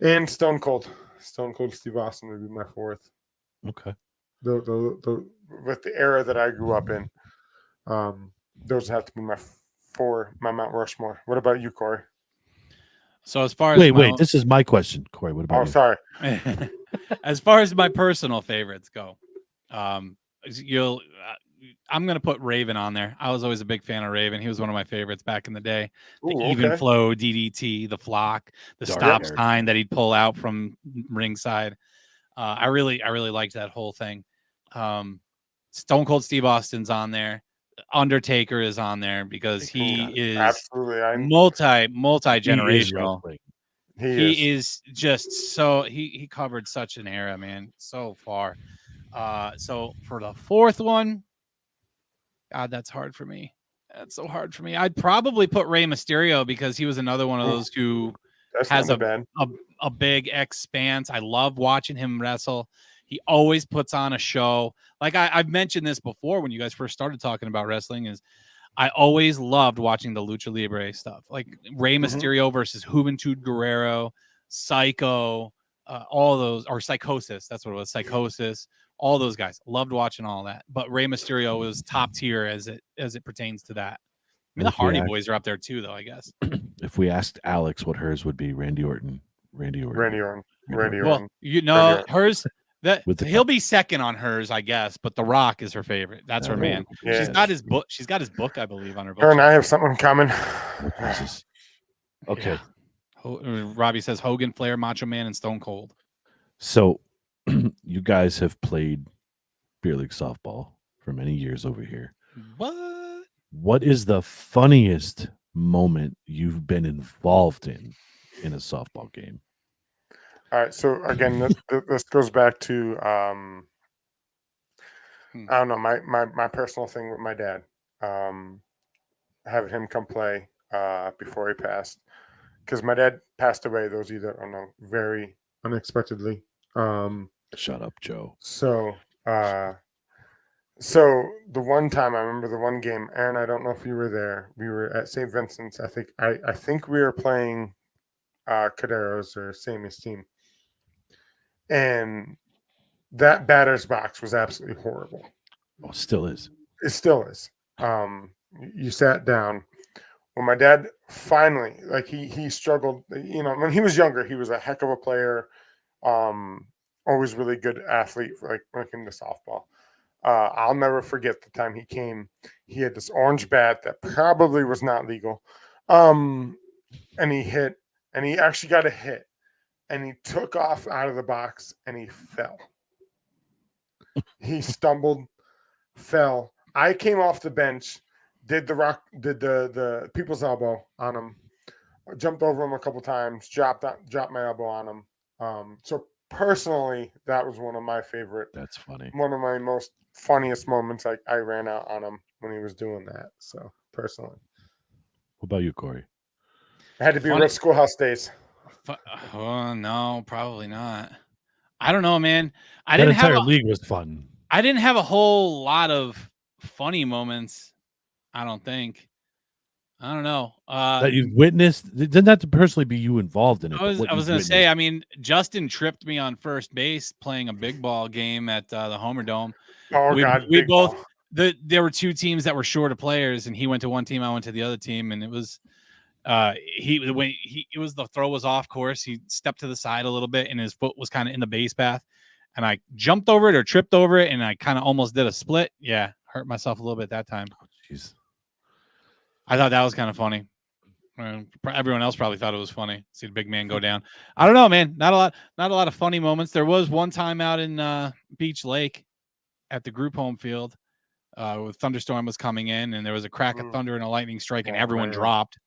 And Stone Cold Steve Austin would be my fourth. Okay. The with the era that I grew up in, those have to be my Mount Rushmore. What about you, Corey? So as far as Wait. This is my question, Corey. What about Oh, you? sorry. as far as my personal favorites go, I'm gonna put Raven on there. I was always a big fan of Raven. He was one of my favorites back in the day. The Ooh, even okay. flow DDT, the flock, the Dark stop hair. sign that he'd pull out from ringside. I really liked that whole thing. Stone Cold Steve Austin's on there. Undertaker is on there because he is absolutely multi He is generational. wrestling. he Is just so he covered such an era, man, so far. So for the fourth one, God, that's hard for me. That's so hard for me. I'd probably put Rey Mysterio because he was another one of those who That's has not bad. a big expanse. I love watching him wrestle. He always puts on a show. Like I've mentioned this before when you guys first started talking about wrestling, is I always loved watching the Lucha Libre stuff, like Rey Mysterio versus Juventud Guerrero, Psycho, all those, or Psychosis. That's what it was. Psychosis. All those guys loved watching all that. But Rey Mysterio was top tier as it pertains to that. I mean, the Okay, Hardy Boys are up there too, though. I guess. If we asked Alex what hers would be, Randy Orton. Randy Orton. Randy Well, Orton. you know, Randy Orton. hers that With the he'll be second on hers, I guess. But The Rock is her favorite. That's her man. Yeah. She's got his book. She's got his book, I believe, on her book. Her and I have something in common. Jesus. Okay. Robbie says Hogan, Flair, Macho Man, and Stone Cold. So you guys have played beer league softball for many years over here. What? What is the funniest moment you've been involved in a softball game? All right. So again, this goes back to I don't know, my personal thing with my dad. Having him come play before he passed, because my dad passed away. Those either I don't know, very unexpectedly. Shut up, Joe. So the one time I remember the one game, and I don't know if you were there. We were at St. Vincent's. I think we were playing Caderos or Sammy's team, and that batter's box was absolutely horrible. Oh, it still is. It still is. You sat down. when my dad finally, like he struggled, you know, when he was younger, he was a heck of a player, always really good athlete, like when it came to softball. I'll never forget the time he came. He had this orange bat that probably was not legal, and he hit, and he actually got a hit, and he took off out of the box, and he fell. He stumbled, fell. I came off the bench, did the people's elbow on him, jumped over him a couple times, dropped my elbow on him. So personally, that was one of my favorite, That's funny. one of my most funniest moments. I ran out on him when he was doing that. So personally, What about you, Corey? it had to be Funny- Rough Schoolhouse Days. Oh no, probably not. I don't know, man. I That didn't have entire a, league was fun. I didn't have a whole lot of funny moments. I don't think. I don't know. That you've witnessed. It doesn't have to personally be you involved in it. I was but what you've gonna say. witnessed. I mean, Justin tripped me on first base playing a big ball game at the Homer Dome. Oh we God, we big both ball. there were two teams that were short of players, and he went to one team, I went to the other team, and it was it was the throw was off course. He stepped to the side a little bit, and his foot was kind of in the base path, and I jumped over it or tripped over it, and I kind of almost did a split. Yeah, hurt myself a little bit that time. Oh, jeez. I thought that was kind of funny. Everyone else probably thought it was funny. See the big man go down. I don't know, man. Not a lot of funny moments. There was one time out in Beach Lake at the group home field, with thunderstorm was coming in, and there was a crack of thunder and a lightning strike, and Oh, everyone man. dropped.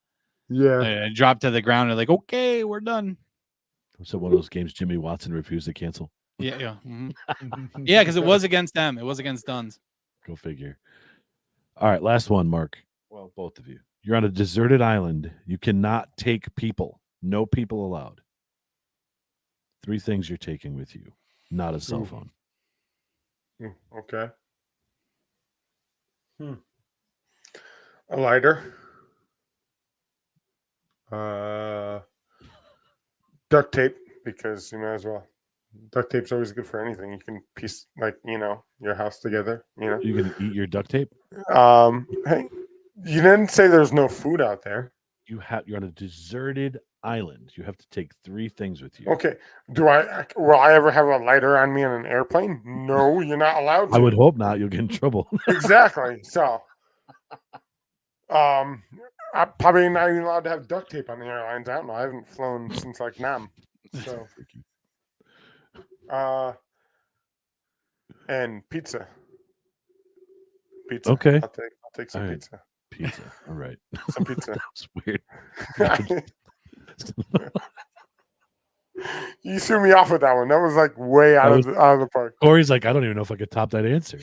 Yeah. Dropped to the ground. And like, okay, we're done. Was it one of those games Jimmy Watson refused to cancel? Yeah. Yeah, because it was against them. It was against Duns. Go figure. All right, last one, Mark. Well, both of you. You're on a deserted island. You cannot take people. No people allowed. 3 things you're taking with you. Not a cell Ooh. phone. Okay. A lighter. Duct tape, because you may as well. Duct tape's always good for anything. You can piece your house together. You're gonna eat your duct tape? Hey, you didn't say there's no food out there. You're on a deserted island. You have to take 3 things with you. Okay. Will I ever have a lighter on me on an airplane? No, you're not allowed to. I would hope not. You'll get in trouble. Exactly. So, I'm probably not even allowed to have duct tape on the airlines. I don't know. I haven't flown since like Nam. So, and pizza. Pizza. Okay. I'll take some All right. pizza. Pizza. All right. Some pizza. That was weird. You threw me off with that one. That was like way out of the park. Corey's like, I don't even know if I could top that answer.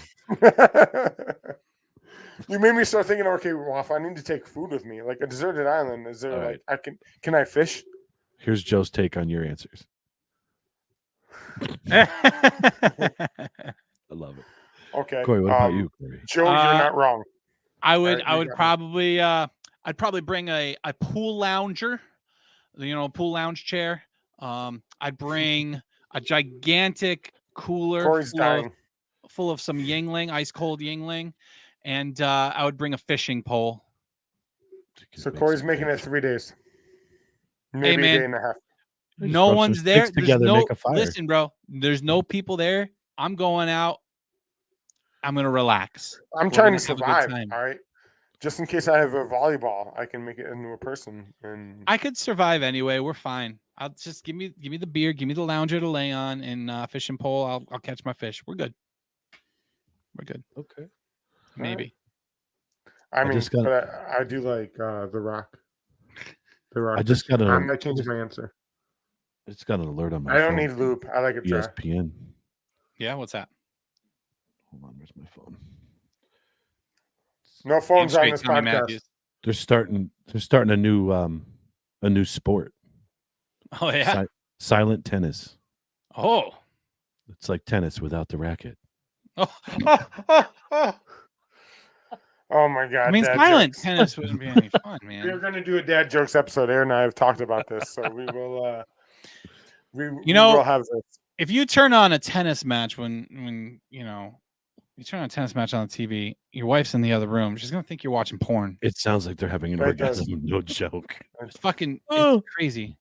You made me start thinking, okay, well, if I need to take food with me, like a deserted island, is there All like can I fish? Here's Joe's take on your answers. I I love it. Okay. Corey, what about you, Corey? Joe, you're not wrong. would Alright, I you would got me. probably I'd probably bring a pool lounger, pool lounge chair. I'd bring a gigantic cooler Corey's dying. full of some Yingling, ice cold Yingling, and I would bring a fishing pole. So Corey's making it 3 days. Maybe man. a day and a half. Just No rub some one's there. sticks There's together, no make a fire. listen, bro. There's no people there. I'm going out. I'm gonna relax. I'm We're trying to gonna have a good survive. time. All right. Just in case I have a volleyball, I can make it into a person. And I could survive anyway. We're fine. I'll just give me the beer, give me the lounger to lay on, and fishing pole. I'll catch my fish. We're good. We're good. Okay. Maybe. I mean, just got- but I do like The Rock. The Rock. I just got I'm not changing my answer. I just got an alert on my I don't phone need lube. I like it dry. ESPN. Yeah. What's that? Hold on, where's my phone? No phones Straight on this Tommy podcast. Matthews. They're starting a new sport. Oh yeah. Silent tennis. Oh. It's like tennis without the racket. Oh. Oh my god! I mean, dad silent jokes. tennis wouldn't be any fun, We're man. going to do a dad jokes episode. Aaron and I have talked about this, so we will. We know, will have this. If you turn on a tennis match when You turn on a tennis match on the TV. Your wife's in the other room. She's gonna think you're watching porn. It sounds like they're having an It does. orgasm. No joke. It's fucking Oh. it's crazy.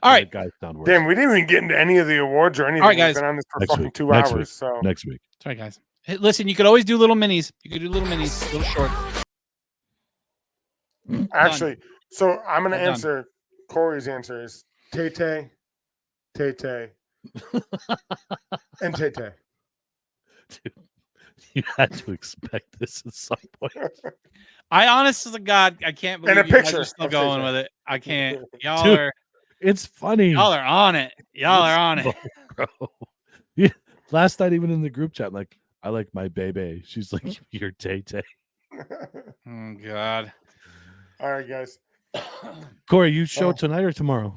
All right, guys sound worse. Damn, we didn't even get into any of the awards or anything. right, guys. We've been on this for Next fucking week. 2 Next hours. week. So Next week. sorry guys. Hey, listen, you could always do little minis. You could do little minis, little short. actually, so I'm gonna Well done. answer Corey's answer is Tay Tay, and Tay Tay. Dude, you had to expect this at some point. I honestly, God, I can't believe And a you guys picture are still of going Tay-Tay. with it. I can't. Y'all Dude. are It's funny. y'all are on it. Y'all are on it. Bro. Yeah. Last night, even in the group chat, I'm like, I like my baby. She's like, you're Tay Tay. Oh God. All right, guys. Corey, you show Oh. tonight or tomorrow?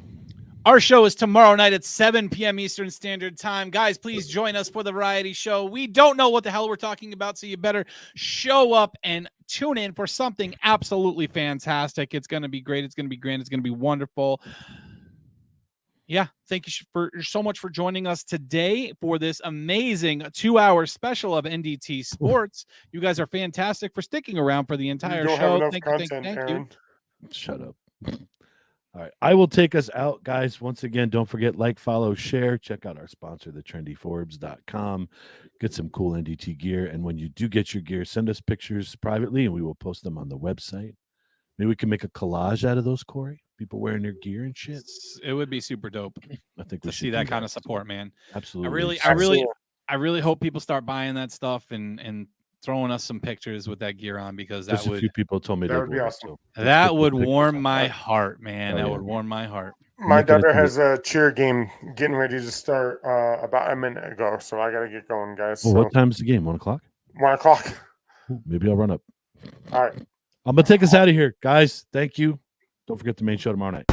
Our show is tomorrow night at 7 p.m. Eastern Standard Time. Guys, please join us for the variety show. We don't know what the hell we're talking about, so you better show up and tune in for something absolutely fantastic. It's going to be great. It's going to be grand. It's going to be wonderful. Yeah, thank you so much for joining us today for this amazing 2-hour special of NDT Sports. You guys are fantastic for sticking around for the You entire don't have show. enough Thank you, content, thank you. Aaron. Shut up. All right. I will take us out, guys. Once again, don't forget, like, follow, share. Check out our sponsor, thetrendyforbes.com. Get some cool NDT gear. And when you do get your gear, send us pictures privately and we will post them on the website. Maybe we can make a collage out of those, Corey. People wearing their gear and shit. It would be super dope I think we to should see do that kind of support, man. Absolutely. I really hope people start buying that stuff and throwing us some pictures with that gear on, because that Just a would few people told me that they would be wore it, awesome. so let's that get the would pictures warm on my that. heart, man. Oh, That yeah. would warm my heart. My looking at daughter the- has a cheer game getting ready to start about a minute ago, so I got to get going, guys. Well, So, what time's the game? 1 o'clock? 1 o'clock. Ooh, maybe I'll run up. All right. I'm gonna take us out of here, guys. Thank you. Don't forget the main show tomorrow night.